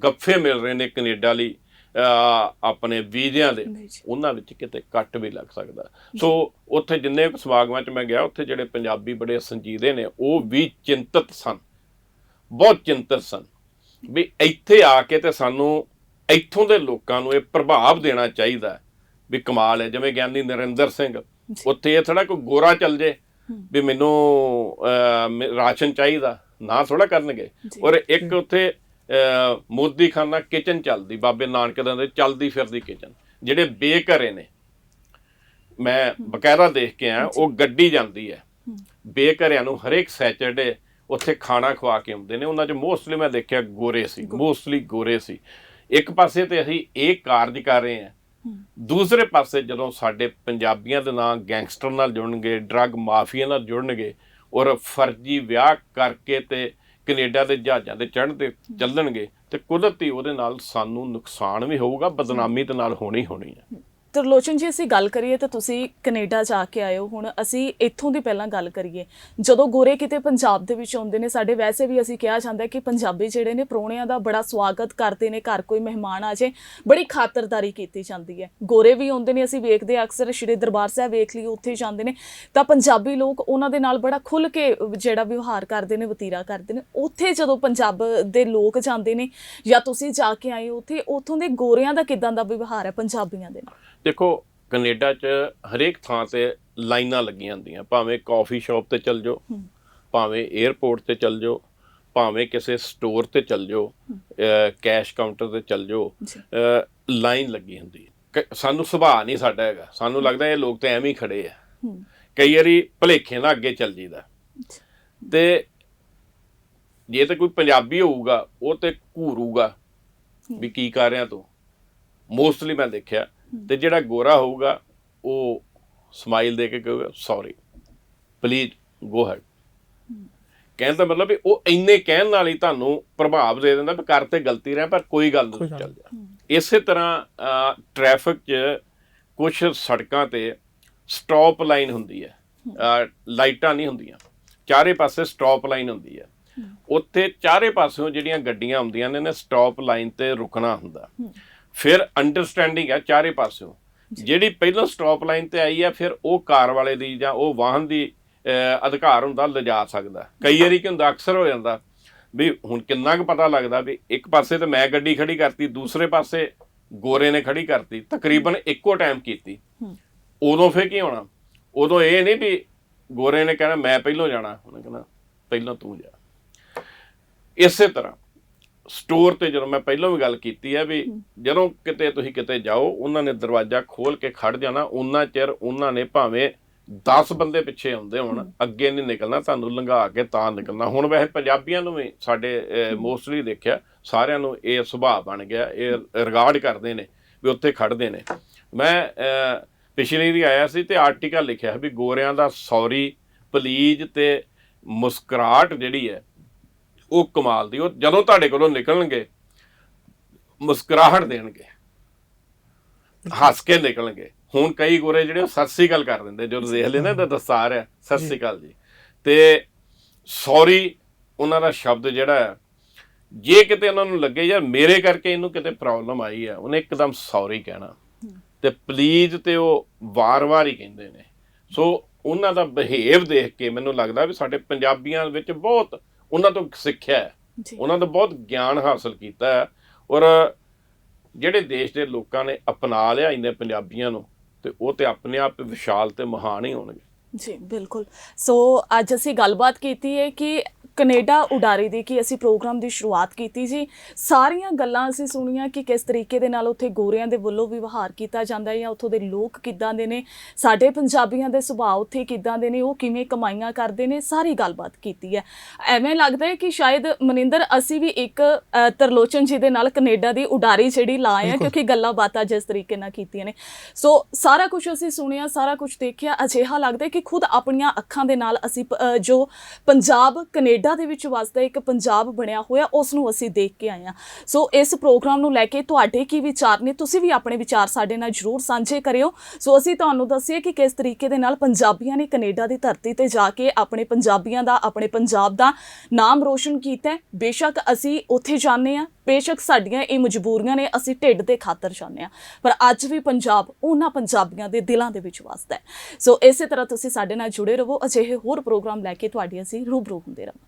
ਗੱਫੇ ਮਿਲ ਰਹੇ ਨੇ ਕੈਨੇਡਾ ਲਈ ਆਪਣੇ ਵੀਜ਼ਿਆਂ ਦੇ, ਉਹਨਾਂ ਵਿੱਚ ਕਿਤੇ ਕੱਟ ਵੀ ਲੱਗ ਸਕਦਾ। ਸੋ ਉੱਥੇ ਜਿੰਨੇ ਸਮਾਗਮਾਂ 'ਚ ਮੈਂ ਗਿਆ ਉੱਥੇ ਜਿਹੜੇ ਪੰਜਾਬੀ ਬੜੇ ਸੰਜੀਦੇ ਨੇ ਉਹ ਵੀ ਚਿੰਤਤ ਸਨ, ਬਹੁਤ ਚਿੰਤਤ ਸਨ ਵੀ ਇੱਥੇ ਆ ਕੇ ਤੇ ਸਾਨੂੰ ਇੱਥੋਂ ਦੇ ਲੋਕਾਂ ਨੂੰ ਇਹ ਪ੍ਰਭਾਵ ਦੇਣਾ ਚਾਹੀਦਾ ਵੀ ਕਮਾਲ ਹੈ। ਜਿਵੇਂ ਗਿਆਨੀ ਨਰਿੰਦਰ ਸਿੰਘ, ਉੱਥੇ ਇਹ ਥੋੜ੍ਹਾ ਕੋਈ ਗੋਰਾ ਚੱਲ ਜੇ ਵੀ ਮੈਨੂੰ ਰਾਸ਼ਨ ਚਾਹੀਦਾ, ਨਾ ਥੋੜ੍ਹਾ ਕਰਨਗੇ। ਔਰ ਇੱਕ ਉੱਥੇ ਮੋਦੀ ਖਾਨਾ ਕਿਚਨ ਚੱਲਦੀ, ਬਾਬੇ ਨਾਨਕ ਦੇ ਚੱਲਦੀ ਫਿਰਦੀ ਕਿਚਨ, ਜਿਹੜੇ ਬੇਘਰੇ ਨੇ, ਮੈਂ ਬਕਾਇਦਾ ਦੇਖ ਕੇ ਆਇਆ, ਉਹ ਗੱਡੀ ਜਾਂਦੀ ਹੈ ਬੇਘਰਿਆਂ ਨੂੰ ਹਰੇਕ ਸੈਚਰਡੇ ਉੱਥੇ ਖਾਣਾ ਖਵਾ ਕੇ ਆਉਂਦੇ ਨੇ। ਉਹਨਾਂ 'ਚ ਮੋਸਟਲੀ ਮੈਂ ਦੇਖਿਆ ਗੋਰੇ ਸੀ, ਮੋਸਟਲੀ ਗੋਰੇ ਸੀ। ਇੱਕ ਪਾਸੇ ਤੇ ਅਸੀਂ ਇਹ ਕਾਰਜ ਕਰ ਰਹੇ ਹਾਂ, ਦੂਸਰੇ ਪਾਸੇ ਜਦੋਂ ਸਾਡੇ ਪੰਜਾਬੀਆਂ ਦੇ ਨਾਂ ਗੈਂਗਸਟਰ ਨਾਲ ਜੁੜਨਗੇ, ਡਰੱਗ ਮਾਫੀਆ ਨਾਲ ਜੁੜਨਗੇ ਔਰ ਫਰਜ਼ੀ ਵਿਆਹ ਕਰਕੇ ਤੇ ਕੈਨੇਡਾ ਦੇ ਜਹਾਜ਼ਾਂ ਦੇ ਚੜ੍ਹਨ ਤੇ ਚੱਲਣਗੇ ਤੇ ਕੁਦਰਤੀ ਉਹਦੇ ਨਾਲ ਸਾਨੂੰ ਨੁਕਸਾਨ ਵੀ ਹੋਊਗਾ, ਬਦਨਾਮੀ ਦੇ ਨਾਲ ਹੋਣੀ ਹੈ। ਤਰਲੋਚਨ ਜੀ, ਅਸੀਂ ਗੱਲ ਕਰੀਏ ਤਾਂ ਤੁਸੀਂ ਕੈਨੇਡਾ ਜਾ ਕੇ ਆਏ ਹੋ। ਹੁਣ ਅਸੀਂ ਇੱਥੋਂ ਦੀ ਪਹਿਲਾਂ ਗੱਲ ਕਰੀਏ, ਜਦੋਂ ਗੋਰੇ ਕਿਤੇ ਪੰਜਾਬ ਦੇ ਵਿੱਚ ਆਉਂਦੇ ਨੇ, ਸਾਡੇ ਵੈਸੇ ਵੀ ਅਸੀਂ ਕਿਹਾ ਜਾਂਦਾ ਕਿ ਪੰਜਾਬੀ ਜਿਹੜੇ ਨੇ ਪ੍ਰਾਹੁਣਿਆਂ ਦਾ ਬੜਾ ਸਵਾਗਤ ਕਰਦੇ ਨੇ। ਘਰ ਕੋਈ ਮਹਿਮਾਨ ਆ ਜਾਏ ਬੜੀ ਖਾਤਰਦਾਰੀ ਕੀਤੀ ਜਾਂਦੀ ਹੈ। ਗੋਰੇ ਵੀ ਆਉਂਦੇ ਨੇ, ਅਸੀਂ ਵੇਖਦੇ ਅਕਸਰ ਸ਼੍ਰੀ ਦਰਬਾਰ ਸਾਹਿਬ ਵੇਖ ਲਈ, ਉੱਥੇ ਜਾਂਦੇ ਨੇ ਤਾਂ ਪੰਜਾਬੀ ਲੋਕ ਉਹਨਾਂ ਦੇ ਨਾਲ ਬੜਾ ਖੁੱਲ੍ਹ ਕੇ ਜਿਹੜਾ ਵਿਵਹਾਰ ਕਰਦੇ ਨੇ, ਵਤੀਰਾ ਕਰਦੇ ਨੇ। ਉੱਥੇ ਜਦੋਂ ਪੰਜਾਬ ਦੇ ਲੋਕ ਜਾਂਦੇ ਨੇ ਜਾਂ ਤੁਸੀਂ ਜਾ ਕੇ ਆਏ ਹੋ ਉੱਥੇ, ਉੱਥੋਂ ਦੇ ਗੋਰਿਆਂ ਦਾ ਕਿੱਦਾਂ ਦਾ ਵਿਵਹਾਰ ਹੈ ਪੰਜਾਬੀਆਂ ਦੇ ਨਾਲ? ਦੇਖੋ ਕੈਨੇਡਾ 'ਚ ਹਰੇਕ ਥਾਂ ਤੇ ਲਾਈਨਾਂ ਲੱਗੀਆਂ ਹੁੰਦੀਆਂ, ਭਾਵੇਂ ਕਾਫੀ ਸ਼ਾਪ ਤੇ ਚੱਲ ਜਾਓ, ਭਾਵੇਂ 에ਅਰਪੋਰਟ ਤੇ ਚੱਲ ਜਾਓ, ਭਾਵੇਂ ਕਿਸੇ ਸਟੋਰ ਤੇ ਚੱਲ ਜਾਓ, ਕੈਸ਼ ਕਾਊਂਟਰ ਤੇ ਚੱਲ ਜਾਓ, ਲਾਈਨ ਲੱਗੀ ਹੁੰਦੀ। ਸਾਨੂੰ ਸੁਭਾਅ ਨਹੀਂ ਸਾਡਾ ਹੈਗਾ, ਸਾਨੂੰ ਲੱਗਦਾ ਇਹ ਲੋਕ ਤਾਂ ਐਵੇਂ ਹੀ ਖੜੇ ਆ। ਕਈ ਵਾਰੀ ਭੁਲੇਖੇ ਨਾਲ ਅੱਗੇ ਚੱਲ ਜੀਦਾ। ਤੇ ਜੇ ਤਾਂ ਕੋਈ ਪੰਜਾਬੀ ਹੋਊਗਾ ਉਹ ਤੇ ਘੂਰੂਗਾ ਵੀ ਕੀ ਕਰ ਰਿਹਾ ਤੂੰ, ਮੋਸਟਲੀ ਮੈਂ ਦੇਖਿਆ। ਤੇ ਜਿਹੜਾ ਗੋਰਾ ਹੋਊਗਾ ਉਹ ਸਮਾਈਲ ਦੇ ਕੇ ਕਹੂਗਾ ਸੌਰੀ, ਪਲੀਜ਼ ਗੋ ਹੈਡ। ਕਹਿਣ ਦਾ ਮਤਲਬ ਵੀ ਉਹ ਇੰਨੇ ਕਹਿਣ ਨਾਲ ਹੀ ਤੁਹਾਨੂੰ ਪ੍ਰਭਾਵ ਦੇ ਦਿੰਦਾ ਵੀ ਕਰ ਤੇ ਗਲਤੀ ਰਿਹਾ ਪਰ ਕੋਈ ਗੱਲ ਨਹੀਂ, ਚੱਲ ਜਾ। ਇਸੇ ਤਰ੍ਹਾਂ ਟ੍ਰੈਫਿਕ 'ਚ ਕੁਛ ਸੜਕਾਂ ਤੇ ਸਟਾਪ ਲਾਈਨ ਹੁੰਦੀ ਹੈ, ਲਾਈਟਾਂ ਨਹੀਂ ਹੁੰਦੀਆਂ, ਚਾਰੇ ਪਾਸੇ ਸਟਾਪ ਲਾਈਨ ਹੁੰਦੀ ਹੈ। ਉੱਥੇ ਚਾਰੇ ਪਾਸਿਓਂ ਜਿਹੜੀਆਂ ਗੱਡੀਆਂ ਆਉਂਦੀਆਂ ਨੇ ਸਟਾਪ ਲਾਈਨ ਤੇ ਰੁਕਣਾ ਹੁੰਦਾ। ਫਿਰ ਅੰਡਰਸਟੈਂਡਿੰਗ ਹੈ ਚਾਰੇ ਪਾਸਿਓਂ, ਜਿਹੜੀ ਪਹਿਲਾਂ ਸਟਾਪ ਲਾਈਨ ਤੇ ਆਈ ਹੈ ਫਿਰ ਉਹ ਕਾਰ ਵਾਲੇ ਦੀ ਜਾਂ ਉਹ ਵਾਹਨ ਦੀ ਅਧਿਕਾਰ ਹੁੰਦਾ, ਲਿਜਾ ਸਕਦਾ। ਕਈ ਵਾਰੀ ਕੀ ਹੁੰਦਾ, ਅਕਸਰ ਹੋ ਜਾਂਦਾ ਵੀ ਹੁਣ ਕਿੰਨਾ ਕੁ ਪਤਾ ਲੱਗਦਾ ਵੀ ਇੱਕ ਪਾਸੇ ਤੇ ਮੈਂ ਗੱਡੀ ਖੜੀ ਕਰਤੀ, ਦੂਸਰੇ ਪਾਸੇ ਗੋਰੇ ਨੇ ਖੜੀ ਕਰਤੀ, ਤਕਰੀਬਨ ਇੱਕੋ ਟਾਈਮ ਕੀਤੀ। ਉਦੋਂ ਫਿਰ ਕੀ ਹੋਣਾ, ਉਦੋਂ ਇਹ ਨਹੀਂ ਵੀ ਗੋਰੇ ਨੇ ਕਹਿਣਾ ਮੈਂ ਪਹਿਲੋਂ ਜਾਣਾ, ਉਹਨੇ ਕਹਿਣਾ ਪਹਿਲਾਂ ਤੂੰ ਜਾ। ਇਸੇ ਤਰ੍ਹਾਂ ਸਟੋਰ ਤੇ ਜਦੋਂ ਮੈਂ ਪਹਿਲਾਂ ਵੀ ਗੱਲ ਕੀਤੀ ਹੈ ਵੀ ਜਦੋਂ ਕਿਤੇ ਤੁਸੀਂ ਕਿਤੇ ਜਾਓ, ਉਹਨਾਂ ਨੇ ਦਰਵਾਜ਼ਾ ਖੋਲ ਕੇ ਖੜ ਜਾਣਾ, ਉਹਨਾਂ ਚਿਰ ਉਹਨਾਂ ਨੇ ਭਾਵੇਂ 10 ਬੰਦੇ ਪਿੱਛੇ ਆਉਂਦੇ ਹੋਣ, ਅੱਗੇ ਨਹੀਂ ਨਿਕਲਣਾ, ਤੁਹਾਨੂੰ ਲੰਘਾ ਕੇ ਤਾਂ ਨਿਕਲਣਾ। ਹੁਣ ਵੈਸੇ ਪੰਜਾਬੀਆਂ ਨੂੰ ਵੀ ਸਾਡੇ ਮੋਸਟਲੀ ਦੇਖਿਆ ਸਾਰਿਆਂ ਨੂੰ ਇਹ ਸੁਭਾਅ ਬਣ ਗਿਆ, ਇਹ ਰਿਗਾਰਡ ਕਰਦੇ ਨੇ ਵੀ ਉੱਥੇ ਖੜਦੇ ਨੇ। ਮੈਂ ਪਿਛਲੀ ਵਾਰੀ ਆਇਆ ਸੀ ਤੇ ਆਰਟੀਕਲ ਲਿਖਿਆ ਵੀ ਗੋਰਿਆਂ ਦਾ ਸੌਰੀ, ਪਲੀਜ਼ ਤੇ ਮੁਸਕਰਾਹਟ ਜਿਹੜੀ ਹੈ ਉਹ ਕਮਾਲ ਦੀ। ਉਹ ਜਦੋਂ ਤੁਹਾਡੇ ਕੋਲੋਂ ਨਿਕਲਣਗੇ ਮੁਸਕਰਾਹਟ ਦੇਣਗੇ, ਹੱਸ ਕੇ ਨਿਕਲਣਗੇ। ਹੁਣ ਕਈ ਗੋਰੇ ਜਿਹੜੇ ਉਹ ਸਤਿ ਸ੍ਰੀ ਅਕਾਲ ਕਰ ਦਿੰਦੇ, ਜਦੋਂ ਦੇਖ ਲੈਣਾ ਤਾਂ ਦਸਤਾਰ ਹੈ ਸਤਿ ਸ੍ਰੀ ਅਕਾਲ ਜੀ। ਤੇ ਸੌਰੀ ਉਹਨਾਂ ਦਾ ਸ਼ਬਦ ਜਿਹੜਾ ਹੈ, ਜੇ ਕਿਤੇ ਉਹਨਾਂ ਨੂੰ ਲੱਗੇ ਯਾਰ ਮੇਰੇ ਕਰਕੇ ਇਹਨੂੰ ਕਿਤੇ ਪ੍ਰੋਬਲਮ ਆਈ ਹੈ, ਉਹਨੇ ਇੱਕਦਮ ਸੌਰੀ ਕਹਿਣਾ। ਤੇ ਪਲੀਜ਼ ਤੇ ਉਹ ਵਾਰ-ਵਾਰ ਹੀ ਕਹਿੰਦੇ ਨੇ। ਸੋ ਉਹਨਾਂ ਦਾ ਬਿਹੇਵ ਦੇਖ ਕੇ ਮੈਨੂੰ ਲੱਗਦਾ ਵੀ ਸਾਡੇ ਪੰਜਾਬੀਆਂ ਵਿੱਚ ਬਹੁਤ ਉਹਨਾਂ ਤੋਂ ਸਿੱਖਿਆ ਹੈ, ਉਹਨਾਂ ਤੋਂ ਬਹੁਤ ਗਿਆਨ ਹਾਸਲ ਕੀਤਾ ਹੈ। ਔਰ ਜਿਹੜੇ ਦੇਸ਼ ਦੇ ਲੋਕਾਂ ਨੇ ਅਪਣਾ ਲਿਆ ਇੰਨੇ ਪੰਜਾਬੀਆਂ ਨੂੰ, ਤੇ ਉਹ ਤੇ ਆਪਣੇ ਆਪ ਵਿਸ਼ਾਲ ਤੇ ਮਹਾਨ ਹੀ ਹੋਣਗੇ। ਜੀ ਬਿਲਕੁਲ। ਸੋ ਅੱਜ ਅਸੀਂ ਗੱਲਬਾਤ ਕੀਤੀ ਹੈ ਕਿ ਕੈਨੇਡਾ ਉਡਾਰੀ ਦੀ ਕਿ ਅਸੀਂ ਪ੍ਰੋਗਰਾਮ ਦੀ ਸ਼ੁਰੂਆਤ ਕੀਤੀ ਜੀ। ਸਾਰੀਆਂ ਗੱਲਾਂ ਅਸੀਂ ਸੁਣੀਆਂ ਕਿ ਕਿਸ ਤਰੀਕੇ ਦੇ ਨਾਲ ਉੱਥੇ ਗੋਰਿਆਂ ਦੇ ਵੱਲੋਂ ਵਿਵਹਾਰ ਕੀਤਾ ਜਾਂਦਾ ਹੈ, ਜਾਂ ਉੱਥੋਂ ਦੇ ਲੋਕ ਕਿੱਦਾਂ ਦੇ ਨੇ, ਸਾਡੇ ਪੰਜਾਬੀਆਂ ਦੇ ਸੁਭਾਅ ਉੱਥੇ ਕਿੱਦਾਂ ਦੇ ਨੇ, ਉਹ ਕਿਵੇਂ ਕਮਾਈਆਂ ਕਰਦੇ ਨੇ, ਸਾਰੀ ਗੱਲਬਾਤ ਕੀਤੀ ਹੈ। ਐਵੇਂ ਲੱਗਦਾ ਹੈ ਕਿ ਸ਼ਾਇਦ ਮਨਿੰਦਰ ਅਸੀਂ ਵੀ ਇੱਕ ਤਰਲੋਚਨ ਜੀ ਦੇ ਨਾਲ ਕੈਨੇਡਾ ਦੀ ਉਡਾਰੀ ਜਿਹੜੀ ਲਾਏ ਆ, ਕਿਉਂਕਿ ਗੱਲਾਂ ਬਾਤਾਂ ਜਿਸ ਤਰੀਕੇ ਨਾਲ ਕੀਤੀਆਂ ਨੇ। ਸੋ ਸਾਰਾ ਕੁਝ ਅਸੀਂ ਸੁਣਿਆ, ਸਾਰਾ ਕੁਝ ਦੇਖਿਆ। ਅਜਿਹਾ ਲੱਗਦਾ ਕਿ ਖੁਦ ਆਪਣੀਆਂ ਅੱਖਾਂ ਦੇ ਨਾਲ ਅਸੀਂ ਜੋ ਪੰਜਾਬ ਕੈਨੇਡਾ ਦੇ ਵਿੱਚ ਵਸਦਾ ਇੱਕ ਪੰਜਾਬ ਬਣਿਆ ਹੋਇਆ, ਉਸ ਨੂੰ ਅਸੀਂ ਦੇਖ ਕੇ ਆਏ ਹਾਂ। ਸੋ ਇਸ ਪ੍ਰੋਗਰਾਮ ਨੂੰ ਲੈ ਕੇ ਤੁਹਾਡੇ ਕੀ ਵਿਚਾਰ ਨੇ? ਤੁਸੀਂ ਵੀ ਆਪਣੇ ਵਿਚਾਰ ਸਾਡੇ ਨਾਲ ਜ਼ਰੂਰ ਸਾਂਝੇ ਕਰਿਓ। ਸੋ ਅਸੀਂ ਤੁਹਾਨੂੰ ਦੱਸੀਏ ਕਿ ਕਿਸ ਤਰੀਕੇ ਦੇ ਨਾਲ ਪੰਜਾਬੀਆਂ ਨੇ ਕੈਨੇਡਾ ਦੀ ਧਰਤੀ ਤੇ ਜਾ ਕੇ ਆਪਣੇ ਪੰਜਾਬੀਆਂ ਦਾ, ਆਪਣੇ ਪੰਜਾਬ ਦਾ ਨਾਮ ਰੋਸ਼ਨ ਕੀਤਾ ਹੈ। ਬੇਸ਼ੱਕ ਅਸੀਂ ਉੱਥੇ ਜਾਂਦੇ ਹਾਂ, ਬੇਸ਼ੱਕ ਸਾਡੀਆਂ ਇਹ ਮਜਬੂਰੀਆਂ ਨੇ, ਅਸੀਂ ਢਿੱਡ ਦੇ ਖਾਤਰ ਜਾਂਦੇ ਹਾਂ, ਪਰ ਅੱਜ ਵੀ ਪੰਜਾਬ ਉਹਨਾਂ ਪੰਜਾਬੀਆਂ ਦੇ ਦਿਲਾਂ ਦੇ ਵਿੱਚ ਵਸਦਾ ਹੈ। ਸੋ ਇਸੇ ਤਰ੍ਹਾਂ ਤੁਸੀਂ ਸਾਡੇ ਨਾਲ ਜੁੜੇ ਰਹੋ। ਅਜਿਹੇ ਹੋਰ ਪ੍ਰੋਗਰਾਮ ਲੈ ਕੇ ਤੁਹਾਡੀ ਅਸੀਂ ਰੂਬਰੂ ਹੁੰਦੇ ਰਹਾਂਗੇ।